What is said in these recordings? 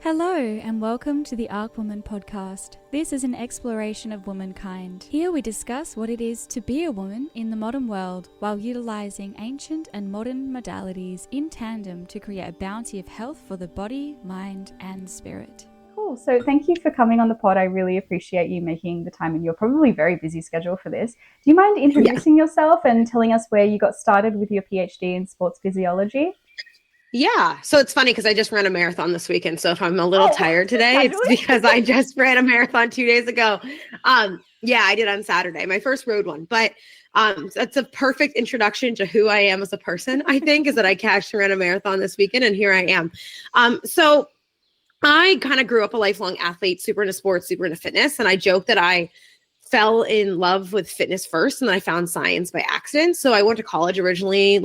Hello and welcome to the Arc Woman podcast. This is an exploration of womankind. Here we discuss what it is to be a woman in the modern world while utilizing ancient and modern modalities in tandem to create a bounty of health for the body, mind and spirit. Cool. So thank you for coming on the pod. I really appreciate you making the time in your probably very busy schedule for this. Do you mind introducing yourself and telling us where you got started with your PhD in sports physiology? Yeah. So it's funny because I just ran a marathon this weekend. So if I'm a little tired today, it's because I just ran a marathon 2 days ago. Yeah, I did on Saturday, my first road one. But that's a perfect introduction to who I am as a person, I think, is that I actually ran a marathon this weekend and here I am. So I kind of grew up a lifelong athlete, super into sports, super into fitness. And I joke that I fell in love with fitness first and then I found science by accident. So I went to college originally,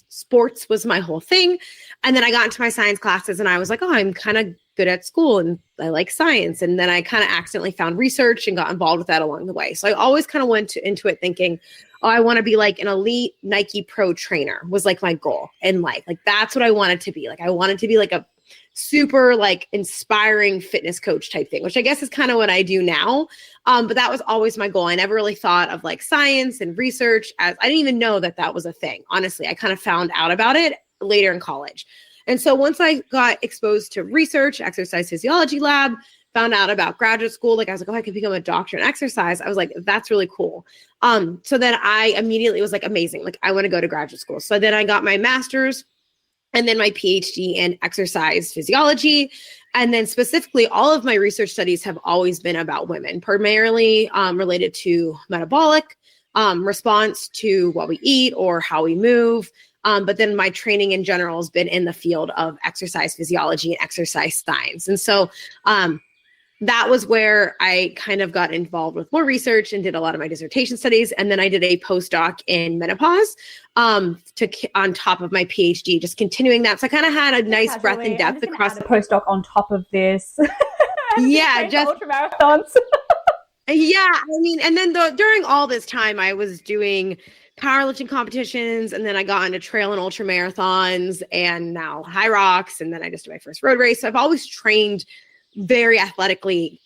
sports was my whole thing. And then I got into my science classes and I was like, oh, I'm kind of good at school and I like science. And then I kind of accidentally found research and got involved with that along the way. So I always kind of went into it thinking, oh, I want to be like an elite Nike pro trainer was like my goal in life. Like that's what I wanted to be. Like I wanted to be like a super like inspiring fitness coach type thing, which I guess is kind of what I do now. But that was always my goal. I never really thought of like science and research as I didn't even know that that was a thing. Honestly, I kind of found out about it later in college. And so once I got exposed to research, exercise physiology lab, found out about graduate school, like I was like, oh, I could become a doctor in exercise. I was like, that's really cool. So then I immediately was like, amazing. Like I want to go to graduate school. So then I got my master's and then my PhD in exercise physiology. And then specifically, all of my research studies have always been about women, primarily related to metabolic response to what we eat or how we move. But then my training in general has been in the field of exercise physiology and exercise science. And so that was where I kind of got involved with more research and did a lot of my dissertation studies. And then I did a postdoc in menopause on top of my PhD, just continuing that. So I kind of had a nice breadth and depth across the postdoc on top of this. Yeah, just ultra marathons. Yeah, I mean, and then during all this time, I was doing powerlifting competitions, and then I got into trail and ultra marathons, and now high rocks, and then I just did my first road race. So I've always trained very athletically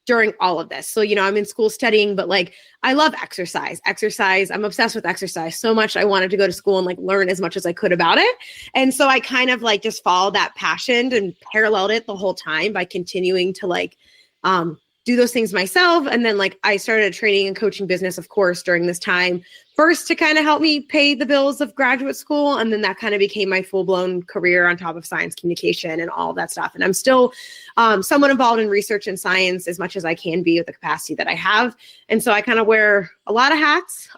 during all of this. So, I'm in school studying, but like, I love exercise. I'm obsessed with exercise so much. I wanted to go to school and like learn as much as I could about it. And so I kind of like just followed that passion and paralleled it the whole time by continuing to like, do those things myself. And then like I started a training and coaching business, of course, during this time, first to kind of help me pay the bills of graduate school. And then that kind of became my full-blown career on top of science communication and all of that stuff. And I'm still somewhat involved in research and science as much as I can be with the capacity that I have. And so I kind of wear a lot of hats,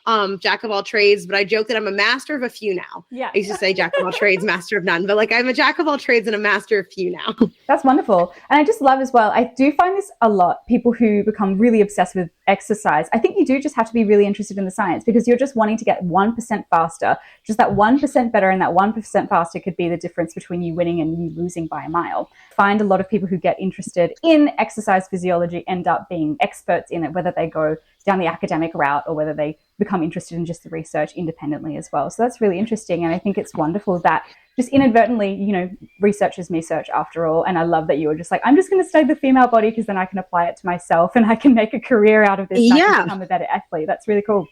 jack of all trades, but I joke that I'm a master of a few now. Yeah. I used to say jack of all trades, master of none, but like I'm a jack of all trades and a master of few now. That's wonderful. And I just love as well, I do find this a lot, people who become really obsessed with exercise. I think you do just have to be really interested in the science because you're just wanting to get 1% faster. Just that 1% better and that 1% faster could be the difference between you winning and you losing by a mile. Find a lot of people who get interested in exercise physiology end up being experts in it, whether they go down the academic route or whether they become interested in just the research independently as well. So that's really interesting. And I think it's wonderful that just inadvertently, research is research after all. And I love that you were just like, I'm just going to study the female body because then I can apply it to myself and I can make a career out of this. And I can become a better athlete. That's really cool.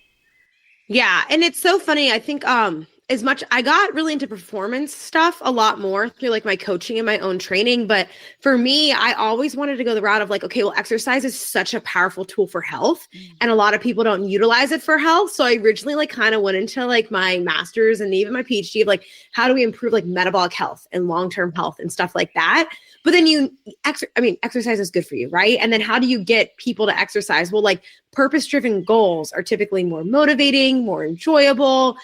Yeah. And it's so funny. I think, as much I got really into performance stuff a lot more through like my coaching and my own training. But for me, I always wanted to go the route of like, okay, well, exercise is such a powerful tool for health and a lot of people don't utilize it for health. So I originally like kind of went into like my master's and even my PhD of like, how do we improve like metabolic health and long-term health and stuff like that? But then exercise is good for you, right? And then how do you get people to exercise? Well, like purpose-driven goals are typically more motivating, more enjoyable,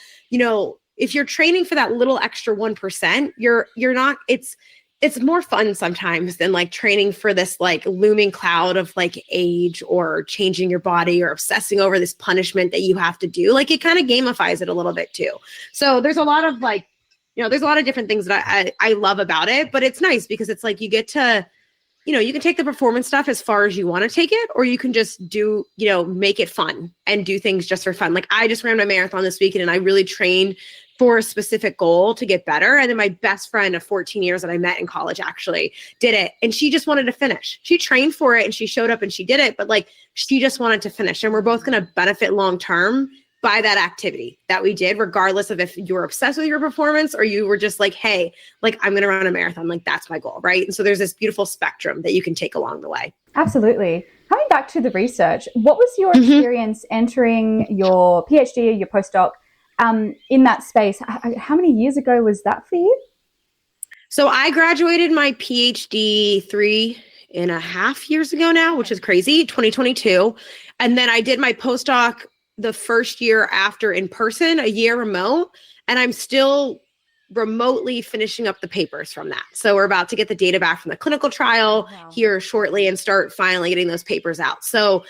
if you're training for that little extra 1%, you're not, it's more fun sometimes than like training for this like looming cloud of like age or changing your body or obsessing over this punishment that you have to do. Like it kind of gamifies it a little bit too. So there's a lot of like, there's a lot of different things that I love about it, but it's nice because it's like you get to you can take the performance stuff as far as you want to take it, or you can just do, make it fun and do things just for fun. Like I just ran my marathon this weekend and I really trained for a specific goal to get better. And then my best friend of 14 years that I met in college actually did it. And she just wanted to finish. She trained for it and she showed up and she did it, but like she just wanted to finish. And we're both going to benefit long-term by that activity that we did, regardless of if you were obsessed with your performance or you were just like, hey, like I'm going to run a marathon. Like that's my goal. Right. And so there's this beautiful spectrum that you can take along the way. Absolutely. Coming back to the research, what was your experience entering your PhD or your postdoc in that space? How many years ago was that for you? So I graduated my PhD 3.5 years ago now, which is crazy, 2022. And then I did my postdoc the first year after in person, a year remote, and I'm still remotely finishing up the papers from that. So we're about to get the data back from the clinical trial here shortly and start finally getting those papers out. So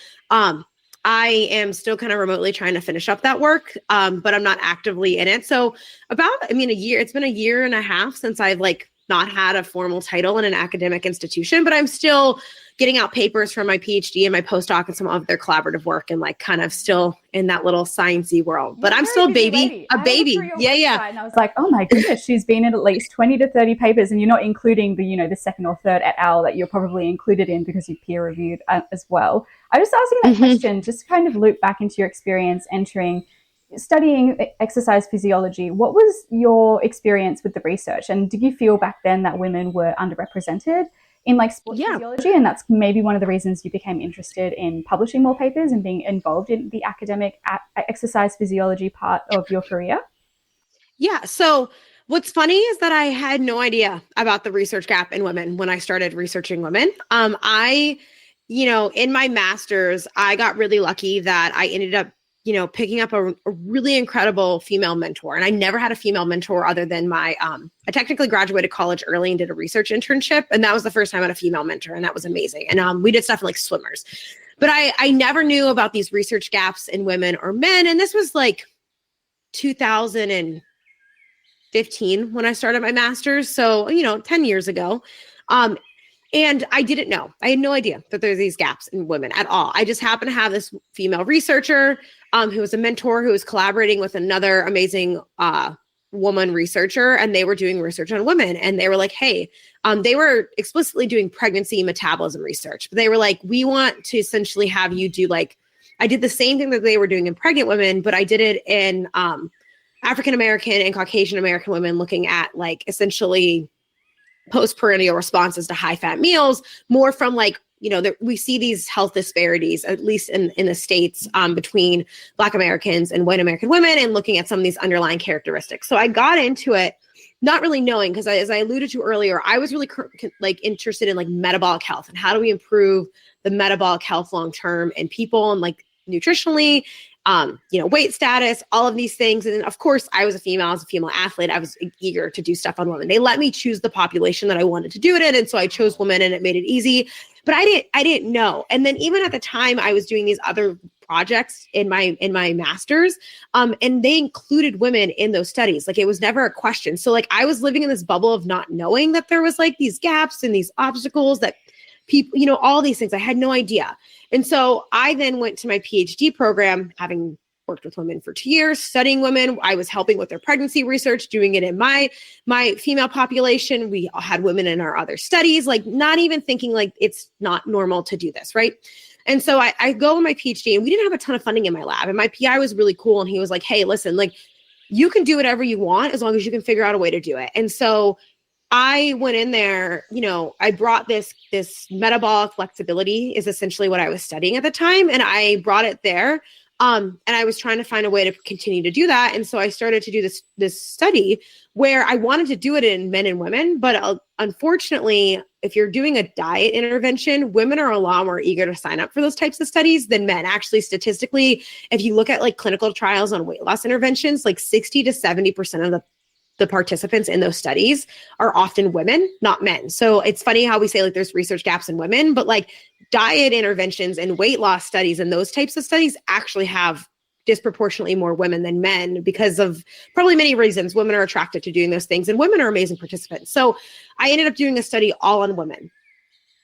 I am still kind of remotely trying to finish up that work, but I'm not actively in it. So a year, it's been a year and a half since I've like not had a formal title in an academic institution, but I'm still getting out papers from my PhD and my postdoc and some of their collaborative work and like kind of still in that little sciencey world, but I'm still a baby. Yeah. And I was like, oh my goodness, she's been in at least 20 to 30 papers, and you're not including the second or third et al that you're probably included in because you peer reviewed as well. I was asking that question just to kind of loop back into your experience studying exercise physiology. What was your experience with the research? And did you feel back then that women were underrepresented in like sports physiology? And that's maybe one of the reasons you became interested in publishing more papers and being involved in the academic exercise physiology part of your career? Yeah. So what's funny is that I had no idea about the research gap in women when I started researching women. In my master's, I got really lucky that I ended up picking up a really incredible female mentor. And I never had a female mentor other than I technically graduated college early and did a research internship. And that was the first time I had a female mentor. And that was amazing. And we did stuff like swimmers. But I never knew about these research gaps in women or men. And this was like 2015 when I started my master's. So, 10 years ago. And I didn't know. I had no idea that there's these gaps in women at all. I just happened to have this female researcher who was a mentor who was collaborating with another amazing woman researcher, and they were doing research on women. And they were like, hey, they were explicitly doing pregnancy metabolism research. But they were like, we want to essentially have you do I did the same thing that they were doing in pregnant women, but I did it in African-American and Caucasian-American women, looking at essentially postprandial responses to high fat meals, more from we see these health disparities, at least in the States, between Black Americans and white American women, and looking at some of these underlying characteristics. So I got into it not really knowing, because as I alluded to earlier, I was really interested in metabolic health and how do we improve the metabolic health long-term in people and nutritionally, weight status, all of these things. And then, of course, I was a female athlete. I was eager to do stuff on women. They let me choose the population that I wanted to do it in. And so I chose women, and it made it easy, but I didn't know. And then even at the time I was doing these other projects in my master's, and they included women in those studies. It was never a question. So I was living in this bubble of not knowing that there was these gaps and these obstacles that people, all these things. I had no idea. And so I then went to my PhD program, having worked with women for 2 years, studying women. I was helping with their pregnancy research, doing it in my female population. We had women in our other studies, not even thinking it's not normal to do this, right? And so I go in my PhD, and we didn't have a ton of funding in my lab. And my PI was really cool. And he was like, hey, listen, you can do whatever you want as long as you can figure out a way to do it. And so I went in there, I brought this metabolic flexibility is essentially what I was studying at the time. And I brought it there. And I was trying to find a way to continue to do that. And so I started to do this study where I wanted to do it in men and women. But unfortunately, if you're doing a diet intervention, women are a lot more eager to sign up for those types of studies than men. Actually, statistically, if you look at clinical trials on weight loss interventions, 60 to 70% of the participants in those studies are often women, not men. So it's funny how we say there's research gaps in women, but diet interventions and weight loss studies and those types of studies actually have disproportionately more women than men because of probably many reasons. Women are attracted to doing those things, and women are amazing participants. So I ended up doing a study all on women.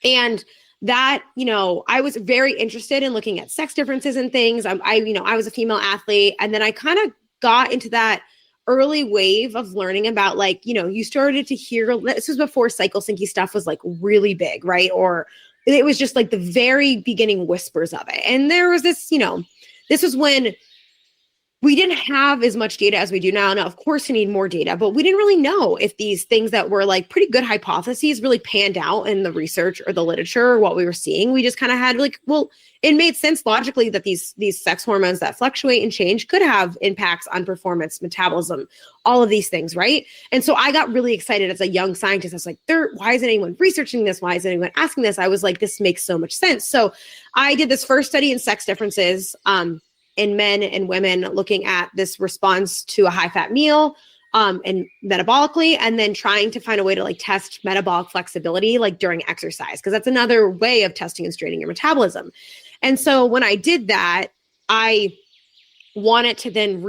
And that, I was very interested in looking at sex differences and things. I was a female athlete. And then I kind of got into that early wave of learning about like, you started to hear, this was before cycle syncy stuff was like really big, right? Or it was just like the very beginning whispers of it. And there was this, this was when we didn't have as much data as we do now. Now, of course, we need more data, but we didn't really know if these things that were like pretty good hypotheses really panned out in the research or the literature or what we were seeing. We just kind of had like, well, it made sense logically that these sex hormones that fluctuate and change could have impacts on performance, metabolism, all of these things, right? And so I got really excited as a young scientist. I was like, why isn't anyone researching this? Why isn't anyone asking this? I was like, this makes so much sense. So I did this first study in sex differences, in men and women, looking at this response to a high-fat meal and metabolically, and then trying to find a way to like test metabolic flexibility like during exercise, because that's another way of testing and straining your metabolism. And so when I did that, I wanted to then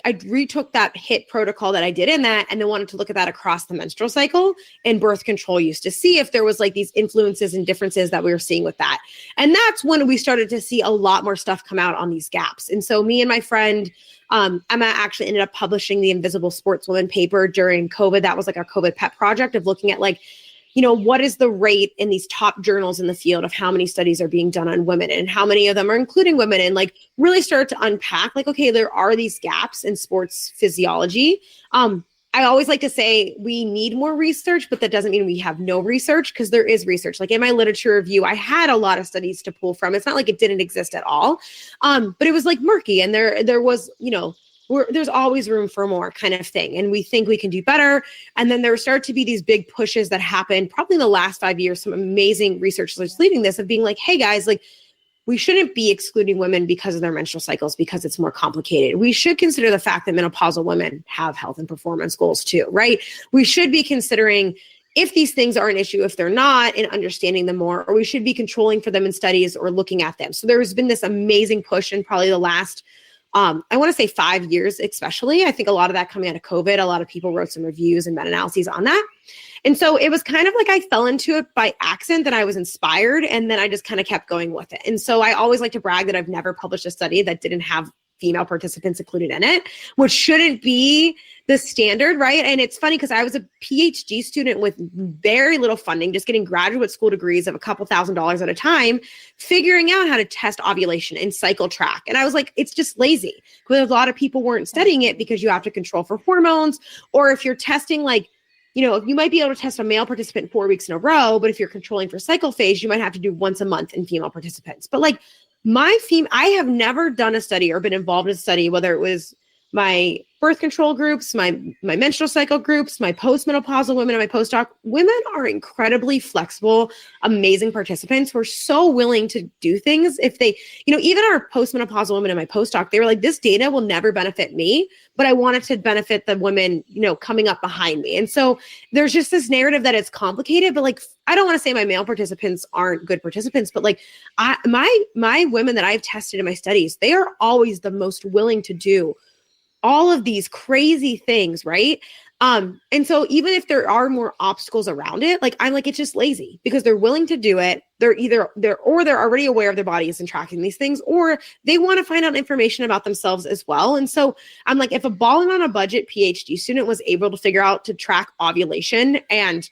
I retook that HIIT protocol that I did in that, and then wanted to look at that across the menstrual cycle and birth control use to see if there was like these influences and differences that we were seeing with that. And that's when we started to see a lot more stuff come out on these gaps. And so me and my friend, Emma, actually ended up publishing the Invisible Sportswoman paper during COVID. That was like our COVID pet project of looking at like, what is the rate in these top journals in the field of how many studies are being done on women and how many of them are including women, and like really started to unpack like, okay, there are these gaps in sports physiology. I always like to say we need more research, but that doesn't mean we have no research, because there is research. Like in my literature review, I had a lot of studies to pull from. It's not like it didn't exist at all, but it was like murky, and there was, there's always room for more kind of thing. And we think we can do better. And then there started to be these big pushes that happened probably in the last 5 years, some amazing researchers leading this, of being like, hey guys, like we shouldn't be excluding women because of their menstrual cycles, because it's more complicated. We should consider the fact that menopausal women have health and performance goals too, right? We should be considering if these things are an issue, if they're not, and understanding them more, or we should be controlling for them in studies or looking at them. So there's been this amazing push in probably the last I want to say 5 years, especially. I think a lot of that coming out of COVID, a lot of people wrote some reviews and meta-analyses on that. And so it was kind of like I fell into it by accident, that I was inspired, and then I just kind of kept going with it. And so I always like to brag that I've never published a study that didn't have female participants included in it, which shouldn't be the standard, right? And it's funny because I was a PhD student with very little funding, just getting graduate school degrees of a couple $1,000s at a time, figuring out how to test ovulation and cycle track. And I was like, it's just lazy, because a lot of people weren't studying it, because you have to control for hormones, or if you're testing like, you might be able to test a male participant 4 weeks in a row, but if you're controlling for cycle phase, you might have to do once a month in female participants. But like I have never done a study or been involved in a study, whether it was my birth control groups, my menstrual cycle groups, my postmenopausal women, and my postdoc. Women are incredibly flexible, amazing participants who are so willing to do things. If they, even our postmenopausal women and my postdoc, they were like, this data will never benefit me, but I want it to benefit the women, coming up behind me. And so there's just this narrative that it's complicated, but like, I don't want to say my male participants aren't good participants, but like my women that I've tested in my studies, they are always the most willing to do all of these crazy things, right? And so even if there are more obstacles around it, like I'm like, it's just lazy, because they're willing to do it. They're already aware of their bodies and tracking these things, or they want to find out information about themselves as well. And so I'm like, if a balling on a budget PhD student was able to figure out to track ovulation and,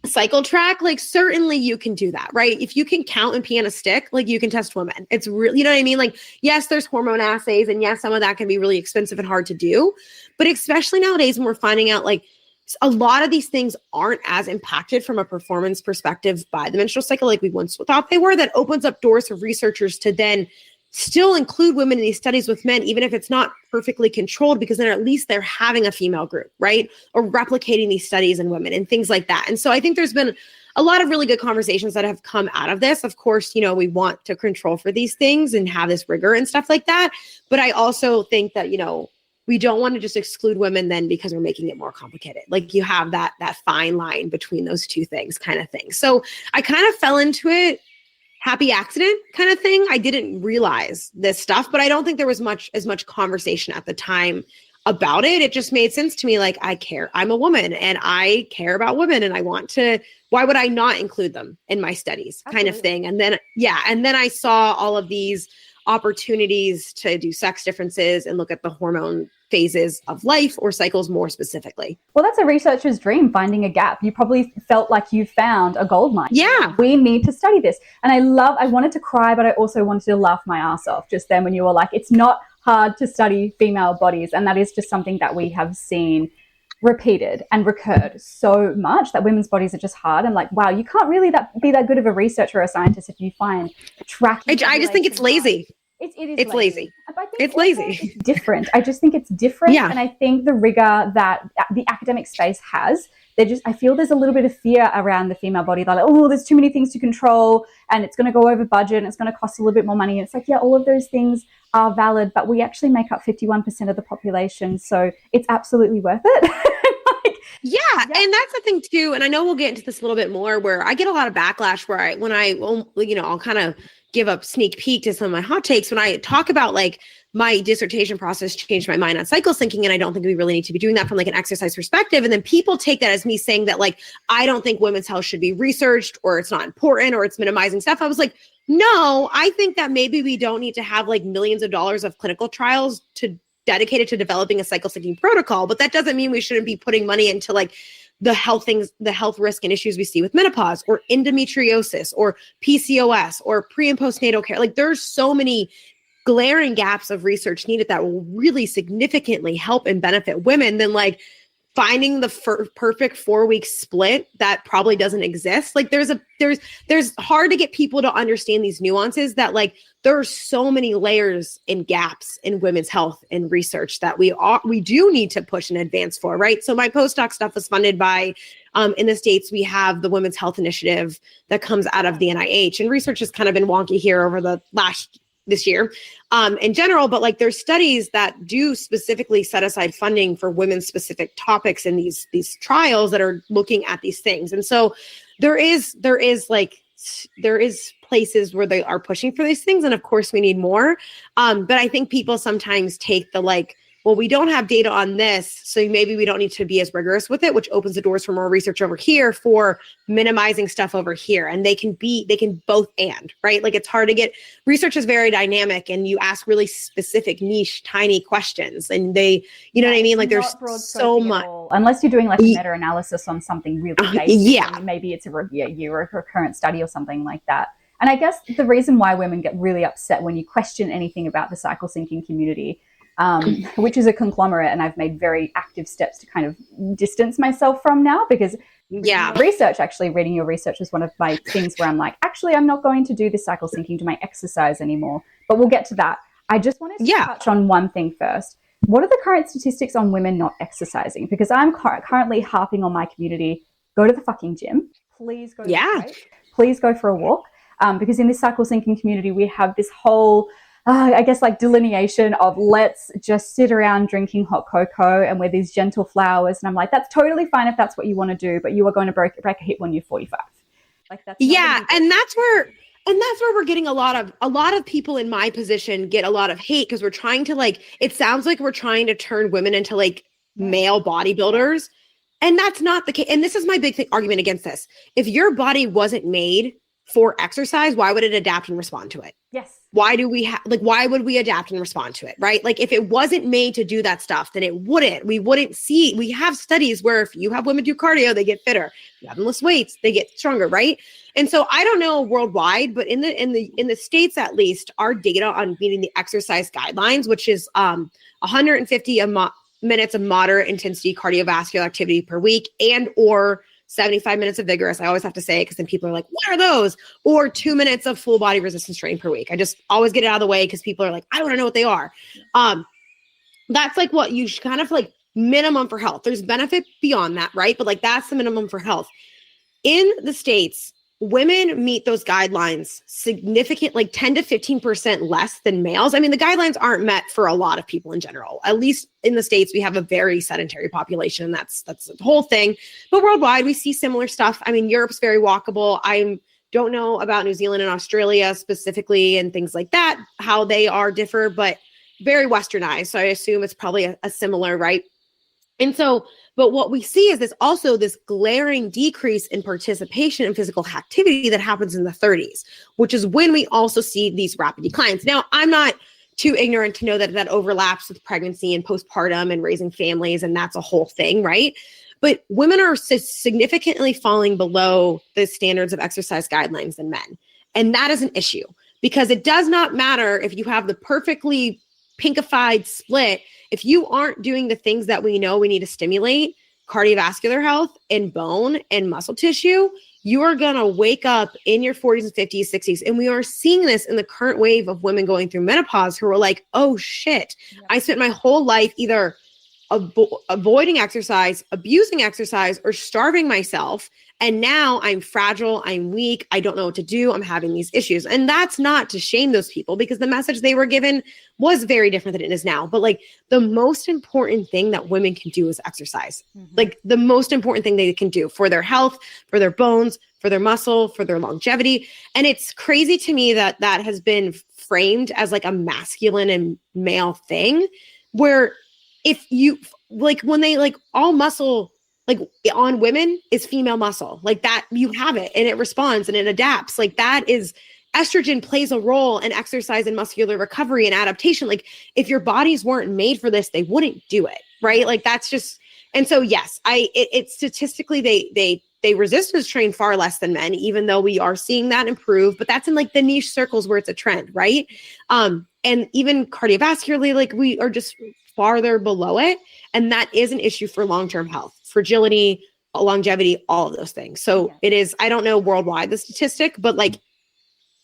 cycle track, like certainly you can do that, right? If you can count and pee on a stick, like you can test women. It's really, you know what I mean? Like, yes, there's hormone assays, and yes, some of that can be really expensive and hard to do, but especially nowadays when we're finding out like a lot of these things aren't as impacted from a performance perspective by the menstrual cycle like we once thought they were, that opens up doors for researchers to then still include women in these studies with men, even if it's not perfectly controlled, because then at least they're having a female group, right? Or replicating these studies in women and things like that. And so I think there's been a lot of really good conversations that have come out of this. Of course, we want to control for these things and have this rigor and stuff like that. But I also think that, we don't want to just exclude women then because we're making it more complicated. Like you have that fine line between those two things kind of thing. So I kind of fell into it, happy accident kind of thing. I didn't realize this stuff, but I don't think there was as much conversation at the time about it. It just made sense to me. Like, I care. I'm a woman and I care about women and I want to, why would I not include them in my studies kind of thing? And then, and then I saw all of these opportunities to do sex differences and look at the hormone phases of life or cycles more specifically. Well, that's a researcher's dream, finding a gap. You probably felt like you found a gold mine. Yeah. We need to study this. And I wanted to cry, but I also wanted to laugh my ass off just then when you were like, it's not hard to study female bodies. And that is just something that we have seen repeated and recurred so much, that women's bodies are just hard. I'm like, wow, you can't really be that good of a researcher or a scientist if you find tracking. I just think it's lazy. It's lazy. I think it's lazy. It's different. I just think it's different. Yeah. And I think the rigor that the academic space has, I feel there's a little bit of fear around the female body. They're like, oh, there's too many things to control and it's going to go over budget and it's going to cost a little bit more money. And it's like, yeah, all of those things are valid, but we actually make up 51% of the population. So it's absolutely worth it. Yeah. And that's the thing too. And I know we'll get into this a little bit more, where I get a lot of backlash where I'll kind of give a sneak peek to some of my hot takes when I talk about like my dissertation process changed my mind on cycle syncing. And I don't think we really need to be doing that from like an exercise perspective. And then people take that as me saying that like, I don't think women's health should be researched or it's not important or it's minimizing stuff. I was like, no, I think that maybe we don't need to have like millions of dollars of clinical trials dedicated to developing a cycle syncing protocol. But that doesn't mean we shouldn't be putting money into like the health risk and issues we see with menopause or endometriosis or PCOS or pre and postnatal care. Like there's so many glaring gaps of research needed that will really significantly help and benefit women than like finding the perfect 4-week split that probably doesn't exist. Like there's hard to get people to understand these nuances that like there are so many layers and gaps in women's health and research that we do need to push and advance for, right? So my postdoc stuff was funded by, in the States, we have the Women's Health Initiative that comes out of the NIH, and research has kind of been wonky here over this year in general, but like there's studies that do specifically set aside funding for women's specific topics in these trials that are looking at these things. And so there is places where they are pushing for these things. And of course we need more. But I think people sometimes take the like, well, we don't have data on this, so maybe we don't need to be as rigorous with it, which opens the doors for more research over here for minimizing stuff over here. And they can both and, right? Like it's hard to get, research is very dynamic and you ask really specific niche, tiny questions and they, you know what I mean? Like there's so much. Unless you're doing like a meta-analysis on something really basic, yeah. Maybe it's a review or a recurrent study or something like that. And I guess the reason why women get really upset when you question anything about the cycle syncing community, which is a conglomerate, and I've made very active steps to kind of distance myself from now, because reading your research is one of my things where I'm like, actually, I'm not going to do this cycle syncing to my exercise anymore. But we'll get to that. I just wanted to touch on one thing first. What are the current statistics on women not exercising? Because I'm currently harping on my community, go to the fucking gym. Please go to the break. Please go for a walk. Because in this cycle syncing community, we have this whole delineation of let's just sit around drinking hot cocoa and wear these gentle flowers. And I'm like, that's totally fine if that's what you want to do, but you are going to break a hip when you're 45. Like that's and that's where we're getting a lot of people in my position get a lot of hate, because we're trying to like, it sounds like we're trying to turn women into like male bodybuilders. And that's not the case. And this is my big argument against this. If your body wasn't made for exercise, why would it adapt and respond to it? Yes. Why would we adapt and respond to it? Right? Like if it wasn't made to do that stuff, then we have studies where if you have women do cardio, they get fitter. If you have them lift weights, they get stronger. Right. And so I don't know worldwide, but in the States, at least, our data on meeting the exercise guidelines, which is 150 minutes of moderate intensity cardiovascular activity per week, and or 75 minutes of vigorous. I always have to say it because then people are like, what are those? Or 2 minutes of full body resistance training per week. I just always get it out of the way because people are like, I don't know what they are. That's like what you should kind of like minimum for health. There's benefit beyond that, right? But like that's the minimum for health. In the States, women meet those guidelines significant, like 10 to 15% less than males. I mean, the guidelines aren't met for a lot of people in general. At least in the States, we have a very sedentary population. And that's the whole thing. But worldwide, we see similar stuff. I mean, Europe's very walkable. I don't know about New Zealand and Australia specifically and things like that, how they are differ. But very westernized. So I assume it's probably a similar, right? And so, but what we see is this glaring decrease in participation in physical activity that happens in the 30s, which is when we also see these rapid declines. Now, I'm not too ignorant to know that overlaps with pregnancy and postpartum and raising families, and that's a whole thing, right? But women are significantly falling below the standards of exercise guidelines than men. And that is an issue, because it does not matter if you have the perfectly pinkified split. If you aren't doing the things that we know we need to stimulate cardiovascular health and bone and muscle tissue, you are going to wake up in your 40s and 50s, 60s. And we are seeing this in the current wave of women going through menopause who are like, oh shit, I spent my whole life either avoiding exercise, abusing exercise, or starving myself. And now I'm fragile, I'm weak, I don't know what to do, I'm having these issues. And that's not to shame those people, because the message they were given was very different than it is now. But like, the most important thing that women can do is exercise. Like, the most important thing they can do for their health, for their bones, for their muscle, for their longevity. And it's crazy to me that that has been framed as like a masculine and male thing, where if you like, when they like all muscle, like on women is female muscle, like that, you have it and it responds and it adapts. Like, that is, estrogen plays a role in exercise and muscular recovery and adaptation. Like, if your bodies weren't made for this, they wouldn't do it. Right. Like, that's just, and so yes, it's statistically, they resistance train far less than men, even though we are seeing that improve, but that's in like the niche circles where it's a trend. Right. And even cardiovascularly, like, we are just farther below it. And that is an issue for long-term health, fragility, longevity, all of those things. So it is, I don't know worldwide the statistic, but like,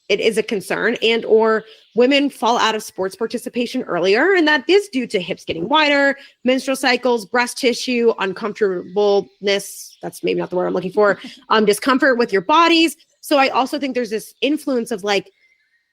it is a concern. And or women fall out of sports participation earlier. And that is due to hips getting wider, menstrual cycles, breast tissue, uncomfortableness. That's maybe not the word I'm looking for. Discomfort with your bodies. So I also think there's this influence of like,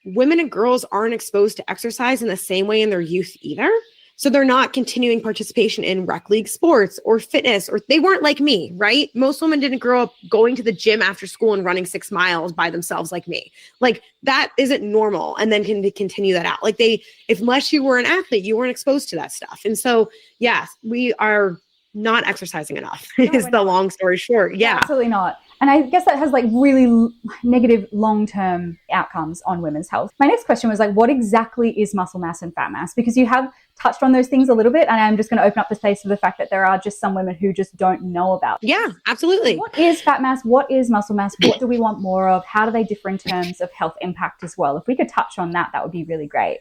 women and girls aren't exposed to exercise in the same way in their youth either. So they're not continuing participation in rec league sports or fitness, or they weren't like me, right? Most women didn't grow up going to the gym after school and running 6 miles by themselves like me. Like, that isn't normal. And then can continue that out. Like, unless you were an athlete, you weren't exposed to that stuff. And so, yes, we are not exercising enough is the long story short. Yeah, absolutely not. And I guess that has like really negative long-term outcomes on women's health. My next question was like, what exactly is muscle mass and fat mass? Because you have touched on those things a little bit, and I'm just going to open up the space for the fact that there are just some women who just don't know about it. Yeah, absolutely. What is fat mass? What is muscle mass? What do we want more of? How do they differ in terms of health impact as well? If we could touch on that, that would be really great.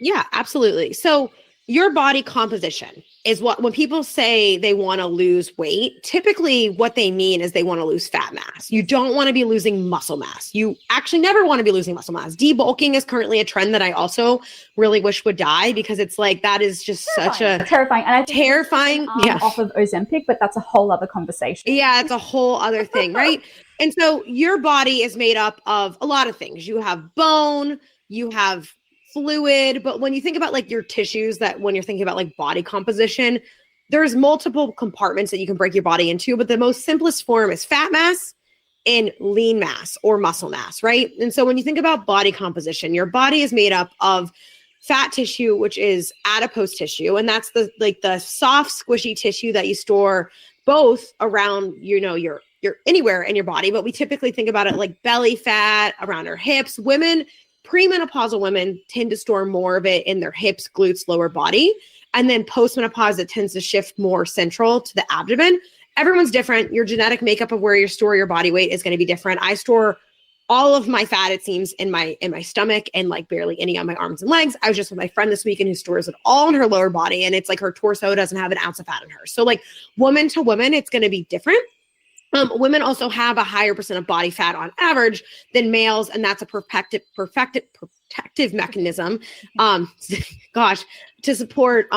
Yeah, absolutely. So your body composition is what, when people say they want to lose weight, typically what they mean is they want to lose fat mass. You don't want to be losing muscle mass. You actually never want to be losing muscle mass. Debulking is currently a trend that I also really wish would die, because it's like, that is just such a terrifying. And I think terrifying off of Ozempic, but that's a whole other conversation. Yeah, it's a whole other thing, right? And so your body is made up of a lot of things. You have bone, you have fluid, but when you think about like your tissues, that when you're thinking about like body composition, there's multiple compartments that you can break your body into, but the most simplest form is fat mass and lean mass or muscle mass, right? And so when you think about body composition, your body is made up of fat tissue, which is adipose tissue, and that's the soft, squishy tissue that you store both around, your anywhere in your body, but we typically think about it like belly fat, around our hips. Premenopausal women tend to store more of it in their hips, glutes, lower body. And then postmenopause, it tends to shift more central to the abdomen. Everyone's different. Your genetic makeup of where you store your body weight is going to be different. I store all of my fat, it seems, in my stomach, and like barely any on my arms and legs. I was just with my friend this weekend who stores it all in her lower body, and it's like her torso doesn't have an ounce of fat in her. So like, woman to woman, it's going to be different. Women also have a higher percent of body fat on average than males, and that's a protective mechanism, to support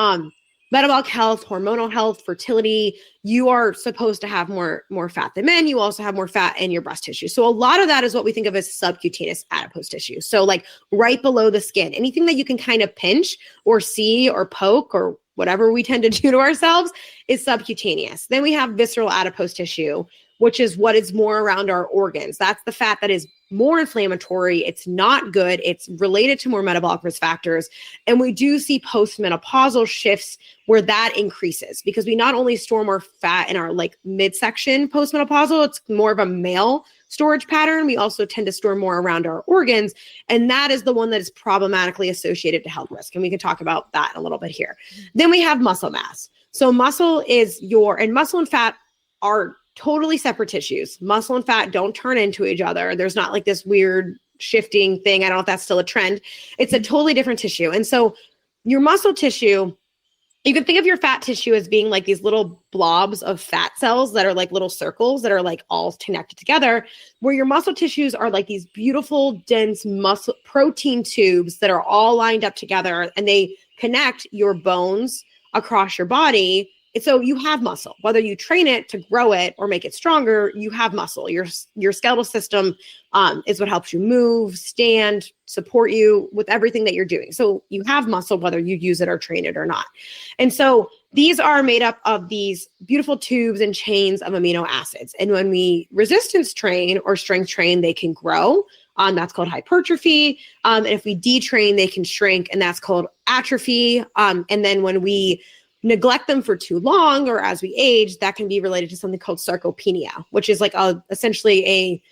metabolic health, hormonal health, fertility. You are supposed to have more fat than men. You also have more fat in your breast tissue. So a lot of that is what we think of as subcutaneous adipose tissue. So like right below the skin, anything that you can kind of pinch or see or poke or whatever we tend to do to ourselves is subcutaneous. Then we have visceral adipose tissue, which is what is more around our organs. That's the fat that is more inflammatory. It's not good. It's related to more metabolic risk factors. And we do see postmenopausal shifts where that increases because we not only store more fat in our like midsection postmenopausal, it's more of a male storage pattern. We also tend to store more around our organs. And that is the one that is problematically associated to health risk. And we can talk about that in a little bit here. Then we have muscle mass. So muscle and fat are totally separate tissues. Muscle and fat don't turn into each other. There's not like this weird shifting thing. I don't know if that's still a trend. It's a totally different tissue. And so your muscle tissue, you can think of your fat tissue as being like these little blobs of fat cells that are like little circles that are like all connected together, where your muscle tissues are like these beautiful, dense muscle protein tubes that are all lined up together, and they connect your bones across your body. And so you have muscle, whether you train it to grow it or make it stronger, you have muscle. Your skeletal system is what helps you move, stand, support you with everything that you're doing. So you have muscle, whether you use it or train it or not. And so these are made up of these beautiful tubes and chains of amino acids. And when we resistance train or strength train, they can grow. That's called hypertrophy. And if we detrain, they can shrink, and that's called atrophy. And then when we neglect them for too long, or as we age, that can be related to something called sarcopenia, which is like essentially a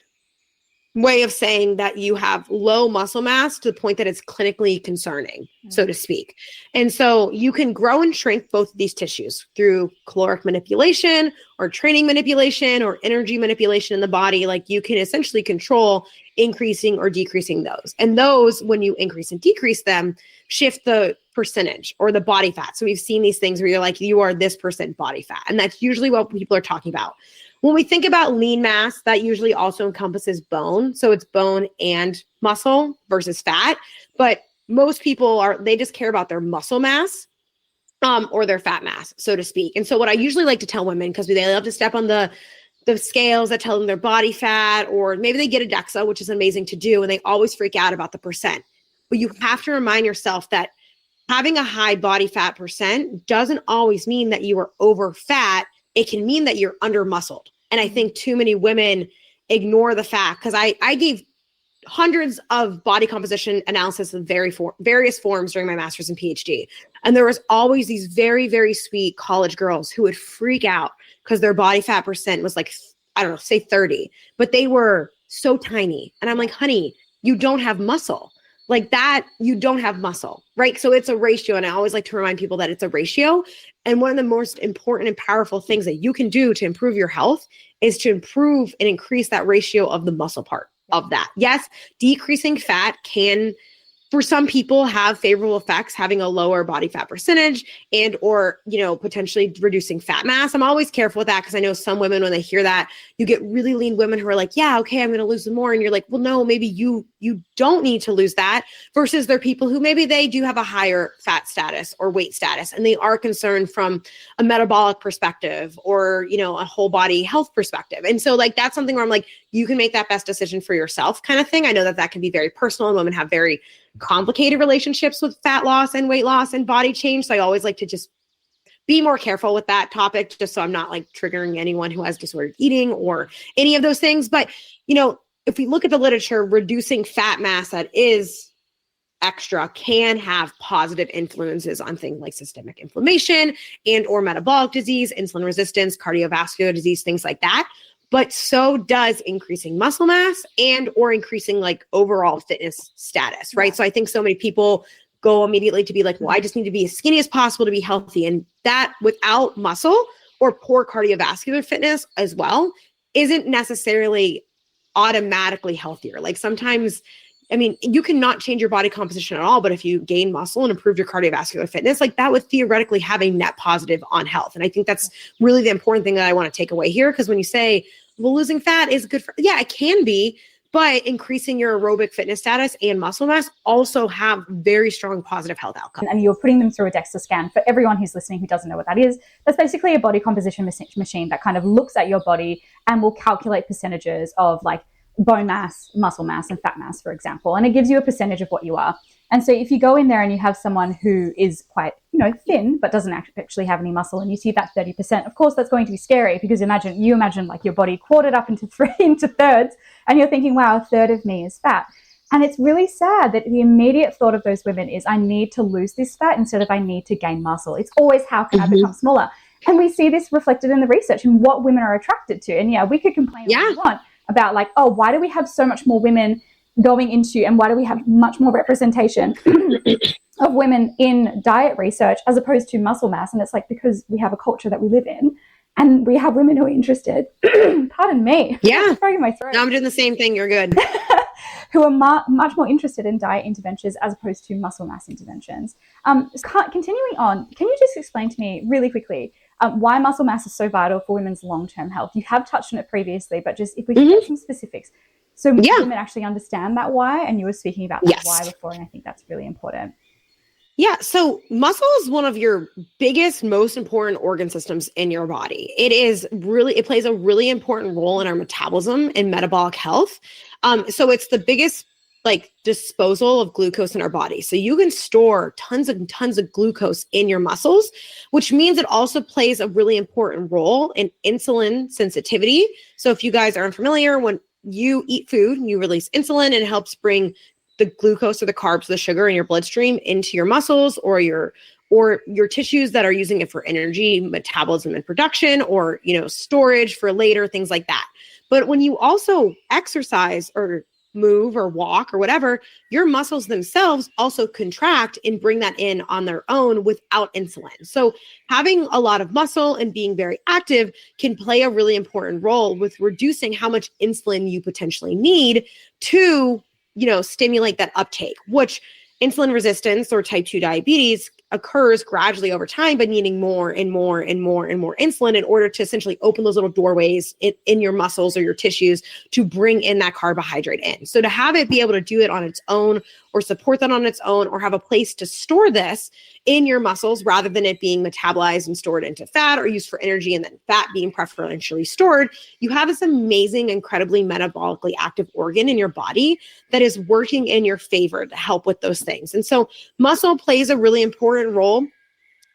way of saying that you have low muscle mass to the point that it's clinically concerning, so to speak. And so you can grow and shrink both of these tissues through caloric manipulation or training manipulation or energy manipulation in the body. Like you can essentially control increasing or decreasing those. And those, when you increase and decrease them, shift the percentage or the body fat. So we've seen these things where you're like, you are this % body fat. And that's usually what people are talking about. When we think about lean mass, that usually also encompasses bone. So it's bone and muscle versus fat. But most people they just care about their muscle mass or their fat mass, so to speak. And so what I usually like to tell women, because they love to step on the scales that tell them their body fat, or maybe they get a DEXA, which is amazing to do, and they always freak out about the percent. But you have to remind yourself that having a high body fat percent doesn't always mean that you are over fat. It can mean that you're under muscled. And I think too many women ignore the fact, because I gave hundreds of body composition analysis of various forms during my master's and PhD. And there was always these very, very sweet college girls who would freak out because their body fat percent was like, I don't know, say 30, but they were so tiny. And I'm like, honey, you don't have muscle. Like that, you don't have muscle, right? So it's a ratio. And I always like to remind people that it's a ratio. And one of the most important and powerful things that you can do to improve your health is to improve and increase that ratio of the muscle part of that. Yes, decreasing fat can, for some people, have favorable effects, having a lower body fat percentage and or, potentially reducing fat mass. I'm always careful with that because I know some women, when they hear that, you get really lean women who are like, yeah, okay, I'm going to lose more. And you're like, well, no, maybe you don't need to lose that, versus there are people who maybe they do have a higher fat status or weight status, and they are concerned from a metabolic perspective or, a whole body health perspective. And so like, that's something where I'm like, you can make that best decision for yourself kind of thing. I know that can be very personal, and women have very complicated relationships with fat loss and weight loss and body change. So I always like to just be more careful with that topic, just so I'm not like triggering anyone who has disordered eating or any of those things. But, if we look at the literature, reducing fat mass that is extra can have positive influences on things like systemic inflammation and or metabolic disease, insulin resistance, cardiovascular disease, things like that. But so does increasing muscle mass and or increasing like overall fitness status, right? So I think so many people go immediately to be like, well, I just need to be as skinny as possible to be healthy. And that without muscle or poor cardiovascular fitness as well isn't necessarily automatically healthier. Like sometimes, you can not change your body composition at all, but if you gain muscle and improve your cardiovascular fitness, like that would theoretically have a net positive on health. And I think that's really the important thing that I want to take away here. Because when you say, well, losing fat is good for, yeah, it can be, but increasing your aerobic fitness status and muscle mass also have very strong positive health outcomes. And you're putting them through a DEXA scan. For everyone who's listening who doesn't know what that is, that's basically a body composition machine that kind of looks at your body and will calculate percentages of like bone mass, muscle mass, and fat mass, for example. And it gives you a percentage of what you are. And so if you go in there and you have someone who is quite, thin, but doesn't actually have any muscle, and you see that 30%, of course, that's going to be scary, because you imagine like your body quartered up into thirds, and you're thinking, wow, a third of me is fat. And it's really sad that the immediate thought of those women is, I need to lose this fat instead of I need to gain muscle. It's always, how can I become smaller? And we see this reflected in the research and what women are attracted to. And we could complain all we want about like, oh, why do we have so much more women going into, and why do we have much more representation of women in diet research as opposed to muscle mass? And it's like, because we have a culture that we live in, and we have women who are interested, pardon me. Yeah. I'm throwing my throat. No, I'm doing the same thing. You're good. Who are much more interested in diet interventions as opposed to muscle mass interventions. Continuing on, can you just explain to me really quickly why muscle mass is so vital for women's long-term health? You have touched on it previously, but just if we can get some specifics. So women actually understand that why, and you were speaking about that why before, and I think that's really important. Yeah. So muscle is one of your biggest, most important organ systems in your body. It plays a really important role in our metabolism and metabolic health. So it's the biggest disposal of glucose in our body. So you can store tons and tons of glucose in your muscles, which means it also plays a really important role in insulin sensitivity. So if you guys are unfamiliar, when you eat food, you release insulin, and it helps bring the glucose or the carbs, the sugar in your bloodstream into your muscles or your tissues that are using it for energy, metabolism and production, or, storage for later, things like that. But when you also exercise or move or walk or whatever, your muscles themselves also contract and bring that in on their own without insulin. So having a lot of muscle and being very active can play a really important role with reducing how much insulin you potentially need to, stimulate that uptake, which insulin resistance or type 2 diabetes occurs gradually over time by needing more and more and more and more insulin in order to essentially open those little doorways in your muscles or your tissues to bring in that carbohydrate in. So to have it be able to do it on its own, or support that on its own, or have a place to store this in your muscles rather than it being metabolized and stored into fat or used for energy and then fat being preferentially stored, you have this amazing, incredibly metabolically active organ in your body that is working in your favor to help with those things. And so muscle plays a really important role.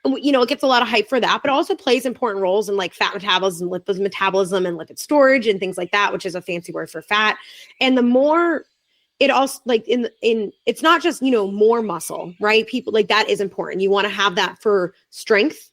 It gets a lot of hype for that, but it also plays important roles in fat metabolism, lipid metabolism, and lipid storage and things like that, which is a fancy word for fat. And the more it also it's not just, more muscle, right? People that is important. You want to have that for strength,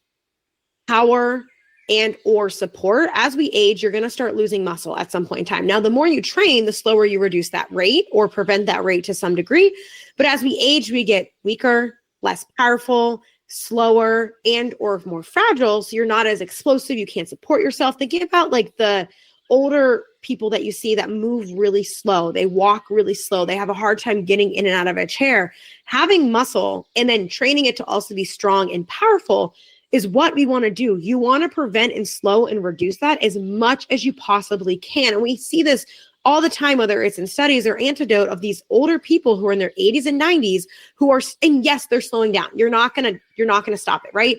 power, and or support. As we age, you're going to start losing muscle at some point in time. Now, the more you train, the slower you reduce that rate or prevent that rate to some degree. But as we age, we get weaker, less powerful, slower, and or more fragile. So you're not as explosive. You can't support yourself. Think about the older people that you see that move really slow. They walk really slow. They have a hard time getting in and out of a chair. Having muscle and then training it to also be strong and powerful is what we want to do. You want to prevent and slow and reduce that as much as you possibly can. And we see this all the time, whether it's in studies or anecdote of these older people who are in their 80s and 90s who are, and yes, they're slowing down. You're not going to stop it, right?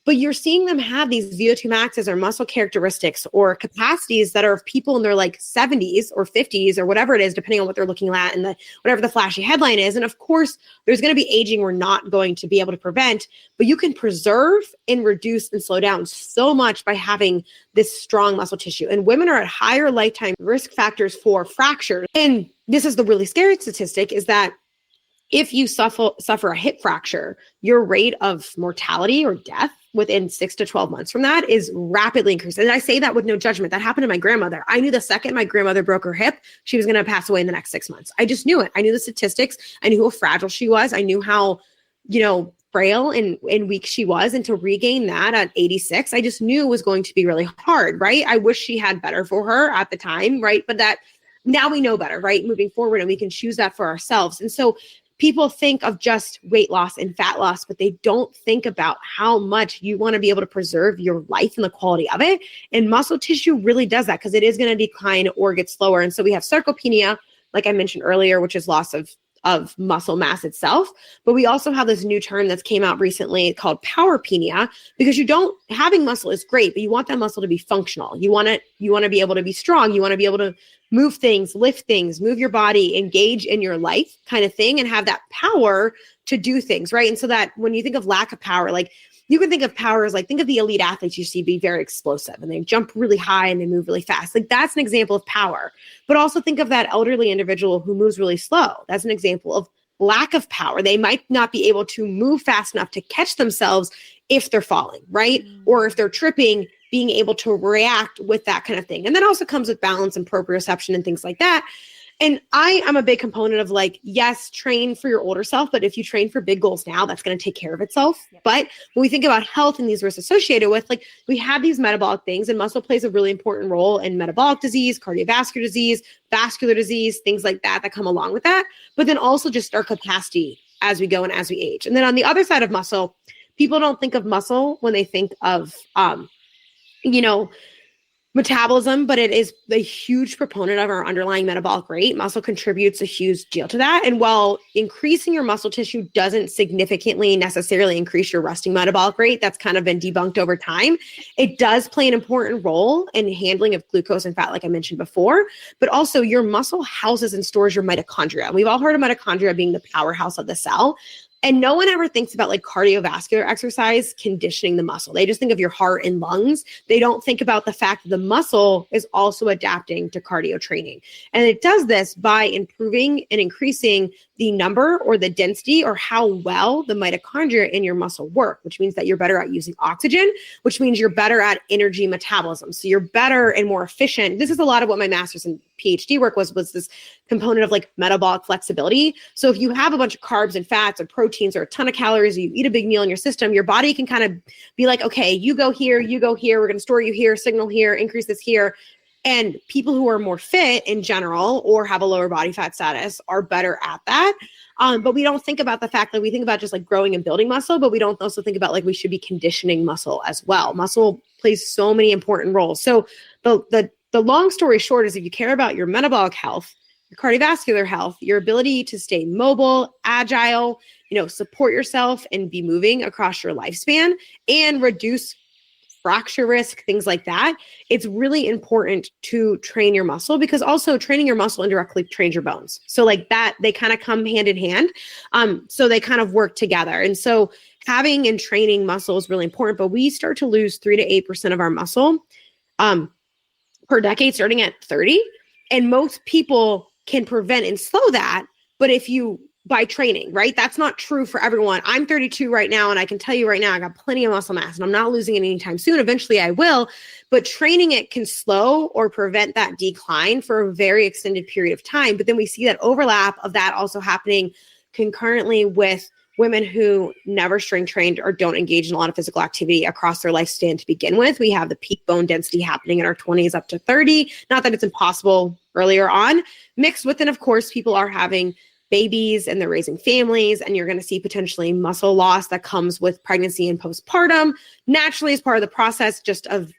But you're seeing them have these VO2 maxes or muscle characteristics or capacities that are of people in their 70s or 50s or whatever it is, depending on what they're looking at and whatever the flashy headline is. And of course, there's going to be aging we're not going to be able to prevent, but you can preserve and reduce and slow down so much by having this strong muscle tissue. And women are at higher lifetime risk factors for fractures. And this is the really scary statistic, is that if you suffer a hip fracture, your rate of mortality or death within 6 to 12 months from that is rapidly increasing. And I say that with no judgment. That happened to my grandmother. I knew the second my grandmother broke her hip, she was going to pass away in the next 6 months. I just knew it. I knew the statistics. I knew how fragile she was. I knew how, frail and weak she was. And to regain that at 86, I just knew it was going to be really hard, right? I wish she had better for her at the time, right? But that now we know better, right? Moving forward, and we can choose that for ourselves. And so people think of just weight loss and fat loss, but they don't think about how much you want to be able to preserve your life and the quality of it. And muscle tissue really does that, because it is going to decline or get slower. And so we have sarcopenia, like I mentioned earlier, which is loss of muscle mass itself. But we also have this new term that's came out recently called powerpenia, because having muscle is great, but you want that muscle to be functional. You want to be able to be strong. You want to be able to move things, lift things, move your body, engage in your life kind of thing, and have that power to do things, right? And so that when you think of lack of power, like you can think of power as like, think of the elite athletes you see be very explosive and they jump really high and they move really fast. Like that's an example of power. But also think of that elderly individual who moves really slow. That's an example of lack of power. They might not be able to move fast enough to catch themselves if they're falling, right? Or if they're tripping, being able to react with that kind of thing. And that also comes with balance and proprioception and things like that. And I am a big component of like, yes, train for your older self, but if you train for big goals now, that's going to take care of itself. Yep. But when we think about health and these risks associated with, like, we have these metabolic things, and muscle plays a really important role in metabolic disease, cardiovascular disease, vascular disease, things like that come along with that. But then also just our capacity as we go and as we age. And then on the other side of muscle, people don't think of muscle when they think of, metabolism, but it is a huge proponent of our underlying metabolic rate. Muscle contributes a huge deal to that. And while increasing your muscle tissue doesn't significantly necessarily increase your resting metabolic rate, that's kind of been debunked over time, it does play an important role in handling of glucose and fat, like I mentioned before. But also your muscle houses and stores your mitochondria. We've all heard of mitochondria being the powerhouse of the cell. And no one ever thinks about like cardiovascular exercise conditioning the muscle. They just think of your heart and lungs. They don't think about the fact that the muscle is also adapting to cardio training. And it does this by improving and increasing the number or the density or how well the mitochondria in your muscle work, which means that you're better at using oxygen, which means you're better at energy metabolism. So you're better and more efficient. This is a lot of what my master's and PhD work was this component of like metabolic flexibility. So if you have a bunch of carbs and fats or proteins or a ton of calories, or you eat a big meal in your system, your body can kind of be like, okay, you go here, we're going to store you here, signal here, increase this here. And people who are more fit in general or have a lower body fat status are better at that. But we don't think about the fact that we think about just like growing and building muscle, but we don't also think about like we should be conditioning muscle as well. Muscle plays so many important roles. So the long story short is if you care about your metabolic health, your cardiovascular health, your ability to stay mobile, agile, support yourself and be moving across your lifespan and reduce fracture risk, things like that, it's really important to train your muscle, because also training your muscle indirectly trains your bones. So like that, they kind of come hand in hand. So they kind of work together. And so having and training muscle is really important, but we start to lose 3 to 8% of our muscle per decade, starting at 30. And most people can prevent and slow that. But by training, right? That's not true for everyone. I'm 32 right now, and I can tell you right now, I got plenty of muscle mass and I'm not losing it anytime soon. Eventually I will, but training it can slow or prevent that decline for a very extended period of time. But then we see that overlap of that also happening concurrently with women who never strength trained or don't engage in a lot of physical activity across their lifespan to begin with. We have the peak bone density happening in our 20s up to 30. Not that it's impossible earlier on. Mixed with, and of course, people are having babies and they're raising families, and you're going to see potentially muscle loss that comes with pregnancy and postpartum naturally as part of the process, just of,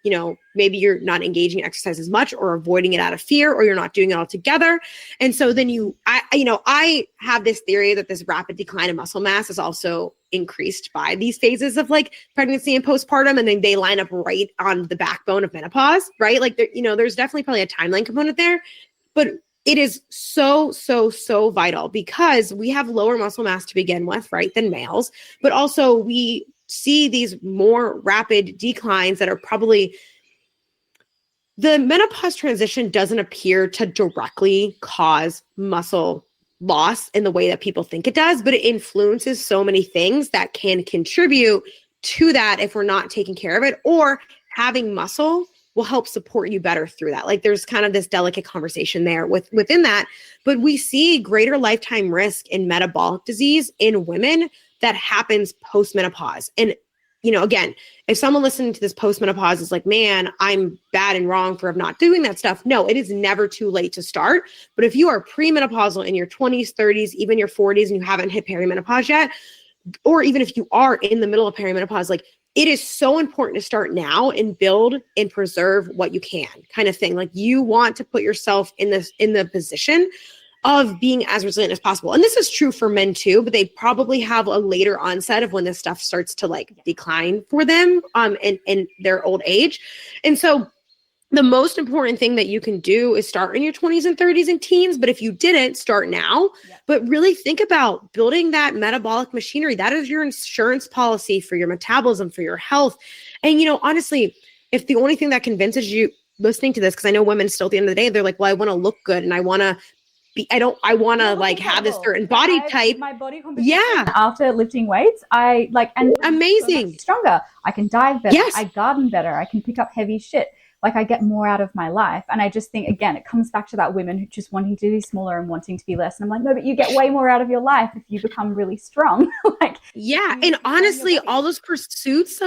maybe you're not engaging in exercise as much or avoiding it out of fear, or you're not doing it all together. And so then I have this theory that this rapid decline in muscle mass is also increased by these phases of like pregnancy and postpartum. And then they line up right on the backbone of menopause, right? Like, there's definitely probably a timeline component there, but it is so, so, so vital because we have lower muscle mass to begin with, right, than males, but also we see these more rapid declines that are probably, the menopause transition doesn't appear to directly cause muscle loss in the way that people think it does, but it influences so many things that can contribute to that if we're not taking care of it, or having muscle will help support you better through that. Like there's kind of this delicate conversation there within that, but we see greater lifetime risk in metabolic disease in women that happens post-menopause. And, again, if someone listening to this post-menopause is like, man, I'm bad and wrong for not doing that stuff. No, it is never too late to start. But if you are premenopausal in your 20s, 30s, even your 40s, and you haven't hit perimenopause yet, or even if you are in the middle of perimenopause, like it is so important to start now and build and preserve what you can, kind of thing. Like you want to put yourself in the position of being as resilient as possible. And this is true for men too, but they probably have a later onset of when this stuff starts to like decline for them in their old age. And so the most important thing that you can do is start in your 20s and 30s and teens. But if you didn't, start now. Yep. But really think about building that metabolic machinery. That is your insurance policy for your metabolism, for your health. And, honestly, if the only thing that convinces you listening to this, because I know women still at the end of the day, they're like, well, I want to look good and I want to like have this certain body type. My body composition. Yeah. After lifting weights, and amazing. So stronger. I can dive better. Yes. I garden better. I can pick up heavy shit. Like, I get more out of my life. And I just think, again, it comes back to that women who just wanting to be smaller and wanting to be less. And I'm like, no, but you get way more out of your life if you become really strong. And honestly, all those pursuits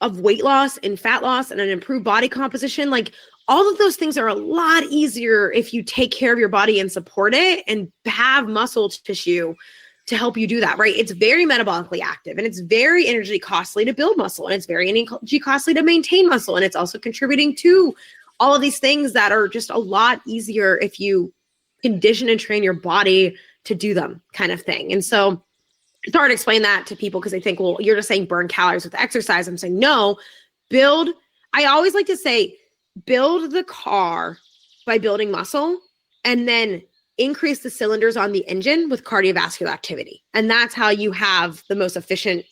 of weight loss and fat loss and an improved body composition, like all of those things are a lot easier if you take care of your body and support it and have muscle tissue to help you do that, right? It's very metabolically active and it's very energy costly to build muscle and it's very energy costly to maintain muscle. And it's also contributing to all of these things that are just a lot easier if you condition and train your body to do them, kind of thing. And so it's hard to explain that to people because they think, well, you're just saying burn calories with exercise. I'm saying, no, I always like to say, build the car by building muscle and then increase the cylinders on the engine with cardiovascular activity. And that's how you have the most efficient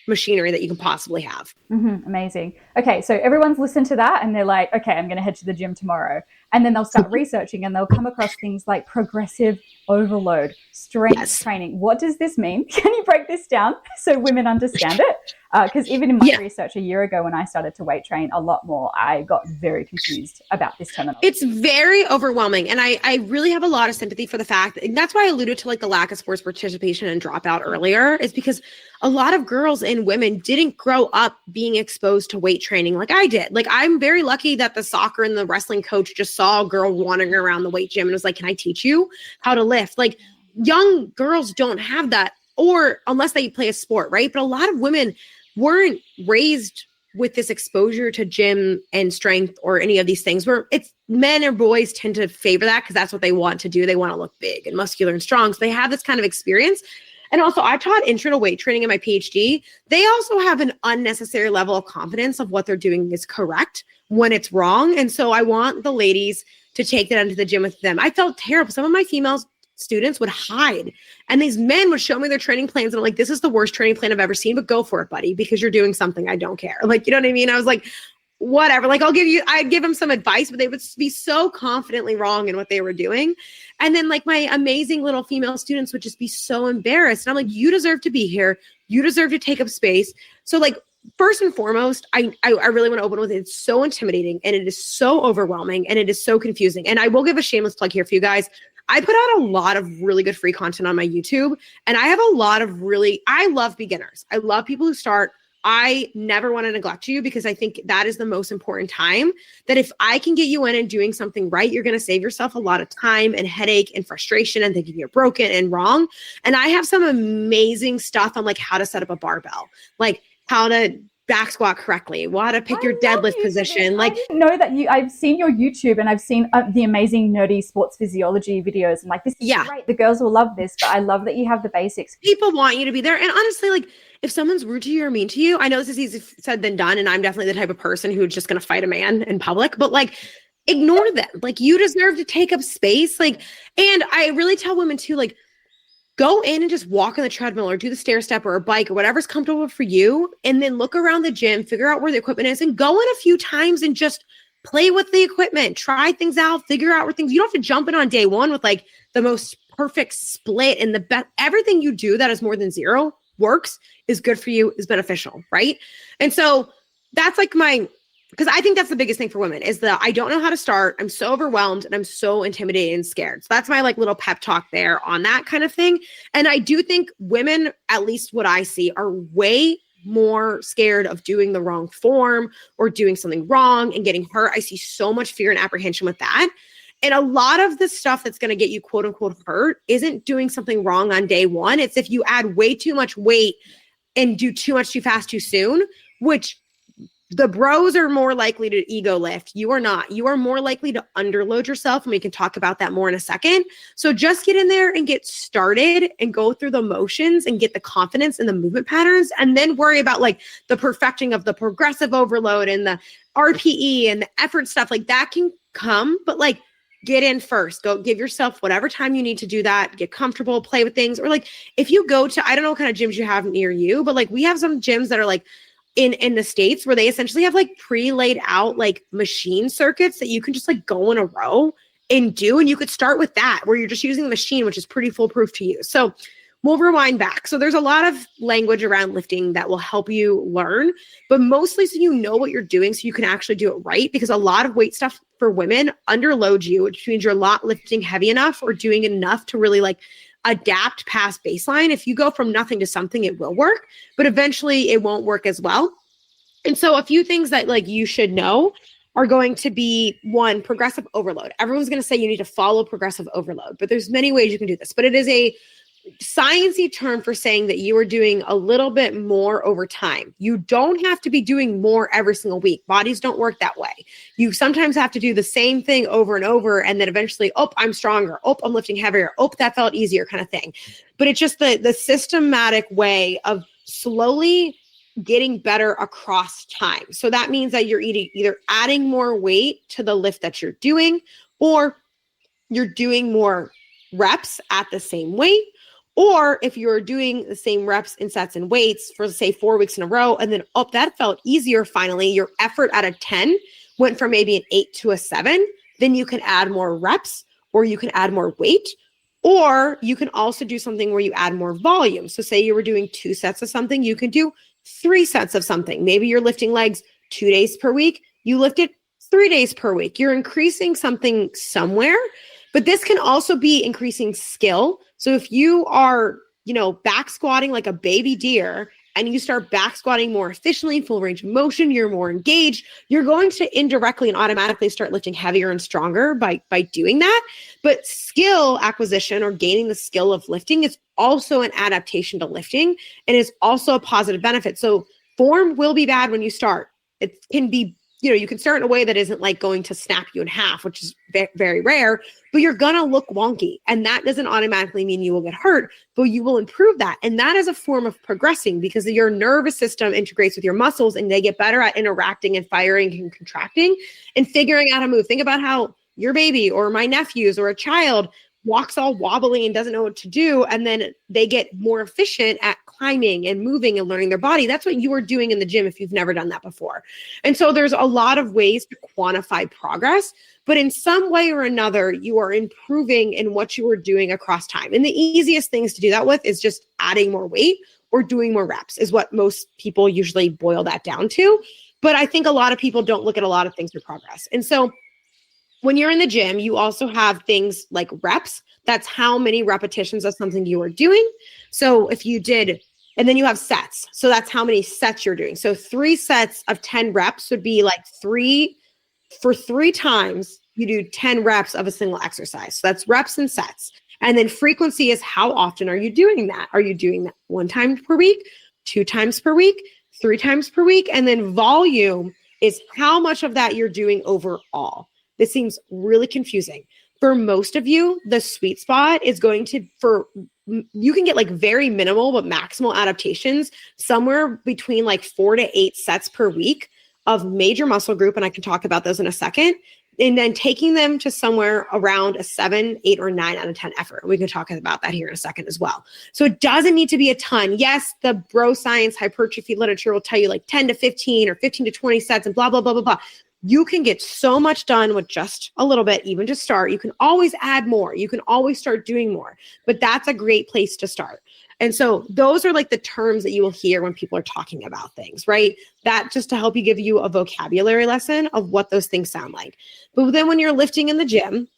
machinery that you can possibly have. Mm-hmm, amazing. Okay, so everyone's listened to that and they're like, okay, I'm going to head to the gym tomorrow. And then they'll start researching and they'll come across things like progressive overload, strength training. What does this mean? Can you break this down so women understand it? Because even in my research a year ago when I started to weight train a lot more, I got very confused about this terminology. It's very overwhelming. And I really have a lot of sympathy for the fact, and that's why I alluded to like the lack of sports participation and dropout earlier, is because a lot of girls and women didn't grow up being exposed to weight training like I did. Like, I'm very lucky that the soccer and the wrestling coach just saw a girl wandering around the weight gym and was like, can I teach you how to lift? Like, young girls don't have that, or unless they play a sport, right? But a lot of women weren't raised with this exposure to gym and strength or any of these things, where it's men or boys tend to favor that because that's what they want to do. They want to look big and muscular and strong. So they have this kind of experience. And also, I taught intro to weight training in my PhD. They also have an unnecessary level of confidence of what they're doing is correct when it's wrong. And so I want the ladies to take that into the gym with them. I felt terrible. Some of my female students would hide, and these men would show me their training plans. And I'm like, this is the worst training plan I've ever seen, but go for it, buddy, because you're doing something I don't care. Like, you know what I mean? I was like, whatever. Like, I'd give them some advice, but they would be so confidently wrong in what they were doing. And then like my amazing little female students would just be so embarrassed. And I'm like, you deserve to be here. You deserve to take up space. So like, first and foremost, I really want to open with it. It's so intimidating and it is so overwhelming and it is so confusing. And I will give a shameless plug here for you guys. I put out a lot of really good free content on my YouTube, and I have a lot of I love beginners. I love people who start. I never want to neglect you because I think that is the most important time, that if I can get you in and doing something right, you're going to save yourself a lot of time and headache and frustration and thinking you're broken and wrong. And I have some amazing stuff on like how to set up a barbell, like how to back squat correctly, how to pick your deadlift position. Like, I didn't know that I've seen your YouTube and I've seen the amazing nerdy sports physiology videos. And like, this is great. The girls will love this, but I love that you have the basics. People want you to be there. And honestly, like, if someone's rude to you or mean to you, I know this is easier said than done. And I'm definitely the type of person who's just going to fight a man in public, but like, ignore them. Like, you deserve to take up space. Like, and I really tell women too, like, go in and just walk on the treadmill or do the stair step or a bike or whatever's comfortable for you. And then look around the gym, figure out where the equipment is, and go in a few times and just play with the equipment, try things out, figure out where things, you don't have to jump in on day one with like the most perfect split and the best. Everything you do that is more than zero works, is good for you, is beneficial, right? And so that's like because I think that's the biggest thing for women is that I don't know how to start. I'm so overwhelmed and I'm so intimidated and scared. So that's my like little pep talk there on that kind of thing. And I do think women, at least what I see, are way more scared of doing the wrong form or doing something wrong and getting hurt. I see so much fear and apprehension with that. And a lot of the stuff that's going to get you quote unquote hurt isn't doing something wrong on day one. It's if you add way too much weight and do too much too fast too soon, which The bros are more likely to ego lift. You are not. You are more likely to underload yourself. And we can talk about that more in a second. So just get in there and get started and go through the motions and get the confidence and the movement patterns, and then worry about like the perfecting of the progressive overload and the RPE and the effort stuff. Like that can come, but like get in first. Go give yourself whatever time you need to do that. Get comfortable, play with things. Or like if you go to, I don't know what kind of gyms you have near you, but like we have some gyms that are like in the States where they essentially have like pre-laid out like machine circuits that you can just like go in a row and do. And you could start with that where you're just using the machine, which is pretty foolproof to use. So we'll rewind back. So there's a lot of language around lifting that will help you learn, but mostly so you know what you're doing so you can actually do it right, because a lot of weight stuff for women underloads you, which means you're not lifting heavy enough or doing enough to really like adapt past baseline. If you go from nothing to something, it will work, but eventually it won't work as well. And so a few things that like you should know are going to be, one, progressive overload. Everyone's going to say you need to follow progressive overload, but there's many ways you can do this, but it is a sciencey term for saying that you are doing a little bit more over time. You don't have to be doing more every single week. Bodies don't work that way. You sometimes have to do the same thing over and over, and then eventually, oh, I'm stronger. Oh, I'm lifting heavier. Oh, that felt easier, kind of thing. But it's just the systematic way of slowly getting better across time. So that means that you're either adding more weight to the lift that you're doing, or you're doing more reps at the same weight. Or if you're doing the same reps and sets and weights for, say, 4 weeks in a row, and then, oh, that felt easier finally, your effort at a 10 went from maybe an 8 to a 7, then you can add more reps, or you can add more weight, or you can also do something where you add more volume. So say you were doing 2 sets of something, you can do 3 sets of something. Maybe you're lifting legs 2 days per week, you lift it 3 days per week. You're increasing something somewhere, but this can also be increasing skill. So if you are, back squatting like a baby deer and you start back squatting more efficiently, full range of motion, you're more engaged, you're going to indirectly and automatically start lifting heavier and stronger by doing that. But skill acquisition, or gaining the skill of lifting, is also an adaptation to lifting and is also a positive benefit. So form will be bad when you start. It can be, you can start in a way that isn't like going to snap you in half, which is very rare, but you're going to look wonky. And that doesn't automatically mean you will get hurt, but you will improve that. And that is a form of progressing, because your nervous system integrates with your muscles and they get better at interacting and firing and contracting and figuring out how to move. Think about how your baby or my nephews or a child walks all wobbly and doesn't know what to do, and then they get more efficient at climbing and moving and learning their body. That's what you are doing in the gym if you've never done that before. And so there's a lot of ways to quantify progress, but in some way or another, you are improving in what you are doing across time. And the easiest things to do that with is just adding more weight or doing more reps, is what most people usually boil that down to. But I think a lot of people don't look at a lot of things for progress. And so when you're in the gym, you also have things like reps. That's how many repetitions of something you are doing. So if you did, and then you have sets. So that's how many sets you're doing. So 3 sets of 10 reps would be like 3 times you do 10 reps of a single exercise. So that's reps and sets. And then frequency is how often are you doing that? Are you doing that 1 time per week, 2 times per week, 3 times per week? And then volume is how much of that you're doing overall. This seems really confusing. For most of you, the sweet spot is going to, you can get like very minimal but maximal adaptations somewhere between like 4 to 8 sets per week of major muscle group. And I can talk about those in a second. And then taking them to somewhere around a 7, 8, or 9 out of 10 effort. We can talk about that here in a second as well. So it doesn't need to be a ton. Yes, the bro science hypertrophy literature will tell you like 10 to 15 or 15 to 20 sets and blah, blah, blah, blah, blah. You can get so much done with just a little bit, even to start. You can always add more. You can always start doing more, but that's a great place to start. And so those are like the terms that you will hear when people are talking about things, right? That just to help you give you a vocabulary lesson of what those things sound like. But then when you're lifting in the gym,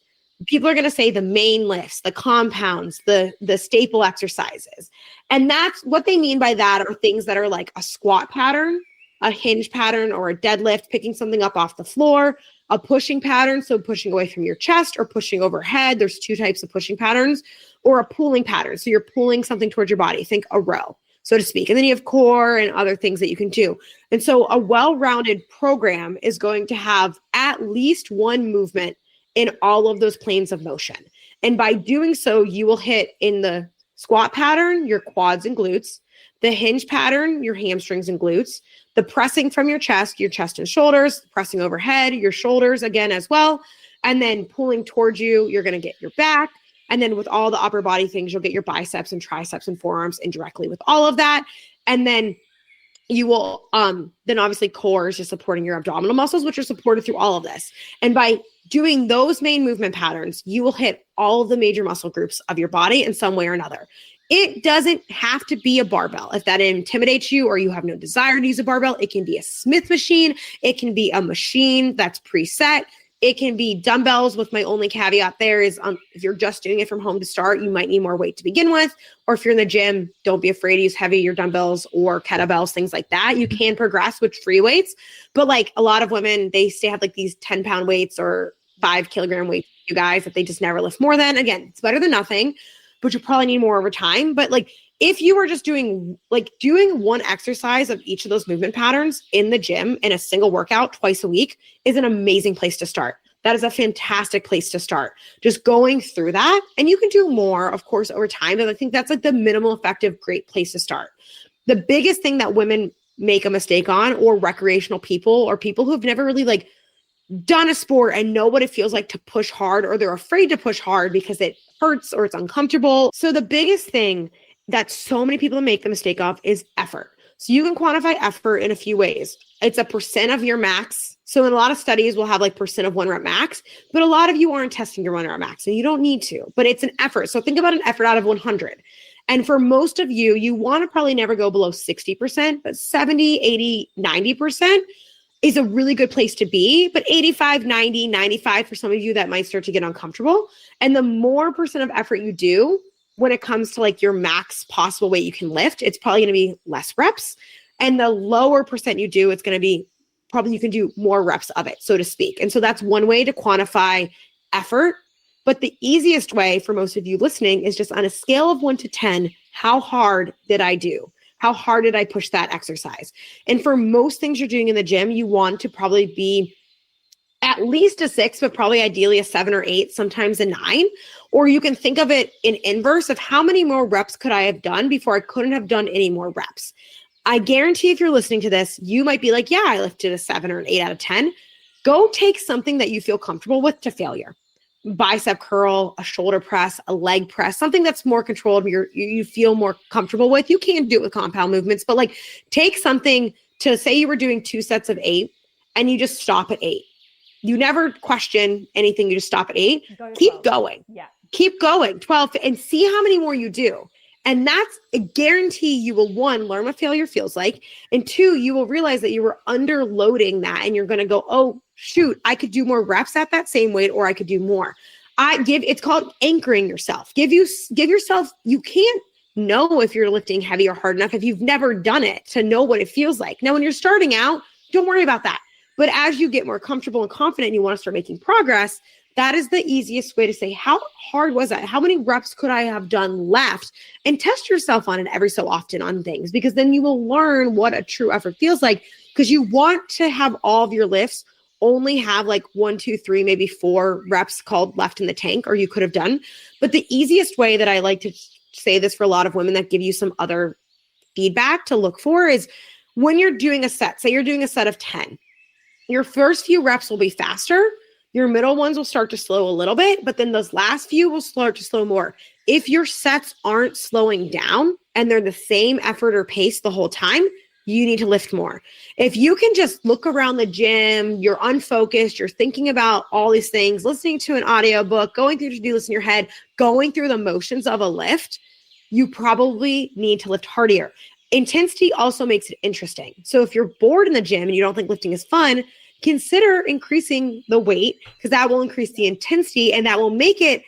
people are going to say the main lifts, the compounds, the staple exercises. And that's what they mean by that are things that are like a squat pattern, a hinge pattern, or a deadlift, picking something up off the floor, a pushing pattern, so pushing away from your chest or pushing overhead. There's 2 types of pushing patterns, or a pulling pattern. So you're pulling something towards your body. Think a row. so to speak. And then you have core and other things that you can do. And so a well-rounded program is going to have at least one movement in all of those planes of motion. And by doing so, you will hit in the squat pattern, your quads and glutes, the hinge pattern, your hamstrings and glutes, the pressing from your chest and shoulders, pressing overhead, your shoulders again as well. And then pulling towards you, you're going to get your back. And then with all the upper body things, you'll get your biceps and triceps and forearms indirectly with all of that. And then you will, then obviously core is just supporting your abdominal muscles, which are supported through all of this. And by doing those main movement patterns, you will hit all of the major muscle groups of your body in some way or another. It doesn't have to be a barbell. If that intimidates you or you have no desire to use a barbell, it can be a Smith machine. It can be a machine that's preset. It can be dumbbells, with my only caveat there is if you're just doing it from home to start, you might need more weight to begin with. Or if you're in the gym, don't be afraid to use heavier dumbbells or kettlebells, things like that. You can progress with free weights. But like a lot of women, they stay have like these 10-pound weights or 5-kilogram weights, you guys, that they just never lift more than. Again, it's better than nothing, but you probably need more over time. But like if you were just doing one exercise of each of those movement patterns in the gym in a single workout twice a week is an amazing place to start. That is a fantastic place to start. Just going through that. And you can do more, of course, over time. But I think that's like the minimal effective, great place to start. The biggest thing that women make a mistake on, or recreational people, or people who've never really like done a sport and know what it feels like to push hard, or they're afraid to push hard because it hurts or it's uncomfortable. So the biggest thing that so many people make the mistake of is effort. So you can quantify effort in a few ways. It's a percent of your max. So in a lot of studies, we'll have like percent of 1 rep max, but a lot of you aren't testing your 1 rep max, and you don't need to, but it's an effort. So think about an effort out of 100. And for most of you, you want to probably never go below 60%, but 70, 80, 90% is a really good place to be. But 85, 90, 95, for some of you, that might start to get uncomfortable. And the more percent of effort you do, when it comes to like your max possible weight you can lift, it's probably going to be less reps. And the lower percent you do, it's going to be probably you can do more reps of it, so to speak. And so that's one way to quantify effort. But the easiest way for most of you listening is just on a scale of 1 to 10, how hard did I do? How hard did I push that exercise? And for most things you're doing in the gym, you want to probably be at least a 6, but probably ideally a 7 or 8, sometimes a 9. Or you can think of it in inverse of how many more reps could I have done before I couldn't have done any more reps. I guarantee if you're listening to this, you might be like, yeah, I lifted a 7 or an 8 out of 10. Go take something that you feel comfortable with to failure. Bicep curl, a shoulder press, a leg press, something that's more controlled, you feel more comfortable with. You can do it with compound movements, but like take something to say you were doing 2 sets of 8 and you just stop at 8. You never question anything. You just stop at 8. Keep going. Yeah. Keep going. 12 and see how many more you do. And that's a guarantee you will, 1, learn what failure feels like. And 2, you will realize that you were underloading that and you're going to go, oh, shoot, I could do more reps at that same weight, or I could do more. It's called anchoring yourself. Give yourself, you can't know if you're lifting heavy or hard enough if you've never done it to know what it feels like. Now, when you're starting out, don't worry about that. But as you get more comfortable and confident and you want to start making progress, that is the easiest way to say, how hard was that? How many reps could I have done left? And test yourself on it every so often on things, because then you will learn what a true effort feels like, because you want to have all of your lifts only have like 1, 2, 3, maybe 4 reps called left in the tank, or you could have done. But the easiest way that I like to say this for a lot of women that give you some other feedback to look for is when you're doing a set, say you're doing a set of 10, your first few reps will be faster. Your middle ones will start to slow a little bit, but then those last few will start to slow more. If your sets aren't slowing down and they're the same effort or pace the whole time, you need to lift more. If you can just look around the gym, you're unfocused, you're thinking about all these things, listening to an audiobook, going through to-do list in your head, going through the motions of a lift, you probably need to lift harder. Intensity also makes it interesting. So if you're bored in the gym and you don't think lifting is fun, consider increasing the weight, because that will increase the intensity and that will make it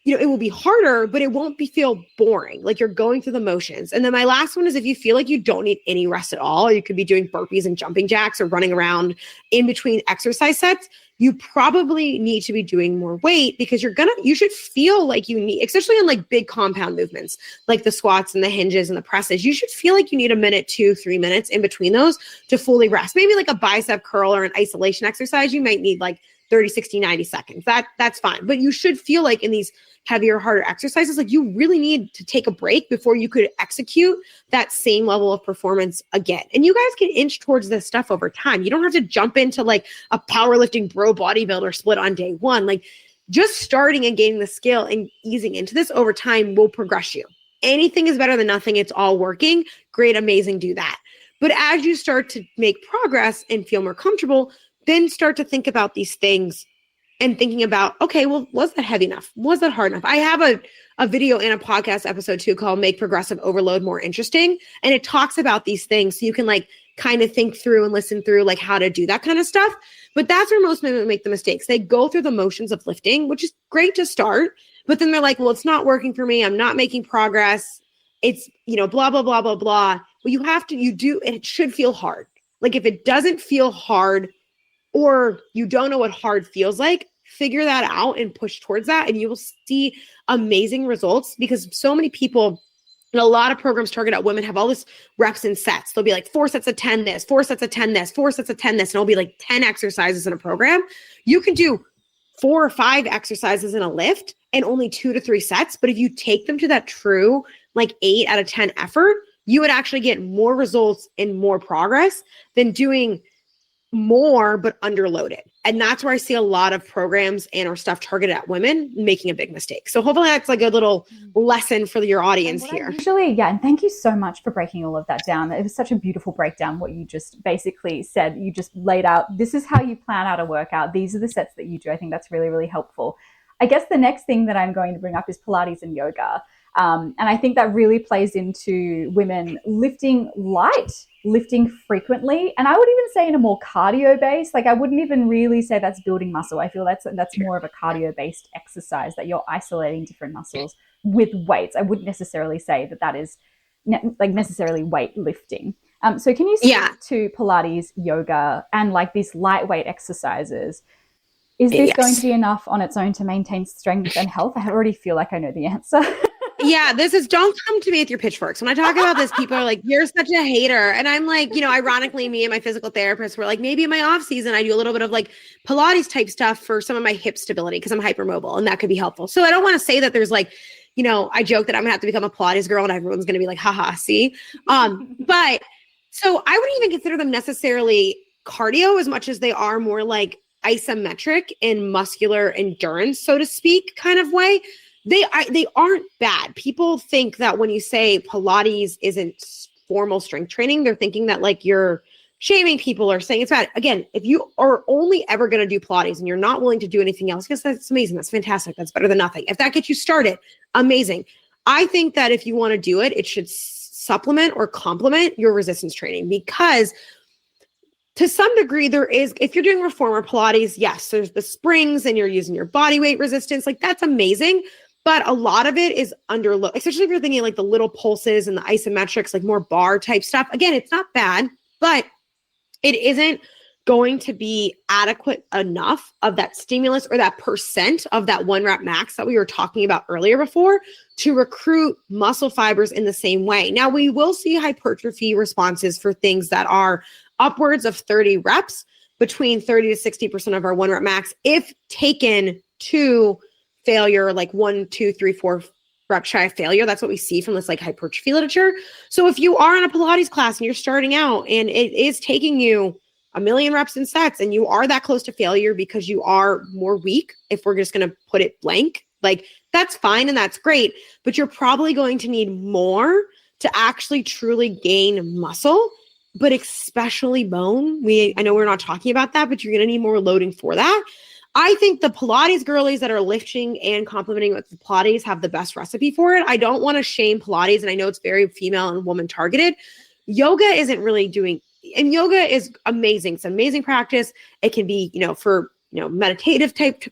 it will be harder, but it won't feel boring. Like you're going through the motions. And then my last one is if you feel like you don't need any rest at all, you could be doing burpees and jumping jacks or running around in between exercise sets. You probably need to be doing more weight because you should feel like you need, especially on like big compound movements, like the squats and the hinges and the presses, you should feel like you need a minute, 2-3 minutes in between those to fully rest. Maybe like a bicep curl or an isolation exercise, you might need like 30, 60, 90 seconds. That's fine. But you should feel like in these heavier, harder exercises, like you really need to take a break before you could execute that same level of performance again. And you guys can inch towards this stuff over time. You don't have to jump into like a powerlifting bro bodybuilder split on day one. Like just starting and gaining the skill and easing into this over time will progress you. Anything is better than nothing. It's all working. Great, amazing, do that. But as you start to make progress and feel more comfortable, then start to think about these things and thinking about, okay, well, was that heavy enough? Was that hard enough? I have a video and a podcast episode too called Make Progressive Overload More Interesting. And it talks about these things so you can like kind of think through and listen through like how to do that kind of stuff. But that's where most women make the mistakes. They go through the motions of lifting, which is great to start, but then they're like, well, it's not working for me. I'm not making progress. It's, blah, blah, blah, blah, blah. Well, it should feel hard. Like if it doesn't feel hard, or you don't know what hard feels like, figure that out and push towards that. And you will see amazing results because so many people and a lot of programs target at women have all this reps and sets. They'll be like 4 sets of 10 this, 4 sets of 10 this, 4 sets of 10 this. And it'll be like 10 exercises in a program. You can do 4 or 5 exercises in a lift and only 2 to 3 sets. But if you take them to that true like 8 out of 10 effort, you would actually get more results and more progress than doing more but underloaded. And that's where I see a lot of programs and or stuff targeted at women making a big mistake. So hopefully that's like a little lesson for your audience here. And thank you so much for breaking all of that down. It was such a beautiful breakdown, what you just basically said. You just laid out, this is how you plan out a workout. These are the sets that you do. I think that's really, really helpful. I guess the next thing that I'm going to bring up is Pilates and yoga. And I think that really plays into women lifting light, lifting frequently. And I would even say in a more cardio based, like I wouldn't even really say that's building muscle. I feel that's more of a cardio based exercise that you're isolating different muscles with weights. I wouldn't necessarily say that is necessarily weight lifting. So can you speak to Pilates, yoga, and like these lightweight exercises? Is this going to be enough on its own to maintain strength and health? I already feel like I know the answer. Don't come to me with your pitchforks. When I talk about this, people are like, you're such a hater. And I'm like, ironically, me and my physical therapist were like, maybe in my off season, I do a little bit of like Pilates type stuff for some of my hip stability because I'm hypermobile and that could be helpful. So I don't want to say that there's like, I joke that I'm gonna have to become a Pilates girl and everyone's going to be like, haha, see? But so I wouldn't even consider them necessarily cardio as much as they are more like isometric and muscular endurance, so to speak, kind of way. They aren't bad. People think that when you say Pilates isn't formal strength training, they're thinking that like you're shaming people or saying it's bad. Again, if you are only ever going to do Pilates and you're not willing to do anything else, because that's amazing. That's fantastic. That's better than nothing. If that gets you started, amazing. I think that if you want to do it, it should supplement or complement your resistance training because to some degree, there is, if you're doing reformer Pilates, yes, there's the springs and you're using your body weight resistance. Like that's amazing. But a lot of it is underlooked, especially if you're thinking like the little pulses and the isometrics, like more bar type stuff. Again, it's not bad, but it isn't going to be adequate enough of that stimulus or that percent of that 1 rep max that we were talking about earlier before to recruit muscle fibers in the same way. Now, we will see hypertrophy responses for things that are upwards of 30 reps, between 30 to 60% of our 1 rep max, if taken to failure, like 1, 2, 3, 4 reps shy of failure. That's what we see from this like hypertrophy literature. So if you are in a Pilates class and you're starting out and it is taking you 1,000,000 reps in sets and you are that close to failure because you are more weak, if we're just going to put it blank, like that's fine and that's great, but you're probably going to need more to actually truly gain muscle, but especially bone. I know we're not talking about that, but you're going to need more loading for that. I think the Pilates girlies that are lifting and complementing with the Pilates have the best recipe for it. I don't want to shame Pilates, and I know it's very female and woman targeted. Yoga isn't really doing, and yoga is amazing. It's an amazing practice. It can be, for, meditative type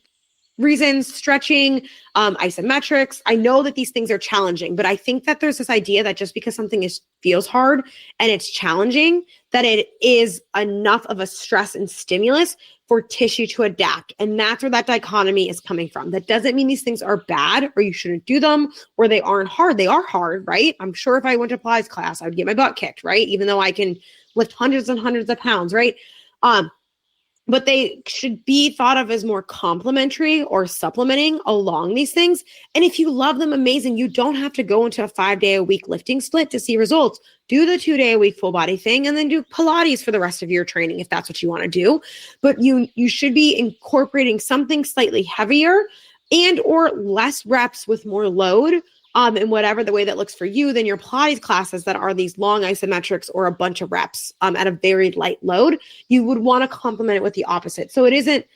reasons, stretching, isometrics. I know that these things are challenging, but I think that there's this idea that just because something feels hard and it's challenging, that it is enough of a stress and stimulus for tissue to adapt. And that's where that dichotomy is coming from. That doesn't mean these things are bad or you shouldn't do them or they aren't hard. They are hard, right? I'm sure if I went to Pilates class, I would get my butt kicked, right? Even though I can lift hundreds and hundreds of pounds, right? But they should be thought of as more complementary or supplementing along these things. And if you love them, amazing. You don't have to go into a 5-day-a-week lifting split to see results. Do the 2-day-a-week full body thing and then do Pilates for the rest of your training if that's what you want to do. But you should be incorporating something slightly heavier and or less reps with more load. And whatever the way that looks for you, then your Pilates classes that are these long isometrics or a bunch of reps at a very light load, you would want to complement it with the opposite. So it isn't,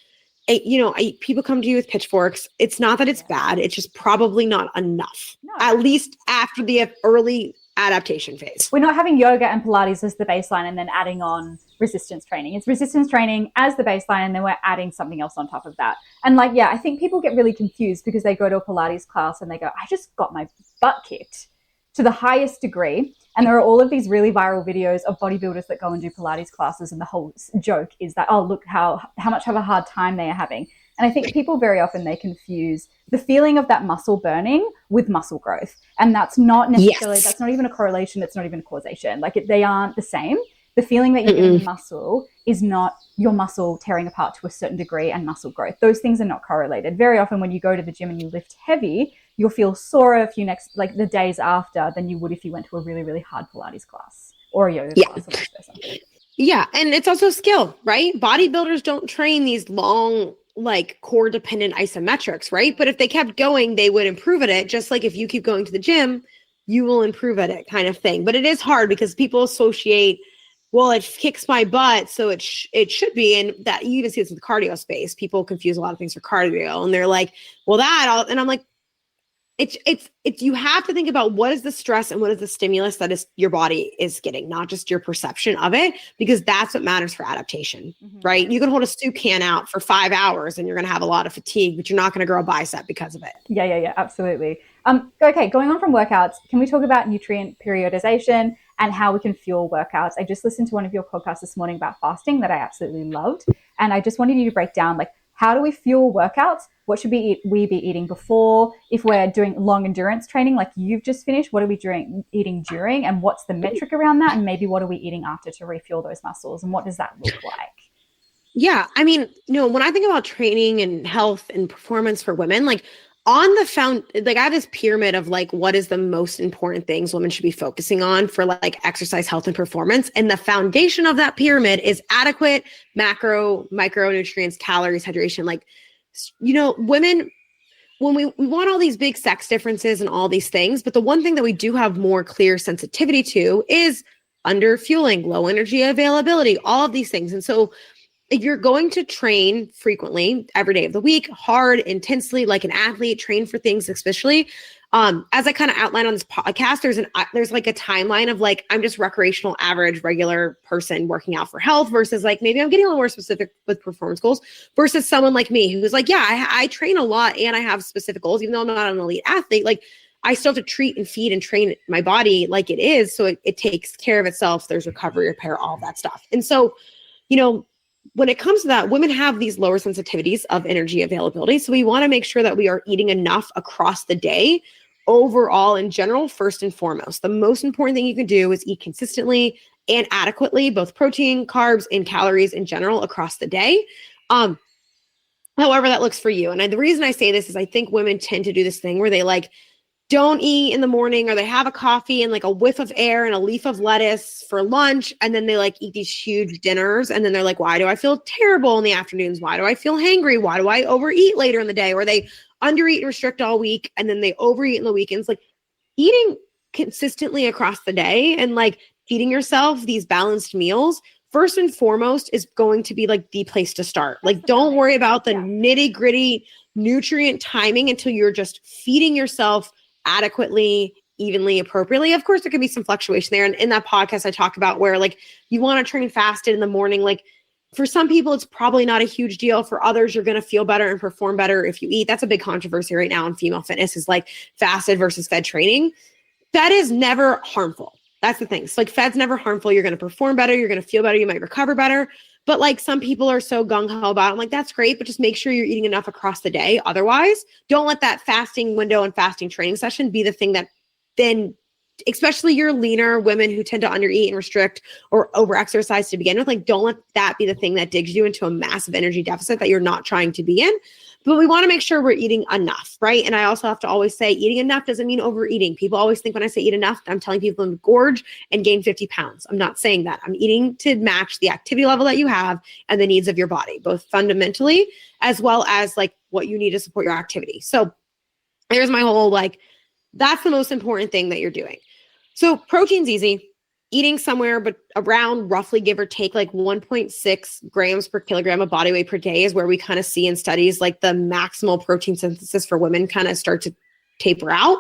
people come to you with pitchforks. It's not that it's bad. It's just probably not enough, at least after the early adaptation phase. We're not having yoga and Pilates as the baseline and then adding on resistance training. It's resistance training as the baseline and then we're adding something else on top of that. And I think people get really confused because they go to a Pilates class and they go, I just got my butt kicked to the highest degree. And there are all of these really viral videos of bodybuilders that go and do Pilates classes. And the whole joke is that, oh, look how much of a hard time they are having. And I think people very often, they confuse the feeling of that muscle burning with muscle growth. And that's not necessarily, that's not even a correlation. It's not even a causation. They aren't the same. The feeling that you're getting muscle is not your muscle tearing apart to a certain degree and muscle growth. Those things are not correlated. Very often when you go to the gym and you lift heavy, you'll feel sore the days after than you would if you went to a really, really hard Pilates class or a yoga class or vice versa. Yeah. And it's also skill, right? Bodybuilders don't train these long, core dependent isometrics, right? But if they kept going, they would improve at it. Just like if you keep going to the gym, you will improve at it, kind of thing. But it is hard because people associate, well, it kicks my butt, so it should be. And that you even see this in the cardio space. People confuse a lot of things for cardio and they're like, well, and I'm like, it's you have to think about what is the stress and what is the stimulus that is your body is getting, not just your perception of it, because that's what matters for adaptation, right? You can hold a soup can out for 5 hours and you're going to have a lot of fatigue, but you're not going to grow a bicep because of it. Yeah, absolutely. Okay, going on from workouts, can we talk about nutrient periodization and how we can fuel workouts? I just listened to one of your podcasts this morning about fasting that I absolutely loved. And I just wanted you to break down, how do we fuel workouts? What should we be eating before? If we're doing long endurance training, like you've just finished, what are we eating during? And what's the metric around that? And maybe what are we eating after to refuel those muscles? And what does that look like? Yeah. I mean, when I think about training and health and performance for women, on the I have this pyramid of what is the most important things women should be focusing on for exercise, health, and performance. And the foundation of that pyramid is adequate macro, micronutrients, calories, hydration. Women, when we want all these big sex differences and all these things, but the one thing that we do have more clear sensitivity to is under fueling, low energy availability, all of these things. And so if you're going to train frequently every day of the week, hard, intensely, like an athlete, train for things, especially, as I kind of outlined on this podcast, there's a timeline of I'm just recreational, average, regular person working out for health versus maybe I'm getting a little more specific with performance goals versus someone like me who's I train a lot and I have specific goals, even though I'm not an elite athlete. I still have to treat and feed and train my body like it is. So it takes care of itself. There's recovery, repair, all that stuff. And so, when it comes to that, women have these lower sensitivities of energy availability. So we want to make sure that we are eating enough across the day, overall in general, first and foremost. The most important thing you can do is eat consistently and adequately, both protein, carbs, and calories in general across the day. However that looks for you. And the reason I say this is I think women tend to do this thing where they don't eat in the morning, or they have a coffee and a whiff of air and a leaf of lettuce for lunch. And then they eat these huge dinners. And then they're why do I feel terrible in the afternoons? Why do I feel hangry? Why do I overeat later in the day? Or they undereat and restrict all week. And then they overeat in the weekends. Eating consistently across the day and feeding yourself these balanced meals, first and foremost, is going to be the place to start. Don't worry about the nitty gritty nutrient timing until you're just feeding yourself adequately, evenly, appropriately. Of course, there can be some fluctuation there. And in that podcast, I talk about where you want to train fasted in the morning, For some people, it's probably not a huge deal. For others, you're going to feel better and perform better if you eat. That's a big controversy right now in female fitness, is like fasted versus fed training. That is never harmful. That's the thing. So like fed's never harmful. You're going to perform better. You're going to feel better. You might recover better. But like some people are so gung-ho about it. I'm like, that's great, but just make sure you're eating enough across the day. Otherwise, don't let that fasting window and fasting training session be the thing that then, especially your leaner women who tend to undereat and restrict or overexercise to begin with, like don't let that be the thing that digs you into a massive energy deficit that you're not trying to be in. But we want to make sure we're eating enough, right? And I also have to always say eating enough doesn't mean overeating. People always think when I say eat enough, I'm telling people to gorge and gain 50 pounds. I'm not saying that. I'm eating to match the activity level that you have and the needs of your body, both fundamentally as well as like what you need to support your activity. So here's my whole like, that's the most important thing that you're doing. So protein's easy. Eating somewhere but around roughly give or take like 1.6 grams per kilogram of body weight per day is where we kind of see in studies like the maximal protein synthesis for women kind of start to taper out.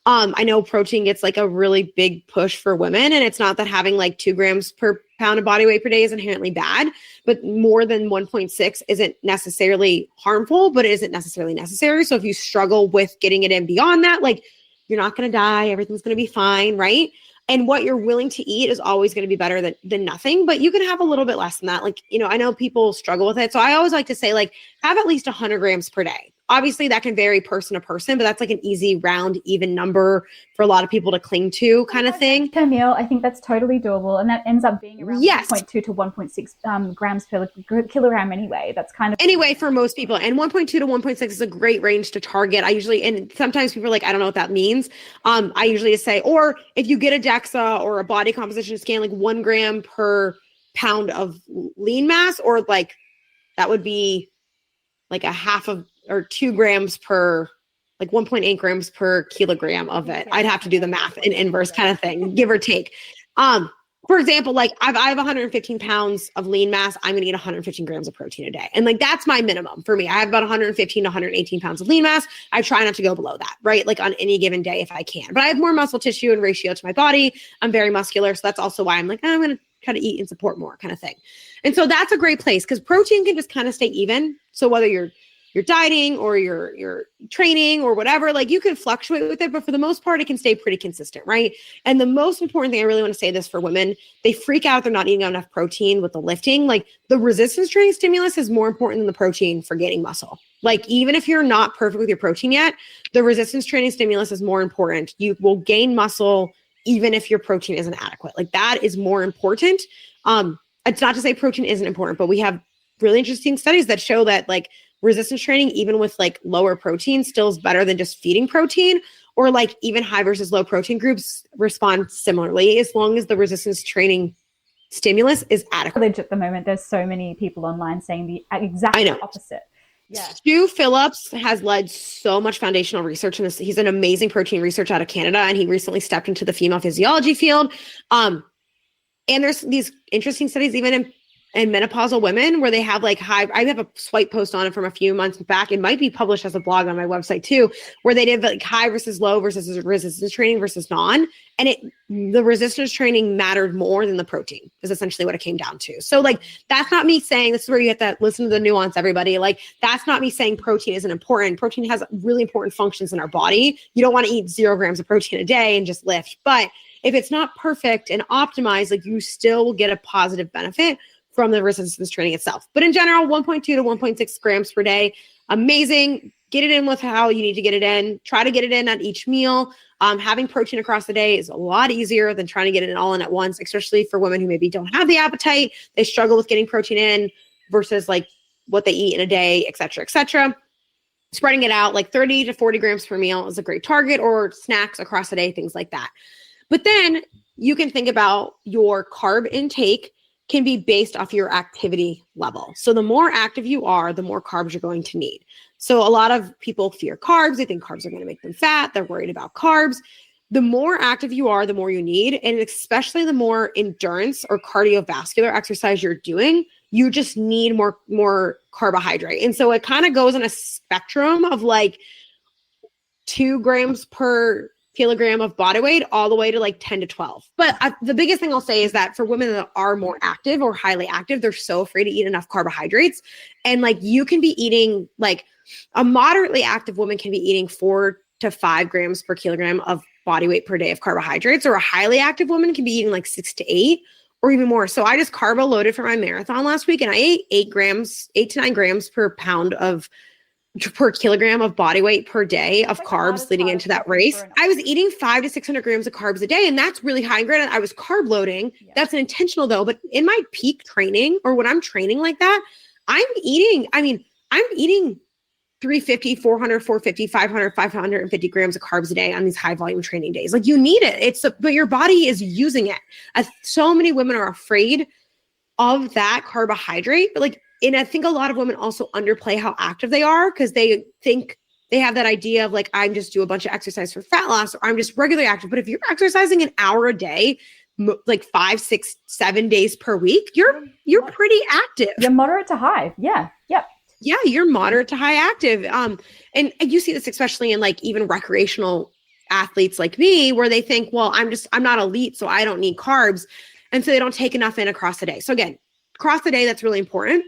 I know protein gets like a really big push for women, and it's not that having like 2 grams per pound of body weight per day is inherently bad, but more than 1.6 isn't necessarily harmful, but it isn't necessarily necessary. So if you struggle with getting it in beyond that, like you're not going to die, everything's going to be fine, right? And what you're willing to eat is always going to be better than nothing, but you can have a little bit less than that. Like, you know, I know people struggle with it. So I always like to say like, have at least 100 grams per day. Obviously that can vary person to person, but that's like an easy round, even number for a lot of people to cling to kind of thing. Per meal, I think that's totally doable. And that ends up being around 1.2 to 1.6 grams per kilogram anyway. That's kind of... Anyway, for most people. And 1.2 to 1.6 is a great range to target. I usually, and sometimes people are like, I don't know what that means. I usually just say, or if you get a DEXA or a body composition scan, like 1 gram per pound of lean mass, or like that would be like a half of, or 2 grams per, like 1.8 grams per kilogram of it. I'd have to do the math in inverse kind of thing, give or take. For example, like I have 115 pounds of lean mass. I'm going to eat 115 grams of protein a day. And like, that's my minimum for me. I have about 115 to 118 pounds of lean mass. I try not to go below that, right? Like on any given day if I can, but I have more muscle tissue in ratio to my body. I'm very muscular. So that's also why I'm like, I'm going to try to eat and support more kind of thing. And so that's a great place because protein can just kind of stay even. So whether you're dieting or you're training or whatever, like you can fluctuate with it, but for the most part, it can stay pretty consistent, right? And the most important thing, I really want to say this for women, they freak out they're not eating enough protein with the lifting. Like the resistance training stimulus is more important than the protein for gaining muscle. Like even if you're not perfect with your protein yet, the resistance training stimulus is more important. You will gain muscle even if your protein isn't adequate. Like that is more important. It's not to say protein isn't important, but we have really interesting studies that show that like resistance training, even with like lower protein, still is better than just feeding protein, or like even high versus low protein groups respond similarly as long as the resistance training stimulus is adequate. At the moment, there's so many people online saying the exact opposite. Yeah. Stu Phillips has led so much foundational research in this. He's an amazing protein research out of Canada, and he recently stepped into the female physiology field. And there's these interesting studies even in menopausal women where they have like I have a swipe post on it from a few months back. It might be published as a blog on my website too, where they did like high versus low versus resistance training versus non. And the resistance training mattered more than the protein is essentially what it came down to. So like, that's not me saying, this is where you have to listen to the nuance, everybody. Like, that's not me saying protein isn't important. Protein has really important functions in our body. You don't want to eat 0 grams of protein a day and just lift. But if it's not perfect and optimized, like you still will get a positive benefit from the resistance training itself. But in general, 1.2 to 1.6 grams per day, amazing. Get it in with how you need to get it in. Try to get it in at each meal. Having protein across the day is a lot easier than trying to get it all in at once, especially for women who maybe don't have the appetite. They struggle with getting protein in versus like what they eat in a day, et cetera, et cetera. Spreading it out like 30 to 40 grams per meal is a great target, or snacks across the day, things like that. But then you can think about your carb intake can be based off your activity level. So the more active you are, the more carbs you're going to need. So a lot of people fear carbs. They think carbs are going to make them fat. They're worried about carbs. The more active you are, the more you need. And especially the more endurance or cardiovascular exercise you're doing, you just need more carbohydrate. And so it kind of goes on a spectrum of like 2 grams per kilogram of body weight all the way to like 10 to 12. But the biggest thing I'll say is that for women that are more active or highly active, they're so afraid to eat enough carbohydrates. And like you can be eating, like a moderately active woman can be eating 4 to 5 grams per kilogram of body weight per day of carbohydrates, or a highly active woman can be eating like 6 to 8 or even more. So I just carbo loaded for my marathon last week, and I ate 8 to 9 grams per kilogram of body weight per day of carbs leading into that race. I was eating 500 to 600 grams of carbs a day, and that's really high. Granted, I was carb loading. Yeah. That's an intentional though. But in my peak training, or when I'm training like that, I'm eating 350, 400, 450, 500, 550 grams of carbs a day on these high volume training days. Like you need it. But your body is using it. So many women are afraid of that carbohydrate, but and I think a lot of women also underplay how active they are, because they think they have that idea of like, I'm just do a bunch of exercise for fat loss, or I'm just regularly active. But if you're exercising an hour a day, like 5, 6, 7 days per week, you're pretty active. You're moderate to high. Yeah. Yep. Yeah, you're moderate to high active. And you see this especially in like even recreational athletes like me, where they think, well, I'm not elite, so I don't need carbs. And so they don't take enough in across the day. So again, across the day, that's really important.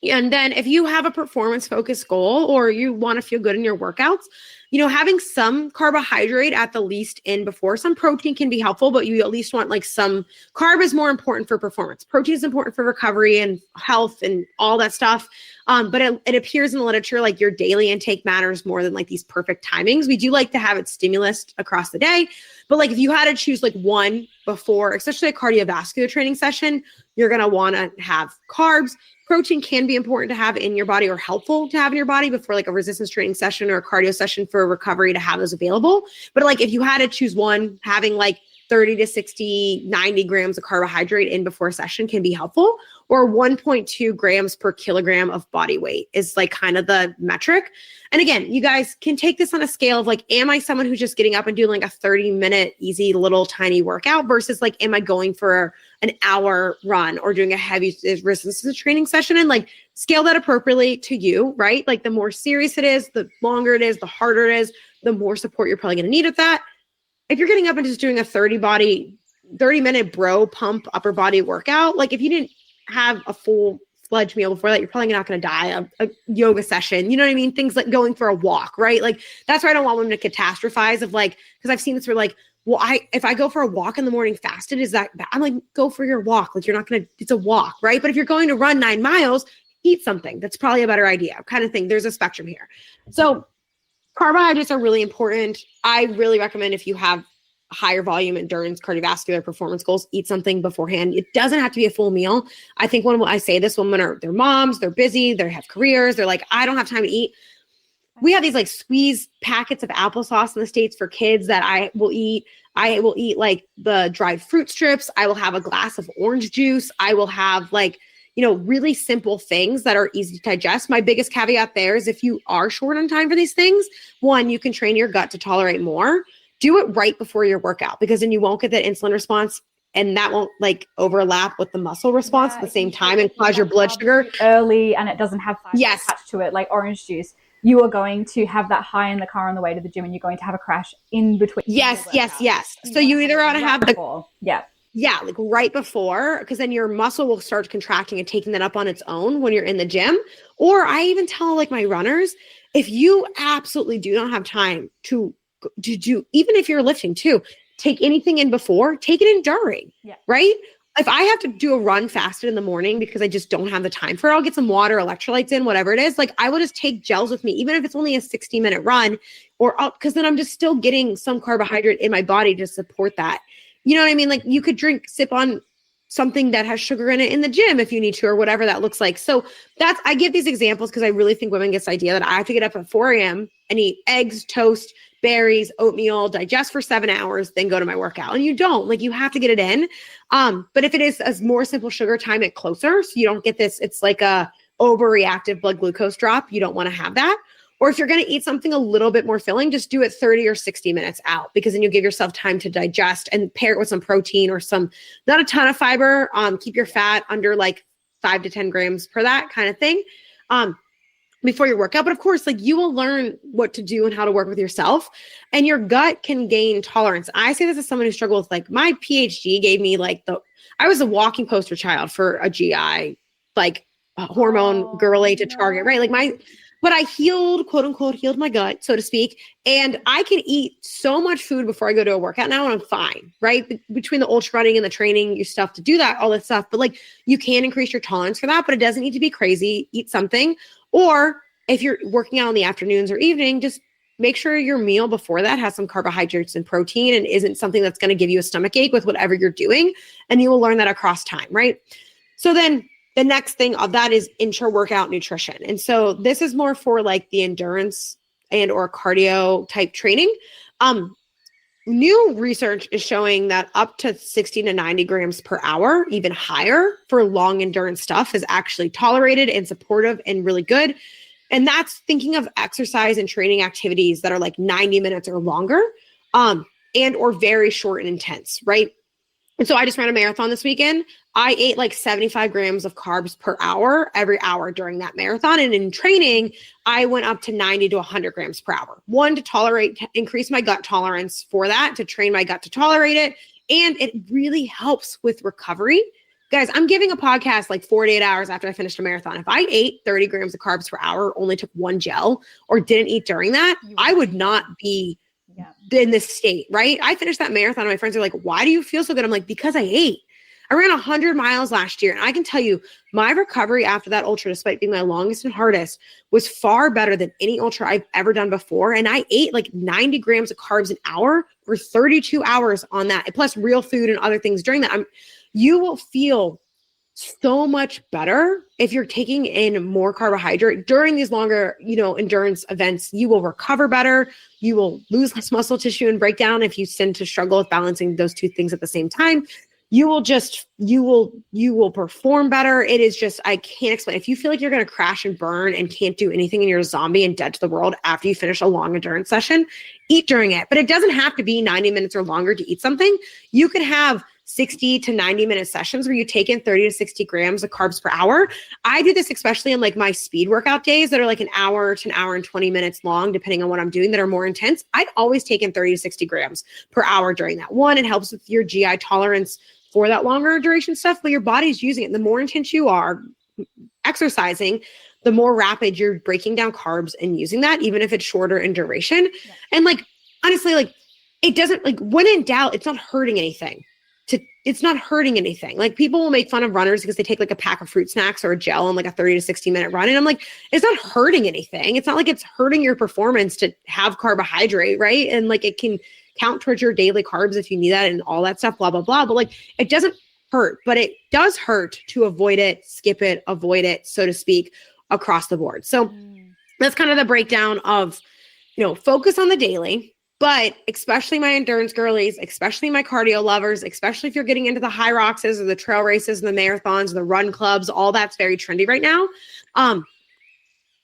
And then if you have a performance focused goal, or you want to feel good in your workouts, having some carbohydrate at the least in before. Some protein can be helpful, but you at least want like some carb is more important for performance. Protein is important for recovery and health and all that stuff. But it appears in the literature like your daily intake matters more than like these perfect timings. We do like to have it stimulus across the day, but like if you had to choose like one before, especially a cardiovascular training session, you're going to want to have carbs. Protein can be important to have in your body, or helpful to have in your body before like a resistance training session or a cardio session for recovery, to have those available. But like if you had to choose one, having like 30 to 60, 90 grams of carbohydrate in before a session can be helpful, or 1.2 grams per kilogram of body weight is like kind of the metric. And again, you guys can take this on a scale of like, am I someone who's just getting up and doing like a 30-minute easy little tiny workout, versus like, am I going for an hour run or doing a heavy resistance training session, and like scale that appropriately to you, right? Like the more serious it is, the longer it is, the harder it is, the more support you're probably going to need at that. If you're getting up and just doing a 30-minute bro pump upper body workout, like if you didn't have a full-fledged meal before that, you're probably not going to die. A yoga session, you know what I mean? Things like going for a walk, right? Like that's why I don't want women to catastrophize of like, because I've seen this where like, well, if I go for a walk in the morning fasted, is that bad? I'm like, go for your walk. Like it's a walk, right? But if you're going to run 9 miles, eat something. That's probably a better idea, kind of thing. There's a spectrum here. So carbohydrates are really important. I really recommend, if you have higher volume endurance, cardiovascular performance goals, eat something beforehand. It doesn't have to be a full meal. I think when I say this, women they're moms, they're busy, they have careers. They're like, I don't have time to eat. We have these like squeeze packets of applesauce in the States for kids that I will eat. I will eat like the dried fruit strips. I will have a glass of orange juice. I will have like, really simple things that are easy to digest. My biggest caveat there is if you are short on time for these things, one, you can train your gut to tolerate more. Do it right before your workout, because then you won't get that insulin response, and that won't like overlap with the muscle response at the same time and cause your blood sugar early, and it doesn't have fiber attached to it, like orange juice. You are going to have that high in the car on the way to the gym, and you're going to have a crash in between. Yes. So you either want to have like right before, because then your muscle will start contracting and taking that up on its own when you're in the gym. Or I even tell like my runners, if you absolutely do not have time to do, even if you're lifting too, take anything in before, take it in during, right? If I have to do a run fasted in the morning because I just don't have the time for it, I'll get some water, electrolytes in, whatever it is. Like I will just take gels with me, even if it's only a 60-minute run, because then I'm just still getting some carbohydrate in my body to support that. You know what I mean? Like you could sip on something that has sugar in it in the gym if you need to, or whatever that looks like. So I give these examples because I really think women get this idea that I have to get up at 4 a.m. and eat eggs, toast, berries, oatmeal, digest for 7 hours, then go to my workout. And you don't, like, you have to get it in. But if it is a more simple sugar, time it closer, so you don't get this, it's like a overreactive blood glucose drop. You don't want to have that. Or if you're going to eat something a little bit more filling, just do it 30 or 60 minutes out, because then you give yourself time to digest, and pair it with some protein or not a ton of fiber. Keep your fat under like 5 to 10 grams per that kind of thing. before your workout. But of course, like you will learn what to do and how to work with yourself, and your gut can gain tolerance. I say this as someone who struggled with, like, my PhD gave me like I was a walking poster child for a GI, like a hormone girly to target, right? Like but I healed, quote unquote, healed my gut, so to speak. And I can eat so much food before I go to a workout now, and I'm fine, right? Between the ultra running and the training, you stuff to do that, all that stuff. But like, you can increase your tolerance for that, but it doesn't need to be crazy. Eat something. Or if you're working out in the afternoons or evening, just make sure your meal before that has some carbohydrates and protein and isn't something that's going to give you a stomach ache with whatever you're doing. And you will learn that across time, right? So then the next thing of that is intra-workout nutrition. And so this is more for like the endurance and or cardio type training. New research is showing that up to 60 to 90 grams per hour, even higher for long endurance stuff, is actually tolerated and supportive and really good. And that's thinking of exercise and training activities that are like 90 minutes or longer, and or very short and intense, right? And so I just ran a marathon this weekend. I ate like 75 grams of carbs per hour, every hour during that marathon. And in training, I went up to 90 to 100 grams per hour. One, to increase my gut tolerance for that, to train my gut to tolerate it. And it really helps with recovery. Guys, I'm giving a podcast like 48 hours after I finished a marathon. If I ate 30 grams of carbs per hour, only took one gel, or didn't eat during that, I would not be in this state, right? I finished that marathon and my friends are like, why do you feel so good? I'm like, because I ate. I ran 100 miles last year, and I can tell you my recovery after that ultra, despite being my longest and hardest, was far better than any ultra I've ever done before. And I ate like 90 grams of carbs an hour for 32 hours on that, plus real food and other things during that. You will feel so much better if you're taking in more carbohydrate during these longer, endurance events. You will recover better. You will lose less muscle tissue and break down if you tend to struggle with balancing those two things at the same time. You will perform better. It is just, I can't explain. If you feel like you're going to crash and burn and can't do anything and you're a zombie and dead to the world after you finish a long endurance session, eat during it. But it doesn't have to be 90 minutes or longer to eat something. You could have 60 to 90 minute sessions where you take in 30 to 60 grams of carbs per hour. I do this especially in like my speed workout days that are like an hour to an hour and 20 minutes long, depending on what I'm doing, that are more intense. I'd always take in 30 to 60 grams per hour during that. One, it helps with your GI tolerance for that longer duration stuff, but your body's using it. The more intense you are exercising, the more rapid you're breaking down carbs and using that, even if it's shorter in duration. Yeah. And like, honestly, like it doesn't, like when in doubt, it's not hurting anything. It's not hurting anything. Like people will make fun of runners because they take like a pack of fruit snacks or a gel on like a 30 to 60 minute run. And I'm like, it's not hurting anything. It's not like it's hurting your performance to have carbohydrate, right? And like it can count towards your daily carbs if you need that and all that stuff, blah, blah, blah. But like, it doesn't hurt, but it does hurt to avoid it, skip it, avoid it, so to speak, across the board. So that's kind of the breakdown of, focus on the daily. But especially my endurance girlies, especially my cardio lovers, especially if you're getting into the high roxes or the trail races and the marathons, the run clubs, all that's very trendy right now.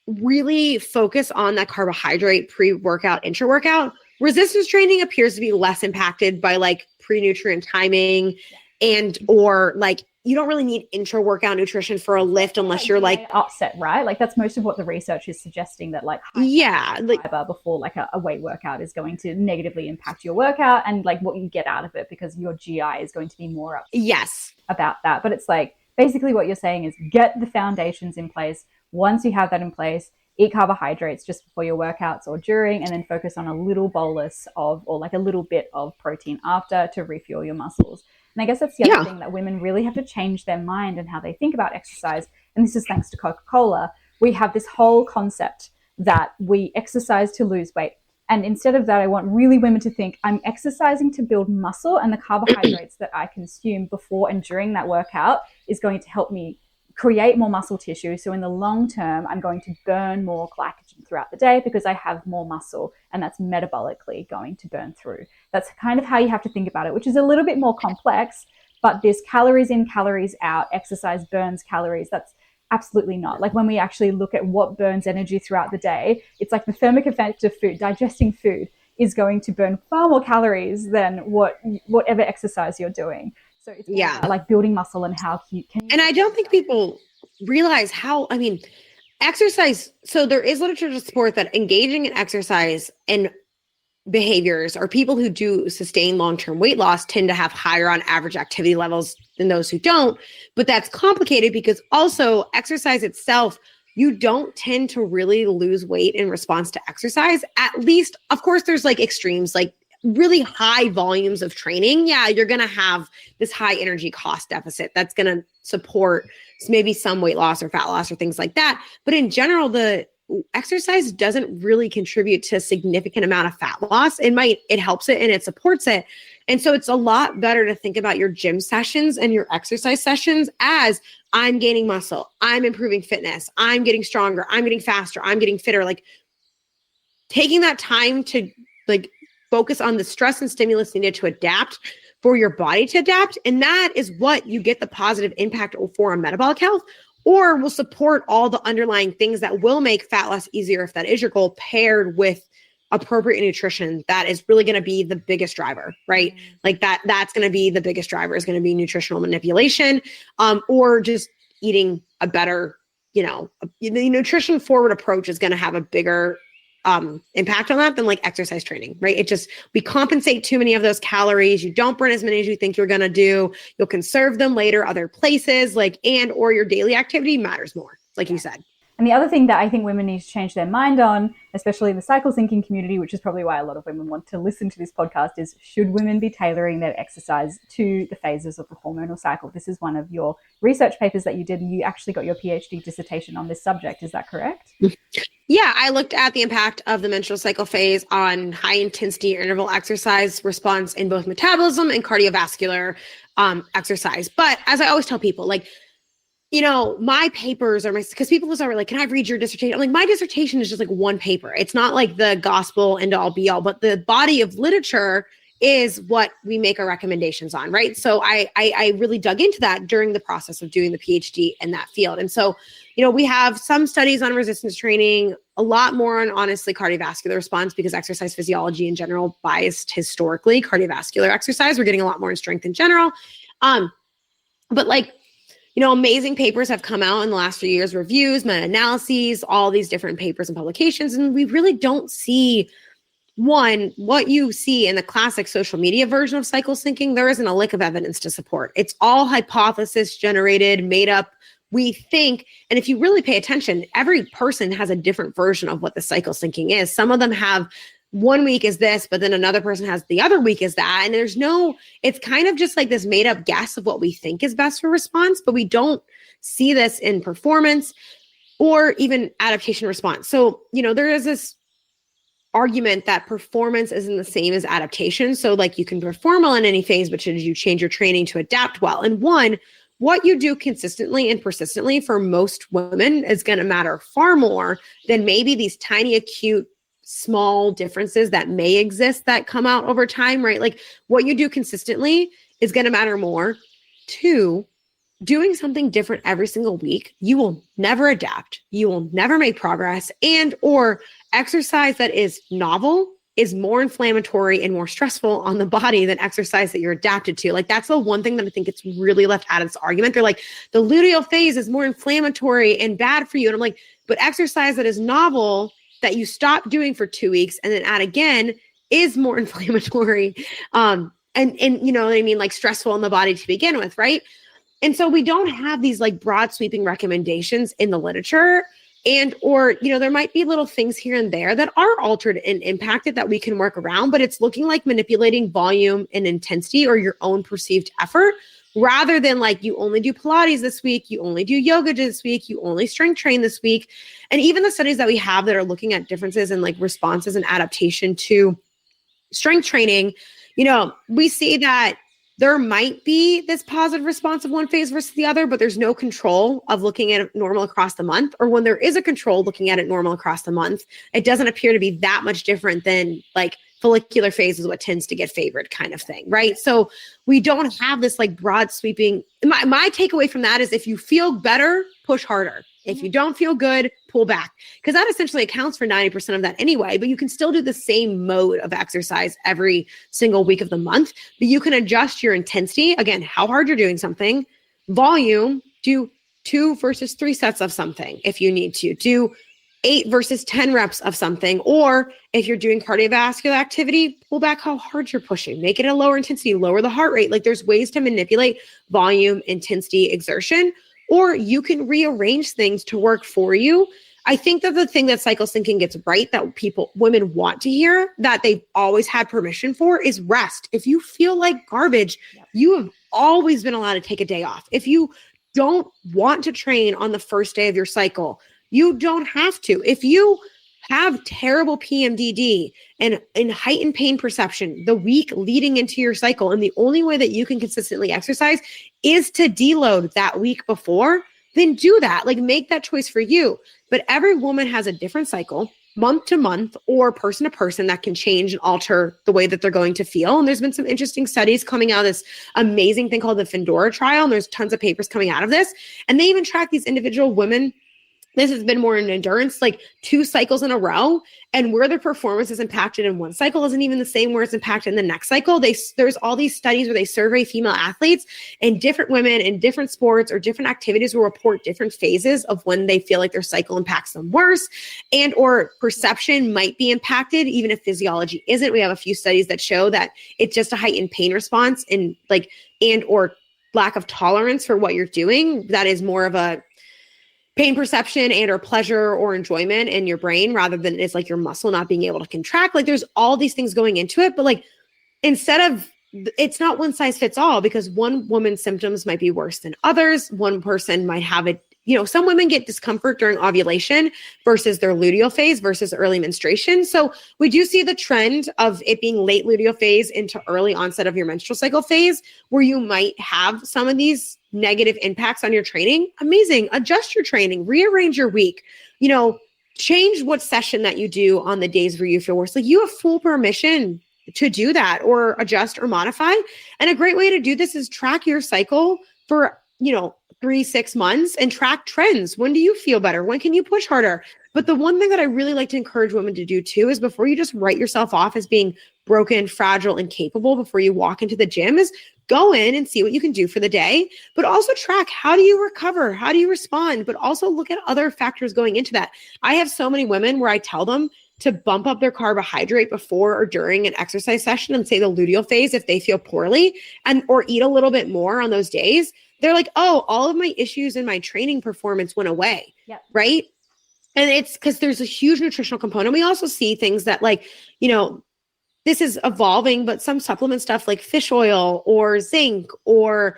Really focus on that carbohydrate pre-workout, intra-workout. Resistance training appears to be less impacted by like pre-nutrient timing and or like you don't really need intra-workout nutrition for a lift unless you're like upset, right? Like that's most of what the research is suggesting, that like fiber before like a weight workout is going to negatively impact your workout and like what you get out of it, because your GI is going to be more upset about that. But it's like basically what you're saying is get the foundations in place. Once you have that in place, eat carbohydrates just before your workouts or during, and then focus on a little bolus of, or like a little bit of protein after to refuel your muscles. And I guess that's the other thing, that women really have to change their mind and how they think about exercise. And this is thanks to Coca-Cola. We have this whole concept that we exercise to lose weight. And instead of that, I want really women to think, I'm exercising to build muscle, and the carbohydrates that I consume before and during that workout is going to help me create more muscle tissue. So in the long term, I'm going to burn more glycogen throughout the day because I have more muscle, and that's metabolically going to burn through. That's kind of how you have to think about it, which is a little bit more complex, but this calories in, calories out, exercise burns calories. That's absolutely not. Like when we actually look at what burns energy throughout the day, it's like the thermic effect of food. Digesting food is going to burn far more calories than whatever exercise you're doing. So it's like building muscle and how you can. And I don't think people realize how, exercise. So there is literature to support that engaging in exercise and behaviors, or people who do sustain long-term weight loss, tend to have higher on average activity levels than those who don't. But that's complicated because also exercise itself, you don't tend to really lose weight in response to exercise. At least, of course, there's like extremes, like really high volumes of training. Yeah, you're going to have this high energy cost deficit that's going to support maybe some weight loss or fat loss or things like that. But in general, the exercise doesn't really contribute to a significant amount of fat loss. It helps it and it supports it. And so it's a lot better to think about your gym sessions and your exercise sessions as I'm gaining muscle, I'm improving fitness, I'm getting stronger, I'm getting faster, I'm getting fitter. Like taking that time to like focus on the stress and stimulus needed to adapt for your body to adapt. And that is what you get the positive impact for on metabolic health, or will support all the underlying things that will make fat loss easier if that is your goal, paired with appropriate nutrition. That is really going to be the biggest driver, right? Like that's going to be the biggest driver, is going to be nutritional manipulation, or just eating a better, the nutrition forward approach is going to have a bigger impact on that than like exercise training, right? We compensate too many of those calories. You don't burn as many as you think you're going to do. You'll conserve them later other places, or your daily activity matters more, like you said. And the other thing that I think women need to change their mind on, especially in the cycle syncing community, which is probably why a lot of women want to listen to this podcast, is should women be tailoring their exercise to the phases of the hormonal cycle? This is one of your research papers that you did, and you actually got your PhD dissertation on this subject. Is that correct? Yeah, I looked at the impact of the menstrual cycle phase on high intensity interval exercise response in both metabolism and cardiovascular exercise. But as I always tell people, my papers are because people are like, can I read your dissertation? I'm like, my dissertation is just like one paper. It's not like the gospel end all be all, but the body of literature is what we make our recommendations on, right? So I really dug into that during the process of doing the PhD in that field. And so, we have some studies on resistance training, a lot more on honestly cardiovascular response, because exercise physiology in general biased historically cardiovascular exercise. We're getting a lot more in strength in general. But amazing papers have come out in the last few years, reviews, meta-analyses, all these different papers and publications. And we really don't see what you see in the classic social media version of cycle syncing. There isn't a lick of evidence to support. It's all hypothesis generated, made up, we think. And if you really pay attention, every person has a different version of what the cycle syncing is. Some of them have 1 week is this, but then another person has the other week is that. And it's kind of just like this made up guess of what we think is best for response, but we don't see this in performance or even adaptation response. So, there is this argument that performance isn't the same as adaptation. So you can perform well in any phase, but should you change your training to adapt well? And what you do consistently and persistently for most women is going to matter far more than maybe these tiny acute small differences that may exist that come out over time, right? What you do consistently is going to matter more. 2, doing something different every single week, you will never adapt. You will never make progress, or exercise that is novel is more inflammatory and more stressful on the body than exercise that you're adapted to. That's the one thing that I think it's really left out of this argument. They're like, the luteal phase is more inflammatory and bad for you. And I'm like, but exercise that is novel that you stop doing for 2 weeks and then add again is more inflammatory. And you know what I mean? Stressful on the body to begin with, right? And so we don't have these broad sweeping recommendations in the literature, or there might be little things here and there that are altered and impacted that we can work around, but it's looking like manipulating volume and intensity or your own perceived effort, rather than you only do Pilates this week, you only do yoga this week, you only strength train this week. And even the studies that we have that are looking at differences in responses and adaptation to strength training, we see that there might be this positive response of one phase versus the other, but there's no control of looking at it normal across the month. Or when there is a control looking at it normal across the month, it doesn't appear to be that much different than follicular phase is what tends to get favored kind of thing, right? So we don't have this broad sweeping. My takeaway from that is if you feel better, push harder. If you don't feel good, pull back, because that essentially accounts for 90% of that anyway. But you can still do the same mode of exercise every single week of the month, but you can adjust your intensity. Again, how hard you're doing something, volume, do 2 versus 3 sets of something if you need to. Do 8 versus 10 reps of something. Or if you're doing cardiovascular activity, pull back how hard you're pushing. Make it a lower intensity, lower the heart rate. Like there's ways to manipulate volume, intensity, exertion, or you can rearrange things to work for you. I think that the thing that cycle syncing gets right, that women want to hear, that they've always had permission for, is rest. If you feel like garbage, you have always been allowed to take a day off. If you don't want to train on the first day of your cycle, you don't have to. If you have terrible PMDD and heightened pain perception the week leading into your cycle, and the only way that you can consistently exercise is to deload that week before, then do that. Like make that choice for you. But every woman has a different cycle, month to month or person to person, that can change and alter the way that they're going to feel. And there's been some interesting studies coming out of this amazing thing called the Findora trial. And there's tons of papers coming out of this. And they even track these individual women. This has been more in endurance, like 2 cycles in a row, and where their performance is impacted in one cycle isn't even the same where it's impacted in the next cycle. There's all these studies where they survey female athletes, and different women in different sports or different activities will report different phases of when they feel like their cycle impacts them worse, and or perception might be impacted, even if physiology isn't. We have a few studies that show that it's just a heightened pain response and or lack of tolerance for what you're doing. That is more of a pain perception and or pleasure or enjoyment in your brain, rather than it's like your muscle not being able to contract. Like there's all these things going into it, but like instead of, it's not one size fits all, because one woman's symptoms might be worse than others. One person might have it, some women get discomfort during ovulation versus their luteal phase versus early menstruation. So we do see the trend of it being late luteal phase into early onset of your menstrual cycle phase, where you might have some of these negative impacts on your training. Amazing. Adjust your training, rearrange your week, change what session that you do on the days where you feel worse. Like you have full permission to do that, or adjust or modify. And a great way to do this is track your cycle for, 3-6 months and track trends. When do you feel better? When can you push harder? But the one thing that I really like to encourage women to do too is, before you just write yourself off as being broken, fragile, and capable before you walk into the gym, is go in and see what you can do for the day, but also track, how do you recover? How do you respond? But also look at other factors going into that. I have so many women where I tell them to bump up their carbohydrate before or during an exercise session, and say the luteal phase if they feel poorly, or eat a little bit more on those days. They're like, oh, all of my issues in my training performance went away. Yep. Right. And it's because there's a huge nutritional component. We also see things that this is evolving, but some supplement stuff like fish oil or zinc or,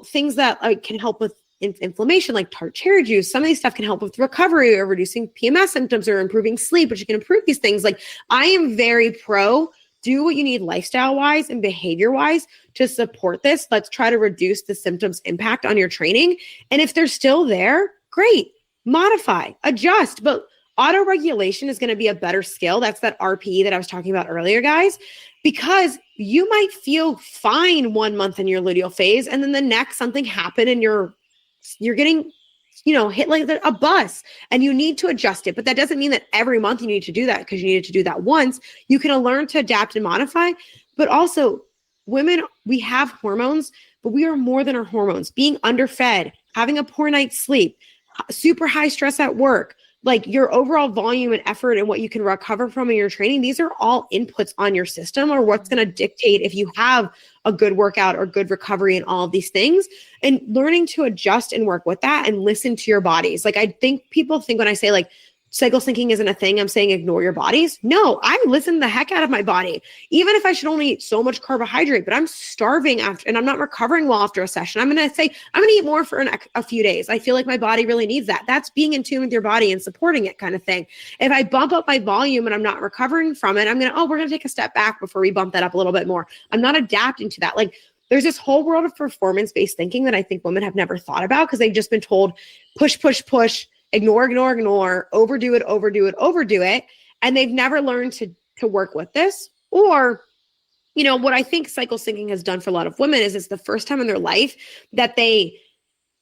things that can help with inflammation, like tart cherry juice. Some of these stuff can help with recovery or reducing PMS symptoms or improving sleep, which you can improve these things. Like I am very pro, do what you need lifestyle wise and behavior wise to support this. Let's try to reduce the symptoms impact on your training. And if they're still there, great, modify, adjust. But auto-regulation is going to be a better skill. That's that RPE that I was talking about earlier, guys, because you might feel fine 1 month in your luteal phase, and then the next something happened and you're getting, hit like a bus, and you need to adjust it. But that doesn't mean that every month you need to do that, because you needed to do that once. You can learn to adapt and modify. But also, women, we have hormones, but we are more than our hormones. Being underfed, having a poor night's sleep, super high stress at work, like your overall volume and effort and what you can recover from in your training, these are all inputs on your system, or what's going to dictate if you have a good workout or good recovery and all of these things. And learning to adjust and work with that and listen to your bodies. Like I think people think when I say like cycle syncing isn't a thing, I'm saying ignore your bodies. No, I listen the heck out of my body. Even if I should only eat so much carbohydrate, but I'm starving after and I'm not recovering well after a session, I'm going to say, I'm going to eat more for a few days. I feel like my body really needs that. That's being in tune with your body and supporting it, kind of thing. If I bump up my volume and I'm not recovering from it, we're going to take a step back before we bump that up a little bit more. I'm not adapting to that. Like there's this whole world of performance-based thinking that I think women have never thought about, because they've just been told push, push, push, ignore, overdo it. And they've never learned to work with this. Or, what I think cycle syncing has done for a lot of women is it's the first time in their life that they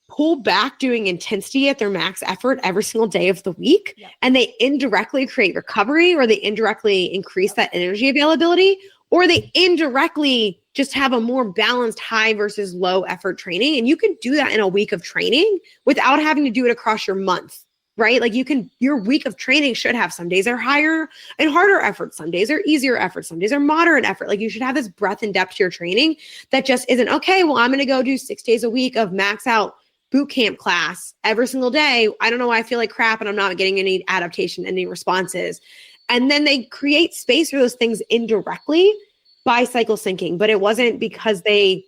pull back doing intensity at their max effort every single day of the week. Yep. And they indirectly create recovery, or they indirectly increase that energy availability, or they indirectly just have a more balanced high versus low effort training. And you can do that in a week of training without having to do it across your month, right? Like your week of training should have some days are higher and harder effort. Some days are easier effort. Some days are moderate effort. Like you should have this breadth and depth to your training that just isn't, okay, well, I'm going to go do 6 days a week of max out boot camp class every single day. I don't know why I feel like crap and I'm not getting any adaptation, any responses. And then they create space for those things indirectly by cycle syncing, but it wasn't because they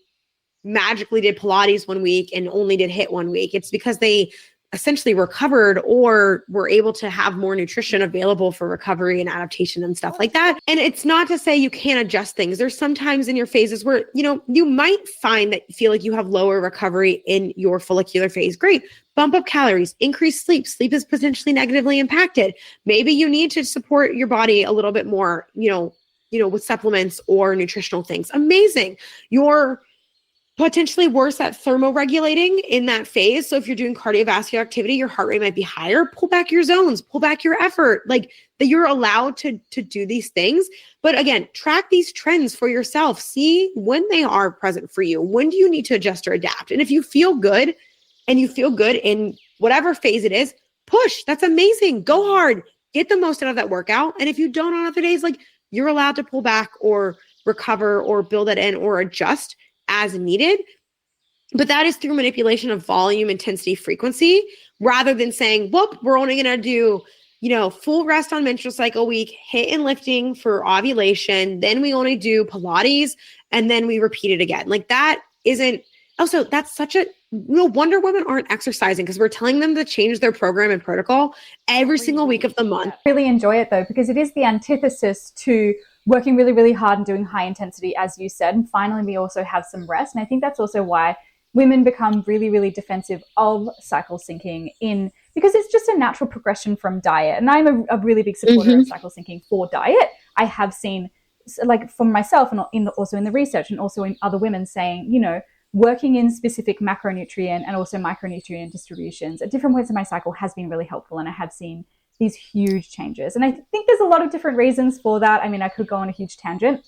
magically did Pilates one week and only did HIIT one week. It's because they essentially recovered or were able to have more nutrition available for recovery and adaptation and stuff like that. And it's not to say you can't adjust things. There's sometimes in your phases where, you might find that you feel like you have lower recovery in your follicular phase. Great. Bump up calories, increase sleep. Sleep is potentially negatively impacted. Maybe you need to support your body a little bit more, with supplements or nutritional things. Amazing. You're potentially worse at thermoregulating in that phase. So if you're doing cardiovascular activity, your heart rate might be higher. Pull back your zones, pull back your effort. Like that you're allowed to do these things. But again, track these trends for yourself. See when they are present for you. When do you need to adjust or adapt? And if you feel good and you feel good in whatever phase it is, push. That's amazing. Go hard. Get the most out of that workout. And if you don't on other days, like you're allowed to pull back or recover or build it in or adjust as needed. But that is through manipulation of volume, intensity, frequency, rather than saying, whoop, we're only going to do, full rest on menstrual cycle week, HIIT and lifting for ovulation. Then we only do Pilates and then we repeat it again. Like that isn't, also that's such a, no wonder women aren't exercising because we're telling them to change their program and protocol every single week of the month. I really enjoy it though, because it is the antithesis to working really, really hard and doing high intensity, as you said. And finally, we also have some rest. And I think that's also why women become really, really defensive of cycle syncing because it's just a natural progression from diet. And I'm a really big supporter of cycle syncing for diet. I have seen, like for myself and also in the research and also in other women saying, working in specific macronutrient and also micronutrient distributions at different points in my cycle has been really helpful. And I have seen these huge changes. And I think there's a lot of different reasons for that. I mean, I could go on a huge tangent.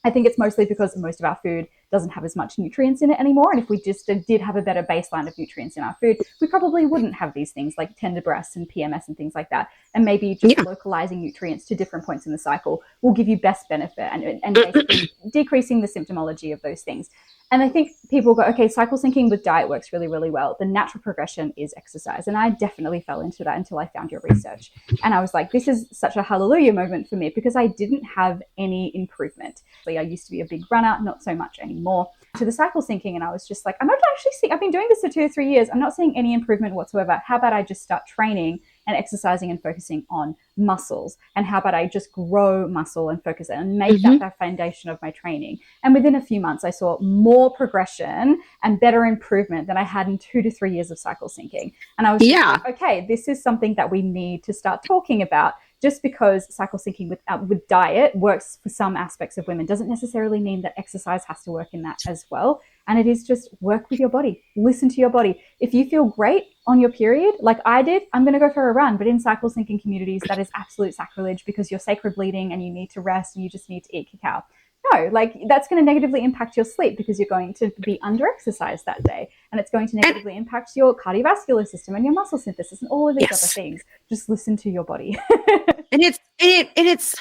I think it's mostly because most of our food doesn't have as much nutrients in it anymore. And if we just did have a better baseline of nutrients in our food, we probably wouldn't have these things like tender breasts and PMS and things like that. And maybe just localizing nutrients to different points in the cycle will give you best benefit and basically decreasing the symptomology of those things. And I think people go, okay, cycle syncing with diet works really, really well. The natural progression is exercise. And I definitely fell into that until I found your research. And I was like, this is such a hallelujah moment for me because I didn't have any improvement. I used to be a big runner, not so much anymore, to the cycle syncing. And I was just like, I'm not actually seeing, I've been doing this for 2 or 3 years. I'm not seeing any improvement whatsoever. How about I just start training and exercising and focusing on muscles? And how about I just grow muscle and focus and make that the foundation of my training? And within a few months, I saw more progression and better improvement than I had in 2 to 3 years of cycle syncing. And I was like, okay, this is something that we need to start talking about. Just because cycle syncing with diet works for some aspects of women doesn't necessarily mean that exercise has to work in that as well. And it is just work with your body, listen to your body. If you feel great on your period, like I did, I'm going to go for a run. But in cycle syncing communities, that is absolute sacrilege because you're sacred bleeding and you need to rest and you just need to eat cacao. No, like that's going to negatively impact your sleep because you're going to be under exercised that day. And it's going to negatively impact your cardiovascular system and your muscle synthesis and all of these other things. Just listen to your body. And it's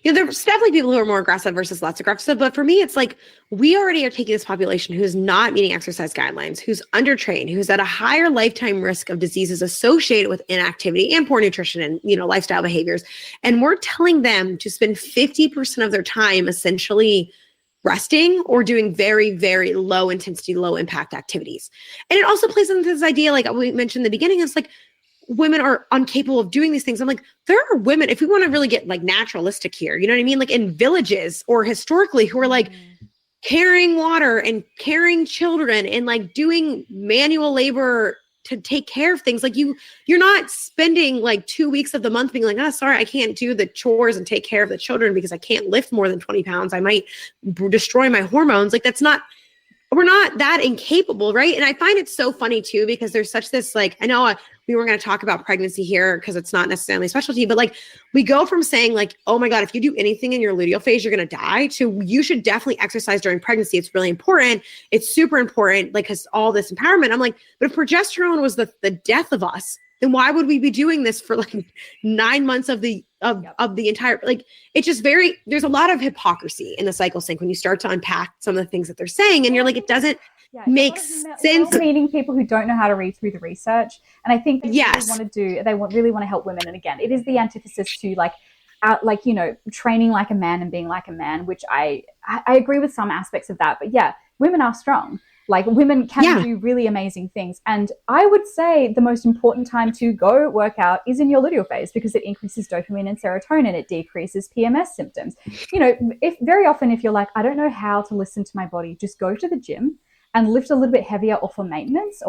there's definitely people who are more aggressive versus less aggressive. But for me, it's like we already are taking this population who's not meeting exercise guidelines, who's undertrained, who's at a higher lifetime risk of diseases associated with inactivity and poor nutrition and, lifestyle behaviors. And we're telling them to spend 50% of their time essentially resting or doing very, very low intensity, low impact activities. And it also plays into this idea, like we mentioned in the beginning, it's like, women are incapable of doing these things. I'm like, there are women, if we want to really get like naturalistic here, you know what I mean? Like in villages or historically who are like carrying water and carrying children and like doing manual labor to take care of things. Like you're not spending like 2 weeks of the month being like, oh, sorry, I can't do the chores and take care of the children because I can't lift more than 20 pounds. I might destroy my hormones. Like that's not we're not that incapable, right? And I find it so funny too, because there's such this, like, I know we were going to talk about pregnancy here because it's not necessarily a specialty, but like we go from saying like, oh my God, if you do anything in your luteal phase, you're going to die, to you should definitely exercise during pregnancy. It's really important. It's super important, like, because all this empowerment. I'm like, but if progesterone was the death of us, then why would we be doing this for like 9 months of the entire, like, it's just there's a lot of hypocrisy in the cycle sync when you start to unpack some of the things that they're saying, and you're like, it doesn't make sense. Meaning people who don't know how to read through the research. And I think they really want to help women. And again, it is the antithesis to training like a man and being like a man, which I agree with some aspects of that. But yeah, women are strong. Like, women can do really amazing things. And I would say the most important time to go work out is in your luteal phase, because it increases dopamine and serotonin. It decreases PMS symptoms. If very often, if you're like, I don't know how to listen to my body, just go to the gym and lift a little bit heavier off of maintenance,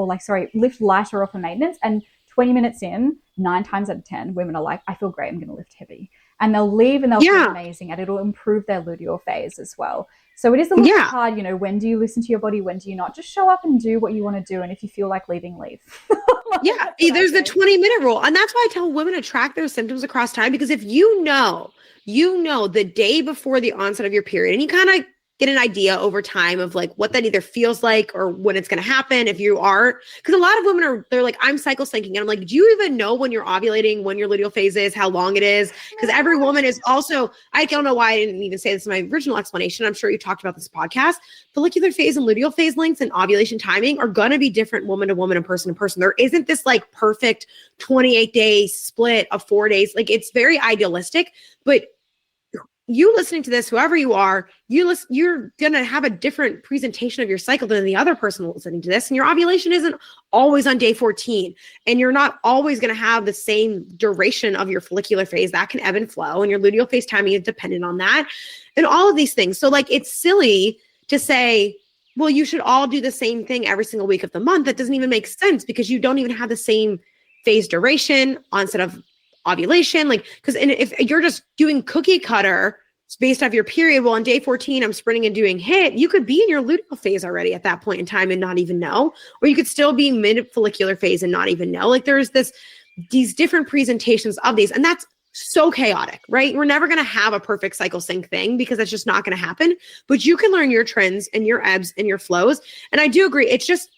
lift lighter off of maintenance. And 20 minutes in, 9 times out of 10, women are like, I feel great, I'm going to lift heavy. And they'll leave and they'll feel amazing, and it'll improve their luteal phase as well. So it is a little bit hard, when do you listen to your body? When do you not? Just show up and do what you want to do. And if you feel like leaving, leave. There's the 20-minute rule. And that's why I tell women to track their symptoms across time, because if you know the day before the onset of your period, and you kind of get an idea over time of like what that either feels like or when it's going to happen. If you are, because a lot of women they're like, I'm cycle syncing. And I'm like, do you even know when you're ovulating, when your luteal phase is, how long it is? Because every woman is also, I don't know why I didn't even say this in my original explanation. I'm sure you talked about this podcast. Follicular phase and luteal phase lengths and ovulation timing are going to be different woman to woman and person to person. There isn't this like perfect 28-day split of 4 days. Like, it's very idealistic, but you listening to this, whoever you are, you're going to have a different presentation of your cycle than the other person listening to this. And your ovulation isn't always on day 14. And you're not always going to have the same duration of your follicular phase. That can ebb and flow. And your luteal phase timing is dependent on that. And all of these things. So like, it's silly to say, well, you should all do the same thing every single week of the month. That doesn't even make sense, because you don't even have the same phase duration, onset of ovulation. Like, because if you're just doing cookie cutter based off your period, well, on day 14, I'm sprinting and doing HIIT, you could be in your luteal phase already at that point in time and not even know, or you could still be mid follicular phase and not even know. Like, there's these different presentations of these, and that's so chaotic, right? We're never going to have a perfect cycle sync thing, because that's just not going to happen, but you can learn your trends and your ebbs and your flows. And I do agree. It's just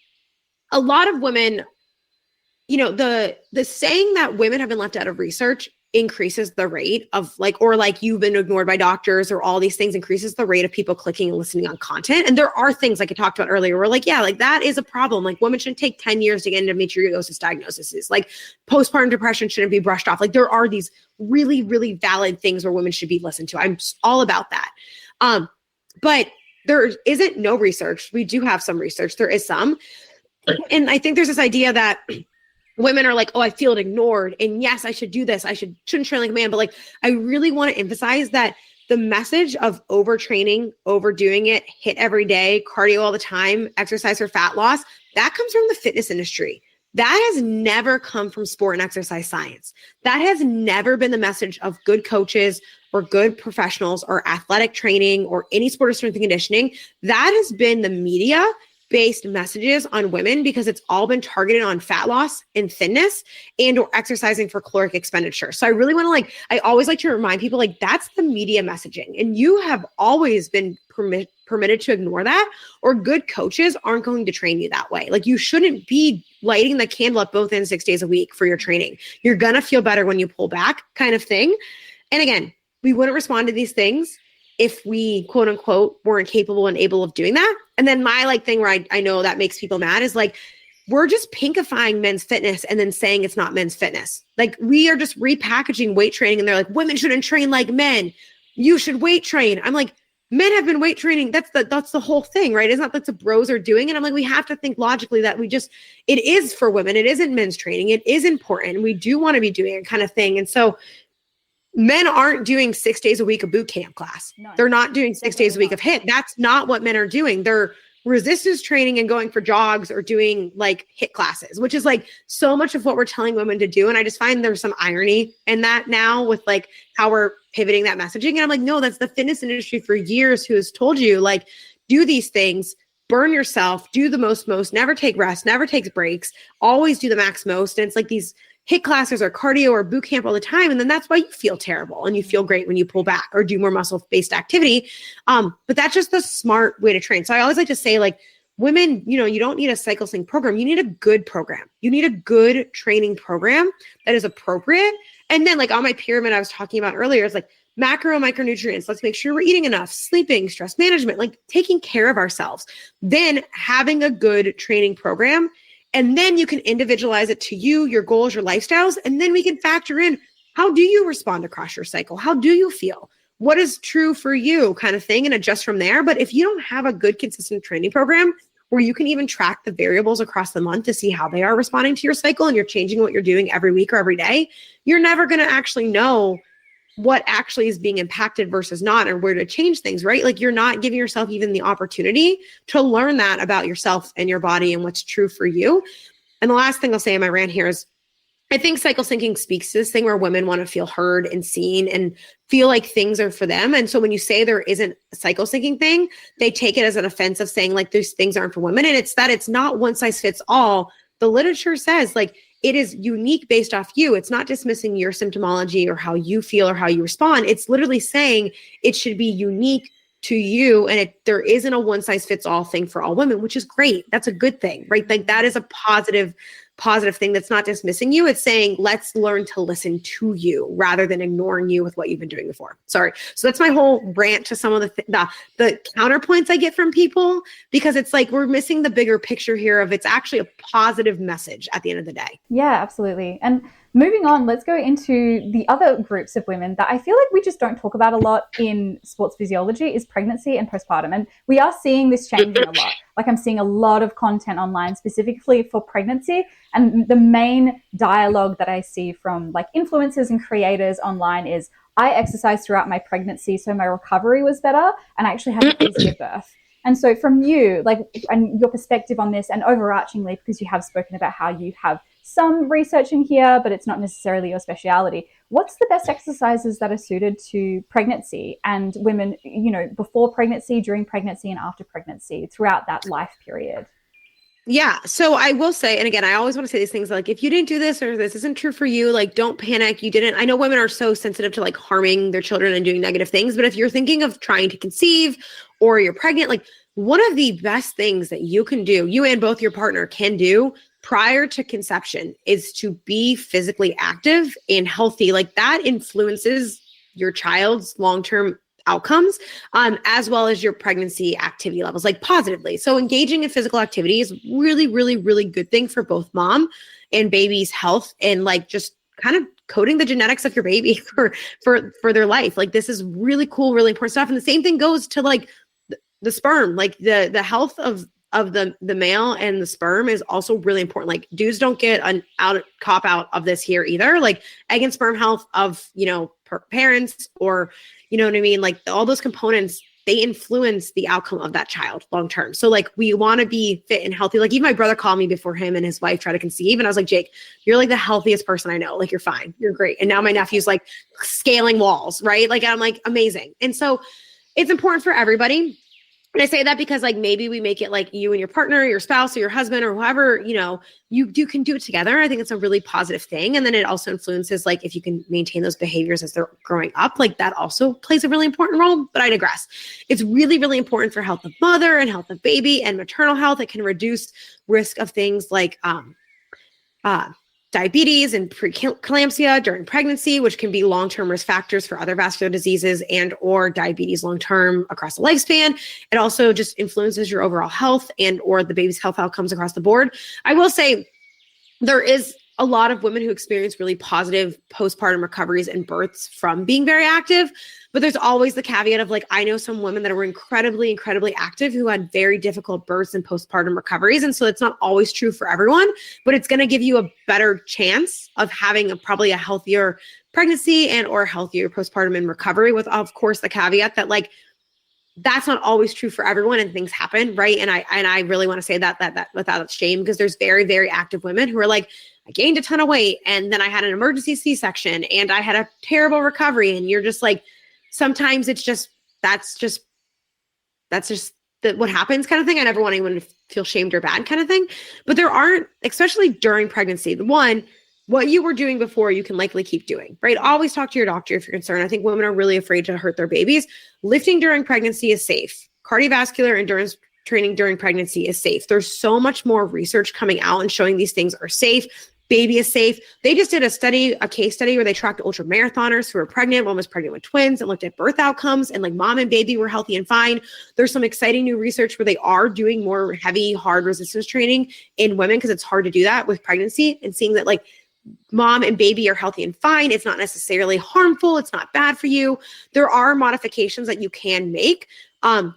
a lot of women, the saying that women have been left out of research increases the rate of you've been ignored by doctors, or all these things increases the rate of people clicking and listening on content. And there are things like I talked about earlier, where that is a problem. Like, women shouldn't take 10 years to get endometriosis diagnoses. Like, postpartum depression shouldn't be brushed off. Like, there are these really, really valid things where women should be listened to. I'm all about that. But there isn't no research. We do have some research. There is some. And I think there's this idea that women are like, oh, I feel ignored. And yes, I should do this. I shouldn't train like a man. But like, I really want to emphasize that the message of overtraining, overdoing it, HIIT every day, cardio all the time, exercise for fat loss, that comes from the fitness industry. That has never come from sport and exercise science. That has never been the message of good coaches or good professionals or athletic training or any sport or strength and conditioning. That has been the media based messages on women, because it's all been targeted on fat loss and thinness and or exercising for caloric expenditure. So I really want to I always like to remind people, like, that's the media messaging, and you have always been permitted to ignore that, or good coaches aren't going to train you that way. Like, you shouldn't be lighting the candle at both ends 6 days a week for your training. You're going to feel better when you pull back, kind of thing. And again, we wouldn't respond to these things if we, quote unquote, weren't capable and able of doing that. And then my thing where I know that makes people mad is we're just pinkifying men's fitness and then saying it's not men's fitness. Like, we are just repackaging weight training, and they're like, women shouldn't train like men. You should weight train. I'm like, men have been weight training. That's the whole thing, right? It's not that the bros are doing it. I'm like, we have to think logically that it is for women. It isn't men's training. It is important. We do want to be doing it, kind of thing. And so men aren't doing 6 days a week of boot camp class. No, they're not doing 6 days a week of HIIT. That's not what men are doing. They're resistance training and going for jogs or doing HIIT classes, which is so much of what we're telling women to do. And I just find there's some irony in that now with how we're pivoting that messaging. And I'm like, no, that's the fitness industry for years who has told you do these things, burn yourself, do the most, never take rest, never takes breaks, always do the max most. And it's like these HIIT classes or cardio or boot camp all the time. And then that's why you feel terrible and you feel great when you pull back or do more muscle-based activity. But that's just the smart way to train. So I always like to say, like, women, you don't need a cycle sync program. You need a good program. You need a good training program that is appropriate. And then, like, on my pyramid I was talking about earlier, it's like macro and micronutrients. Let's make sure we're eating enough, sleeping, stress management, like taking care of ourselves. Then having a good training program. And then you can individualize it to you, your goals, your lifestyles. And then we can factor in, how do you respond across your cycle? How do you feel? What is true for you, kind of thing, and adjust from there. But if you don't have a good, consistent training program where you can even track the variables across the month to see how they are responding to your cycle, and you're changing what you're doing every week or every day, you're never going to actually know what actually is being impacted versus not, and where to change things, right? Like, you're not giving yourself even the opportunity to learn that about yourself and your body and what's true for you. And the last thing I'll say in my rant here is, I think cycle syncing speaks to this thing where women want to feel heard and seen and feel like things are for them. And so when you say there isn't a cycle syncing thing, they take it as an offensive, saying like these things aren't for women. And it's that it's not one size fits all. The literature says, like, it is unique based off you. It's not dismissing your symptomology or how you feel or how you respond. It's literally saying it should be unique to you. And there isn't a one size fits all thing for all women, which is great. That's a good thing, right? Like, that is a positive thing that's not dismissing you. It's saying, let's learn to listen to you rather than ignoring you with what you've been doing before. Sorry. So that's my whole rant to some of the counterpoints I get from people, because it's like, we're missing the bigger picture here of it's actually a positive message at the end of the day. Yeah, absolutely. And moving on, let's go into the other groups of women that I feel like we just don't talk about a lot in sports physiology, is pregnancy and postpartum. And we are seeing this changing a lot. Like, I'm seeing a lot of content online specifically for pregnancy. And the main dialogue that I see from like influencers and creators online is, I exercised throughout my pregnancy, so my recovery was better, and I actually had an easier birth. And so from you, like, and your perspective on this, and overarchingly, because you have spoken about how you have some research in here, but it's not necessarily your speciality, what's the best exercises that are suited to pregnancy and women, before pregnancy, during pregnancy, and after pregnancy, throughout that life period? Yeah. So I will say, and again, I always want to say these things, like, if you didn't do this or this isn't true for you, like, don't panic. You didn't. I know women are so sensitive to like harming their children and doing negative things, but if you're thinking of trying to conceive or you're pregnant, like, one of the best things that you can do, you and both your partner can do prior to conception, is to be physically active and healthy. Like, that influences your child's long-term outcomes, as well as your pregnancy activity levels, like, positively. So engaging in physical activity is really, really, really good thing for both mom and baby's health, and like just kind of coding the genetics of your baby for their life. Like, this is really cool, really important stuff. And the same thing goes to like the sperm, like the health of the male and the sperm is also really important. Like, dudes don't get an cop out of this here either. Like, egg and sperm health of, parents, or, you know what I mean? Like, all those components, they influence the outcome of that child long-term. So like, we want to be fit and healthy. Like, even my brother called me before him and his wife tried to conceive. And I was like, Jake, you're like the healthiest person I know. Like, you're fine. You're great. And now my nephew's like scaling walls, right? Like, I'm like, amazing. And so it's important for everybody. And I say that because, like, maybe we make it like you and your partner, your spouse, or your husband, or whoever, you can do it together. I think it's a really positive thing. And then it also influences, like, if you can maintain those behaviors as they're growing up, like, that also plays a really important role. But I digress. It's really, really important for health of mother and health of baby and maternal health. It can reduce risk of things like diabetes and preeclampsia during pregnancy, which can be long-term risk factors for other vascular diseases and or diabetes long-term across the lifespan. It also just influences your overall health and or the baby's health outcomes across the board. I will say there is a lot of women who experience really positive postpartum recoveries and births from being very active, but there's always the caveat of, like, I know some women that were incredibly, incredibly active who had very difficult births and postpartum recoveries. And so it's not always true for everyone, but it's going to give you a better chance of having probably a healthier pregnancy and or healthier postpartum and recovery, with, of course, the caveat that, like, that's not always true for everyone and things happen, right? And I really want to say that without shame, because there's very, very active women who are like, I gained a ton of weight and then I had an emergency C-section and I had a terrible recovery. And you're just like, sometimes it's just, that's just what happens kind of thing. I never want anyone to feel shamed or bad kind of thing. But there aren't, especially during pregnancy, one, what you were doing before, you can likely keep doing, right? Always talk to your doctor if you're concerned. I think women are really afraid to hurt their babies. Lifting during pregnancy is safe. Cardiovascular endurance training during pregnancy is safe. There's so much more research coming out and showing these things are safe. Baby is safe. They just did a case study where they tracked ultra marathoners who were pregnant. One was pregnant with twins and looked at birth outcomes, and like mom and baby were healthy and fine. There's some exciting new research where they are doing more heavy, hard resistance training in women because it's hard to do that with pregnancy, and seeing that like mom and baby are healthy and fine. It's not necessarily harmful. It's not bad for you. There are modifications that you can make,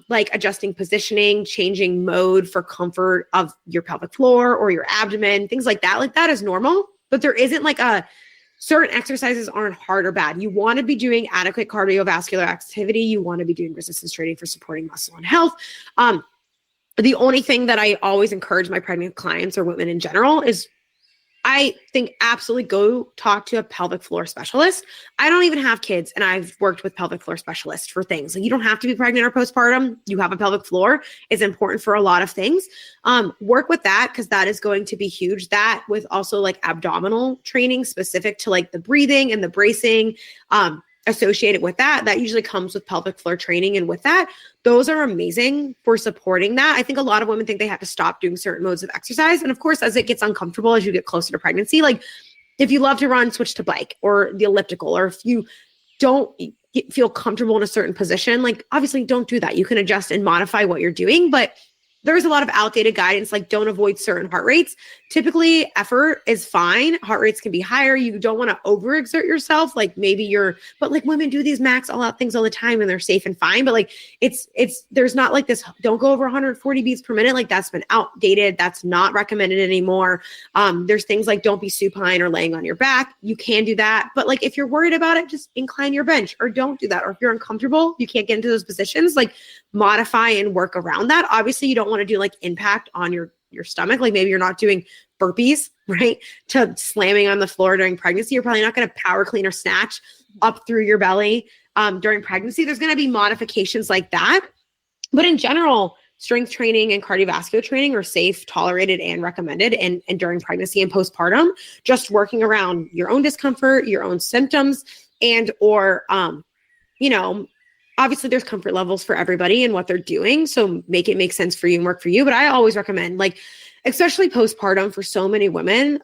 like adjusting positioning, changing mode for comfort of your pelvic floor or your abdomen, things like that. Like that is normal, but there isn't like certain exercises aren't hard or bad. You want to be doing adequate cardiovascular activity. You want to be doing resistance training for supporting muscle and health. The only thing that I always encourage my pregnant clients or women in general is I think absolutely go talk to a pelvic floor specialist. I don't even have kids, and I've worked with pelvic floor specialists for things. Like you don't have to be pregnant or postpartum. You have a pelvic floor. It's important for a lot of things. Work with that because that is going to be huge. That with also like abdominal training specific to like the breathing and the bracing associated with that. That usually comes with pelvic floor training. And with that, those are amazing for supporting that. I think a lot of women think they have to stop doing certain modes of exercise. And of course, as it gets uncomfortable, as you get closer to pregnancy, like if you love to run, switch to bike or the elliptical, or if you don't feel comfortable in a certain position, like obviously don't do that. You can adjust and modify what you're doing, but there's a lot of outdated guidance, like don't avoid certain heart rates. Typically effort is fine. Heart rates can be higher. You don't want to overexert yourself. Like but like women do these max all out things all the time and they're safe and fine. But like there's not like this, don't go over 140 beats per minute. Like that's been outdated. That's not recommended anymore. There's things like don't be supine or laying on your back. You can do that. But like if you're worried about it, just incline your bench or don't do that. Or if you're uncomfortable, you can't get into those positions, like modify and work around that. Obviously you don't want to do like impact on your stomach. Like maybe you're not doing burpees, right? To slamming on the floor during pregnancy. You're probably not going to power clean or snatch up through your belly during pregnancy. There's going to be modifications like that. But in general, strength training and cardiovascular training are safe, tolerated, and recommended and during pregnancy and postpartum. Just working around your own discomfort, your own symptoms, and or obviously there's comfort levels for everybody and what they're doing. So make it make sense for you and work for you. But I always recommend, like, especially postpartum for so many women,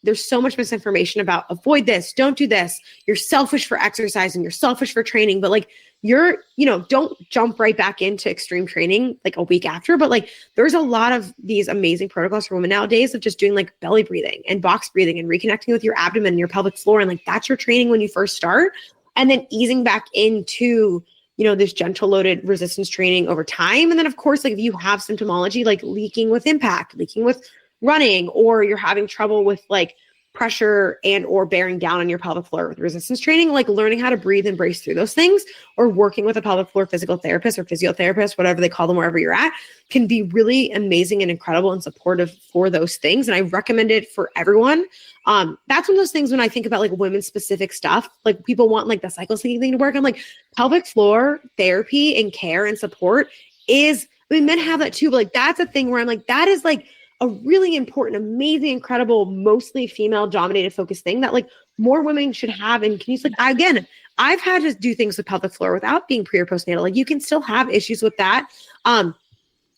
there's so much misinformation about avoid this, don't do this. You're selfish for exercise and you're selfish for training. But like don't jump right back into extreme training like a week after. But like there's a lot of these amazing protocols for women nowadays of just doing like belly breathing and box breathing and reconnecting with your abdomen and your pelvic floor. And like that's your training when you first start. And then easing back into, this gentle loaded resistance training over time. And then of course, like if you have symptomology, like leaking with impact, leaking with running, or you're having trouble with like pressure and or bearing down on your pelvic floor with resistance training, like learning how to breathe and brace through those things, or working with a pelvic floor physical therapist or physiotherapist, whatever they call them, wherever you're at, can be really amazing and incredible and supportive for those things. And I recommend it for everyone. That's one of those things when I think about like women specific stuff, like people want like the cycle syncing thing to work. I'm like, pelvic floor therapy and care and support men have that too, but like that's a thing where I'm like, that is like a really important, amazing, incredible, mostly female dominated focused thing that like more women should have. And can you like, again, I've had to do things with pelvic floor without being pre or postnatal. Like you can still have issues with that. And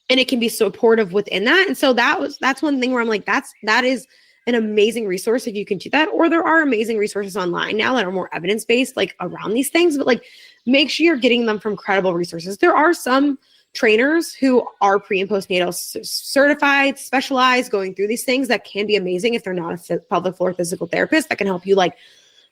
it can be supportive within that. And so that's one thing where I'm like, that is an amazing resource if you can do that. Or there are amazing resources online now that are more evidence-based, like around these things, but like make sure you're getting them from credible resources. There are some trainers who are pre and postnatal certified, specialized, going through these things that can be amazing if they're not a pelvic floor physical therapist that can help you like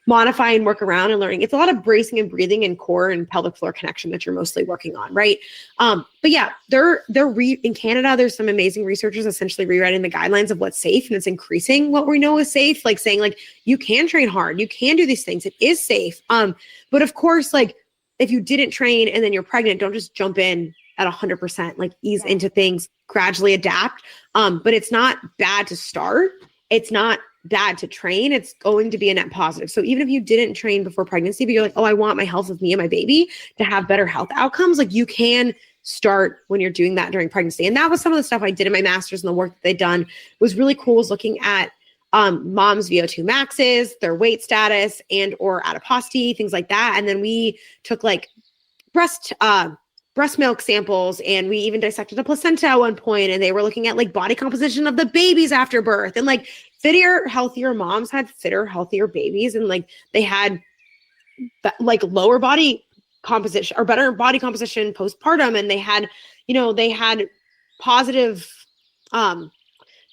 modify and work around and learning. It's a lot of bracing and breathing and core and pelvic floor connection that you're mostly working on, right? But yeah, in Canada, there's some amazing researchers essentially rewriting the guidelines of what's safe, and it's increasing what we know is safe, like saying like, you can train hard, you can do these things, it is safe. But of course, like if you didn't train and then you're pregnant, don't just jump in at 100%, like ease into things, gradually adapt. But it's not bad to start. It's not bad to train. It's going to be a net positive. So even if you didn't train before pregnancy, but you're like, oh, I want my health of me and my baby to have better health outcomes, like you can start when you're doing that during pregnancy. And that was some of the stuff I did in my master's, and the work that they'd done was really cool, was looking at mom's VO2 maxes, their weight status, and or adiposity, things like that. And then we took like breast milk samples, and we even dissected a placenta at one point, and they were looking at like body composition of the babies after birth, and like fitter, healthier moms had fitter, healthier babies, and like they had like lower body composition or better body composition postpartum, and they had positive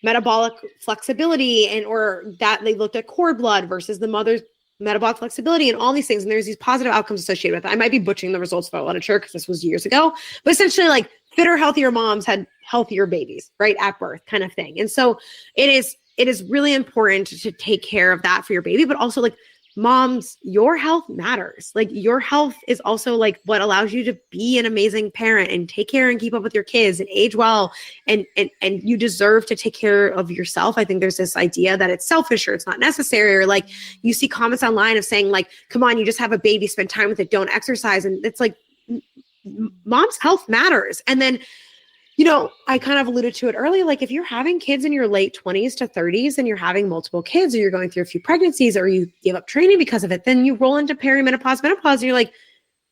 metabolic flexibility, and or that they looked at cord blood versus the mother's metabolic flexibility and all these things. And there's these positive outcomes associated with it. I might be butchering the results of the literature because this was years ago, but essentially like fitter, healthier moms had healthier babies, right, at birth kind of thing. And so it is really important to take care of that for your baby, but also like moms, your health matters. Like your health is also like what allows you to be an amazing parent and take care and keep up with your kids and age well. And you deserve to take care of yourself. I think there's this idea that it's selfish or it's not necessary, or like you see comments online of saying like, come on, you just have a baby, spend time with it, don't exercise. And it's like, mom's health matters. And then, I kind of alluded to it earlier. Like if you're having kids in your late 20s to 30s and you're having multiple kids, or you're going through a few pregnancies, or you give up training because of it, then you roll into perimenopause, menopause, and you're like,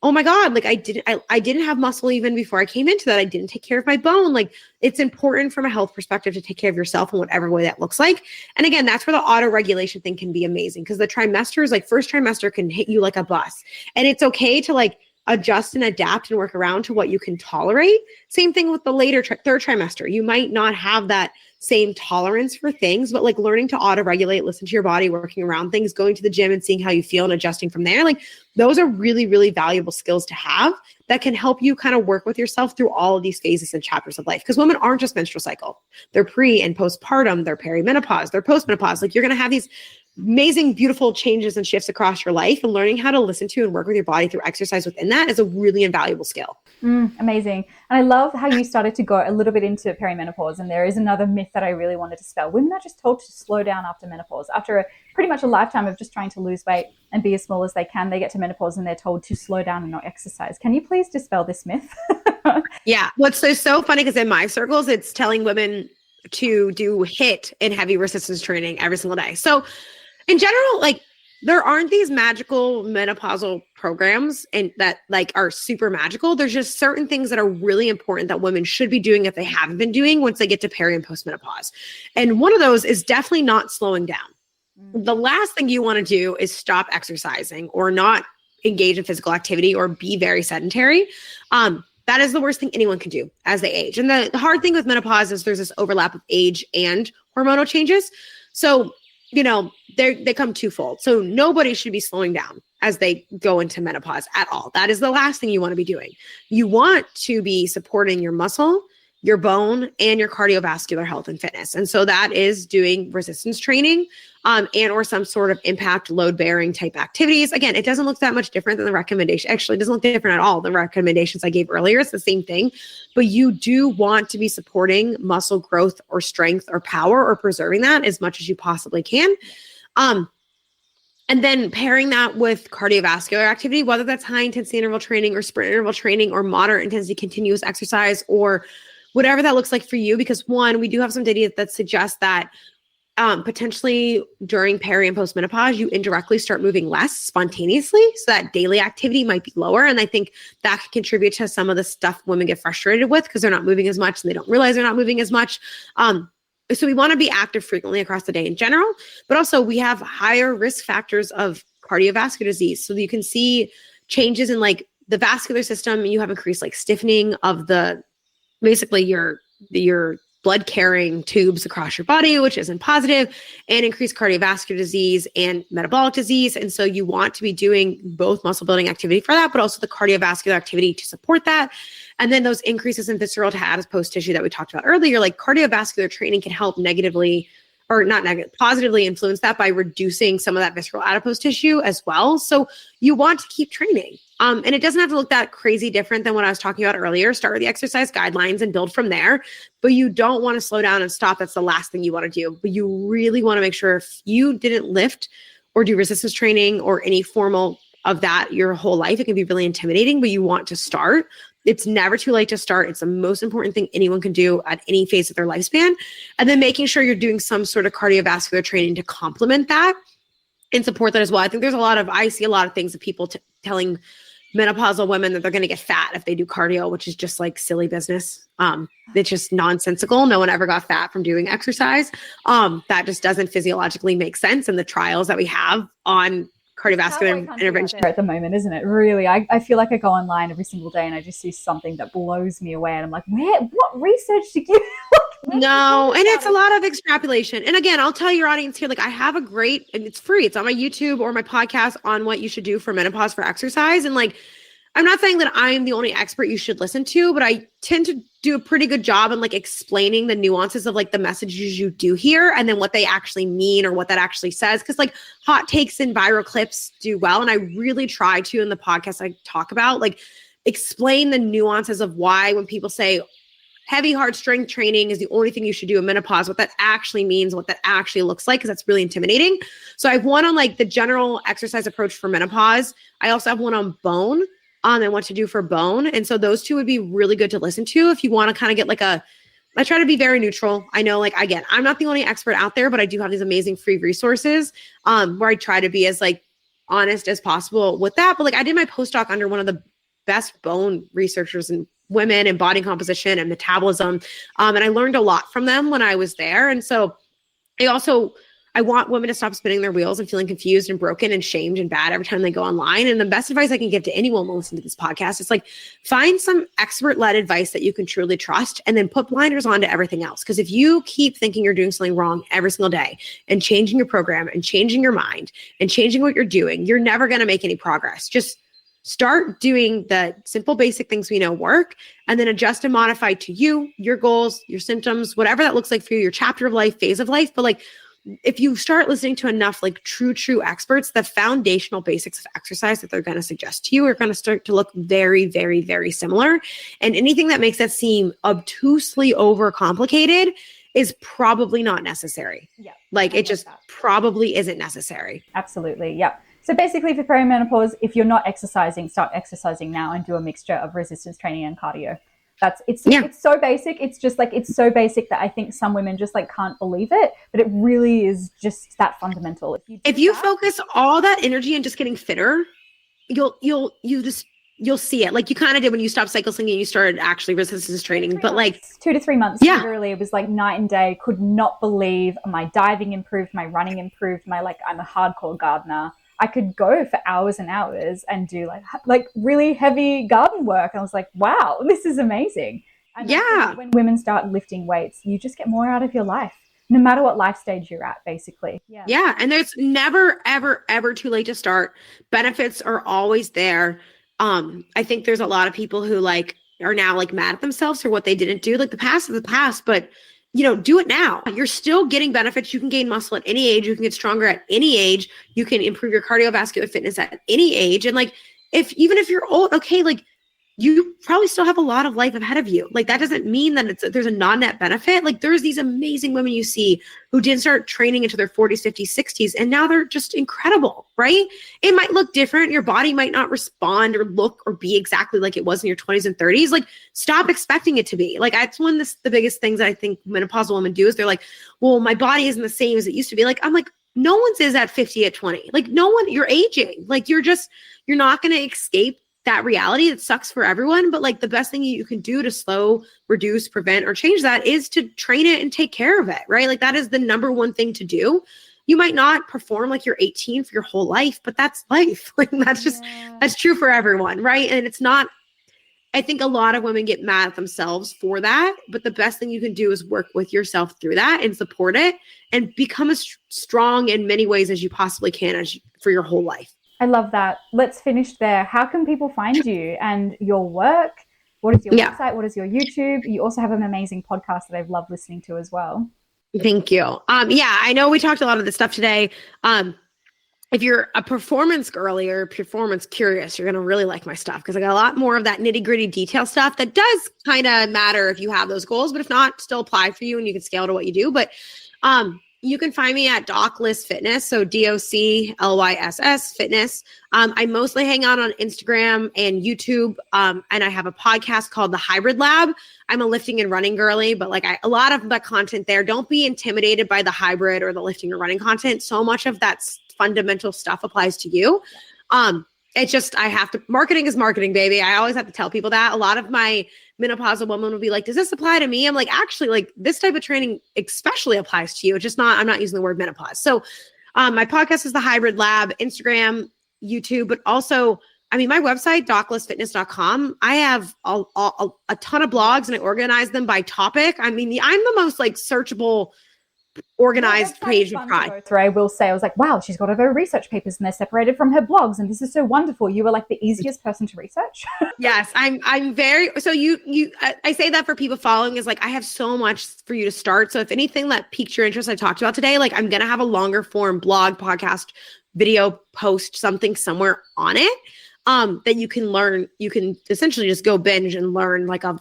oh my God, like I didn't have muscle even before I came into that. I didn't take care of my bone. Like it's important from a health perspective to take care of yourself in whatever way that looks like. And again, that's where the auto regulation thing can be amazing, because the trimesters, like first trimester can hit you like a bus, and it's okay to like adjust and adapt and work around to what you can tolerate. Same thing with the later third trimester. You might not have that same tolerance for things, but like learning to auto-regulate, listen to your body, working around things, going to the gym and seeing how you feel and adjusting from there. Like those are really, really valuable skills to have that can help you kind of work with yourself through all of these phases and chapters of life. Because women aren't just menstrual cycle. They're pre and postpartum, they're perimenopause, they're postmenopause. Like you're going to have these amazing, beautiful changes and shifts across your life, and learning how to listen to and work with your body through exercise within that is a really invaluable skill. Amazing. And I love how you started to go a little bit into perimenopause. And there is another myth that I really wanted to dispel. Women are just told to slow down after menopause. After pretty much a lifetime of just trying to lose weight and be as small as they can, they get to menopause and they're told to slow down and not exercise. Can you please dispel this myth? Yeah. What's so funny, because in my circles, it's telling women to do HIIT and heavy resistance training every single day. So in general, like there aren't these magical menopausal programs and that like are super magical. There's just certain things that are really important that women should be doing if they haven't been doing once they get to peri and postmenopause. And one of those is definitely not slowing down. The last thing you want to do is stop exercising or not engage in physical activity or be very sedentary. That is the worst thing anyone can do as they age. And the hard thing with menopause is there's this overlap of age and hormonal changes. So they come twofold. So nobody should be slowing down as they go into menopause at all. That is the last thing you want to be doing. You want to be supporting your muscle, your bone, and your cardiovascular health and fitness. And so that is doing resistance training and or some sort of impact load bearing type activities. Again, it doesn't look that much different than the recommendation. Actually, it doesn't look different at all. The recommendations I gave earlier, it's the same thing, but you do want to be supporting muscle growth or strength or power or preserving that as much as you possibly can. And then pairing that with cardiovascular activity, whether that's high intensity interval training or sprint interval training or moderate intensity continuous exercise or whatever that looks like for you. Because one, we do have some data that suggests that potentially during peri and postmenopause, you indirectly start moving less spontaneously. So that daily activity might be lower. And I think that could contribute to some of the stuff women get frustrated with because they're not moving as much and they don't realize they're not moving as much. So we want to be active frequently across the day in general, but also we have higher risk factors of cardiovascular disease. So you can see changes in like the vascular system. You have increased like stiffening of basically your blood carrying tubes across your body, which isn't positive, and increased cardiovascular disease and metabolic disease. And so you want to be doing both muscle building activity for that, but also the cardiovascular activity to support that. And then those increases in visceral to adipose tissue that we talked about earlier, like cardiovascular training can help positively influence that by reducing some of that visceral adipose tissue as well. So you want to keep training. And it doesn't have to look that crazy different than what I was talking about earlier. Start with the exercise guidelines and build from there. But you don't want to slow down and stop. That's the last thing you want to do. But you really want to make sure if you didn't lift or do resistance training or any formal of that your whole life, it can be really intimidating, but you want to start. It's never too late to start. It's the most important thing anyone can do at any phase of their lifespan. And then making sure you're doing some sort of cardiovascular training to complement that and support that as well. I think I see a lot of things of people telling menopausal women that they're going to get fat if they do cardio, which is just like silly business. It's just nonsensical. No one ever got fat from doing exercise. That just doesn't physiologically make sense in the trials that we have on cardiovascular intervention at the moment, isn't it? Really, I feel like I go online every single day and I just see something that blows me away, and I'm like, what research did you no, and it's a lot of extrapolation. And again, I'll tell your audience here, like I have a great, and it's free, it's on my YouTube or my podcast on what you should do for menopause for exercise. And like, I'm not saying that I'm the only expert you should listen to, but I tend to do a pretty good job in like explaining the nuances of like the messages you do hear and then what they actually mean or what that actually says. Cause like hot takes and viral clips do well. And I really try to, in the podcast I talk about, like explain the nuances of why when people say heavy, hard strength training is the only thing you should do in menopause, what that actually means, what that actually looks like, because that's really intimidating. So I have one on like the general exercise approach for menopause. I also have one on bone. And what to do for bone. And so those two would be really good to listen to if you want to kind of get like I try to be very neutral. I know, like, again, I'm not the only expert out there, but I do have these amazing free resources where I try to be as like honest as possible with that. But like I did my postdoc under one of the best bone researchers in women and body composition and metabolism. And I learned a lot from them when I was there. And so I want women to stop spinning their wheels and feeling confused and broken and shamed and bad every time they go online. And the best advice I can give to anyone who listens to this podcast is like, find some expert-led advice that you can truly trust and then put blinders on to everything else. Because if you keep thinking you're doing something wrong every single day and changing your program and changing your mind and changing what you're doing, you're never going to make any progress. Just start doing the simple, basic things we know work, and then adjust and modify to you, your goals, your symptoms, whatever that looks like for you, your chapter of life, phase of life. But like, if you start listening to enough like true experts, the foundational basics of exercise that they're going to suggest to you are going to start to look very, very, very similar. And anything that makes that seem obtusely overcomplicated is probably not necessary. Yeah. Like it just probably isn't necessary. Absolutely. Yeah. So basically for perimenopause, if you're not exercising, start exercising now and do a mixture of resistance training and cardio. It's so basic. It's just like, it's so basic that I think some women just like can't believe it, but it really is just that fundamental. If you focus all that energy in just getting fitter, you'll see it. Like you kind of did when you stopped cycle slinging and you started actually resistance training, but like 2 to 3 months, literally it was like night and day. Could not believe my diving improved, my running improved, I'm a hardcore gardener. I could go for hours and hours and do like really heavy garden work. I was like, wow, this is amazing. And when women start lifting weights, you just get more out of your life, no matter what life stage you're at, basically. Yeah. And there's never, ever, ever too late to start. Benefits are always there. I think there's a lot of people who like are now like mad at themselves for what they didn't do. Like the past is the past, but do it now. You're still getting benefits. You can gain muscle at any age. You can get stronger at any age. You can improve your cardiovascular fitness at any age. And like, even if you're old, okay, like you probably still have a lot of life ahead of you. Like that doesn't mean that there's a non-net benefit. Like there's these amazing women you see who didn't start training into their 40s, 50s, 60s, and now they're just incredible, right? It might look different. Your body might not respond or look or be exactly like it was in your 20s and 30s. Like stop expecting it to be. Like that's one of the biggest things that I think menopausal women do is they're like, well, my body isn't the same as it used to be. Like, I'm like, no one's is at 50 at 20. Like no one, you're aging. Like you're not going to escape that reality. It sucks for everyone, but like the best thing you can do to slow, reduce, prevent, or change that is to train it and take care of it, right? Like that is the number one thing to do. You might not perform like you're 18 for your whole life, but that's life. Like that's true for everyone, right? And it's not, I think a lot of women get mad at themselves for that, but the best thing you can do is work with yourself through that and support it and become as strong in many ways as you possibly can for your whole life. I love that. Let's finish there. How can people find you and your work? What is your website? What is your YouTube? You also have an amazing podcast that I've loved listening to as well. Thank you. I know we talked a lot of this stuff today. If you're a performance girly or performance curious, you're going to really like my stuff because I got a lot more of that nitty gritty detail stuff that does kind of matter if you have those goals, but if not, still apply for you and you can scale to what you do. But You can find me at Doc Lys Fitness, so DOCLYSS Fitness. I mostly hang out on Instagram and YouTube, and I have a podcast called The Hybrid Lab. I'm a lifting and running girly, but like a lot of the content there, don't be intimidated by the hybrid or the lifting or running content. So much of that fundamental stuff applies to you. It's just, marketing is marketing, baby. I always have to tell people that. A lot of my menopausal women will be like, does this apply to me? I'm like, actually, like this type of training especially applies to you. It's just not, I'm not using the word menopause. So my podcast is The Hybrid Lab, Instagram, YouTube, but also, I mean, my website, doclessfitness.com, I have a ton of blogs and I organize them by topic. I mean, I'm the most like searchable, organized page of pride. I will say, I was like, wow, she's got all her research papers and they're separated from her blogs. And this is so wonderful. You were like the easiest person to research. Yes, I'm very, so I say that for people following is like, I have so much for you to start. So if anything that piqued your interest I talked about today, like I'm going to have a longer form blog, podcast, video, post something somewhere on it that you can learn. You can essentially just go binge and learn like a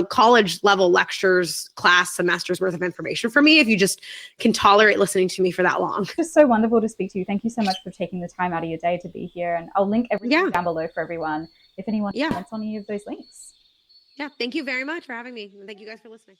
college level lectures class semester's worth of information for me if you just can tolerate listening to me for that long. It's just so wonderful to speak to you. Thank you so much for taking the time out of your day to be here. And I'll link everything down below for everyone if anyone comments on any of those links. Yeah, thank you very much for having me. And thank you guys for listening.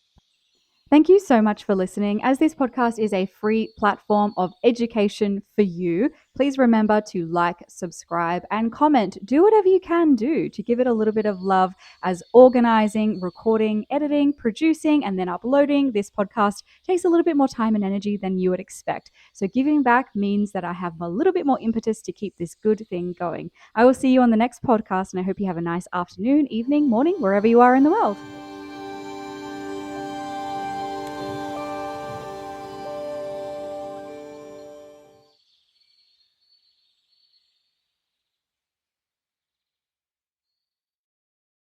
Thank you so much for listening. As this podcast is a free platform of education for you, please remember to like, subscribe, and comment. Do whatever you can do to give it a little bit of love, as organizing, recording, editing, producing, and then uploading this podcast takes a little bit more time and energy than you would expect. So giving back means that I have a little bit more impetus to keep this good thing going. I will see you on the next podcast, and I hope you have a nice afternoon, evening, morning, wherever you are in the world.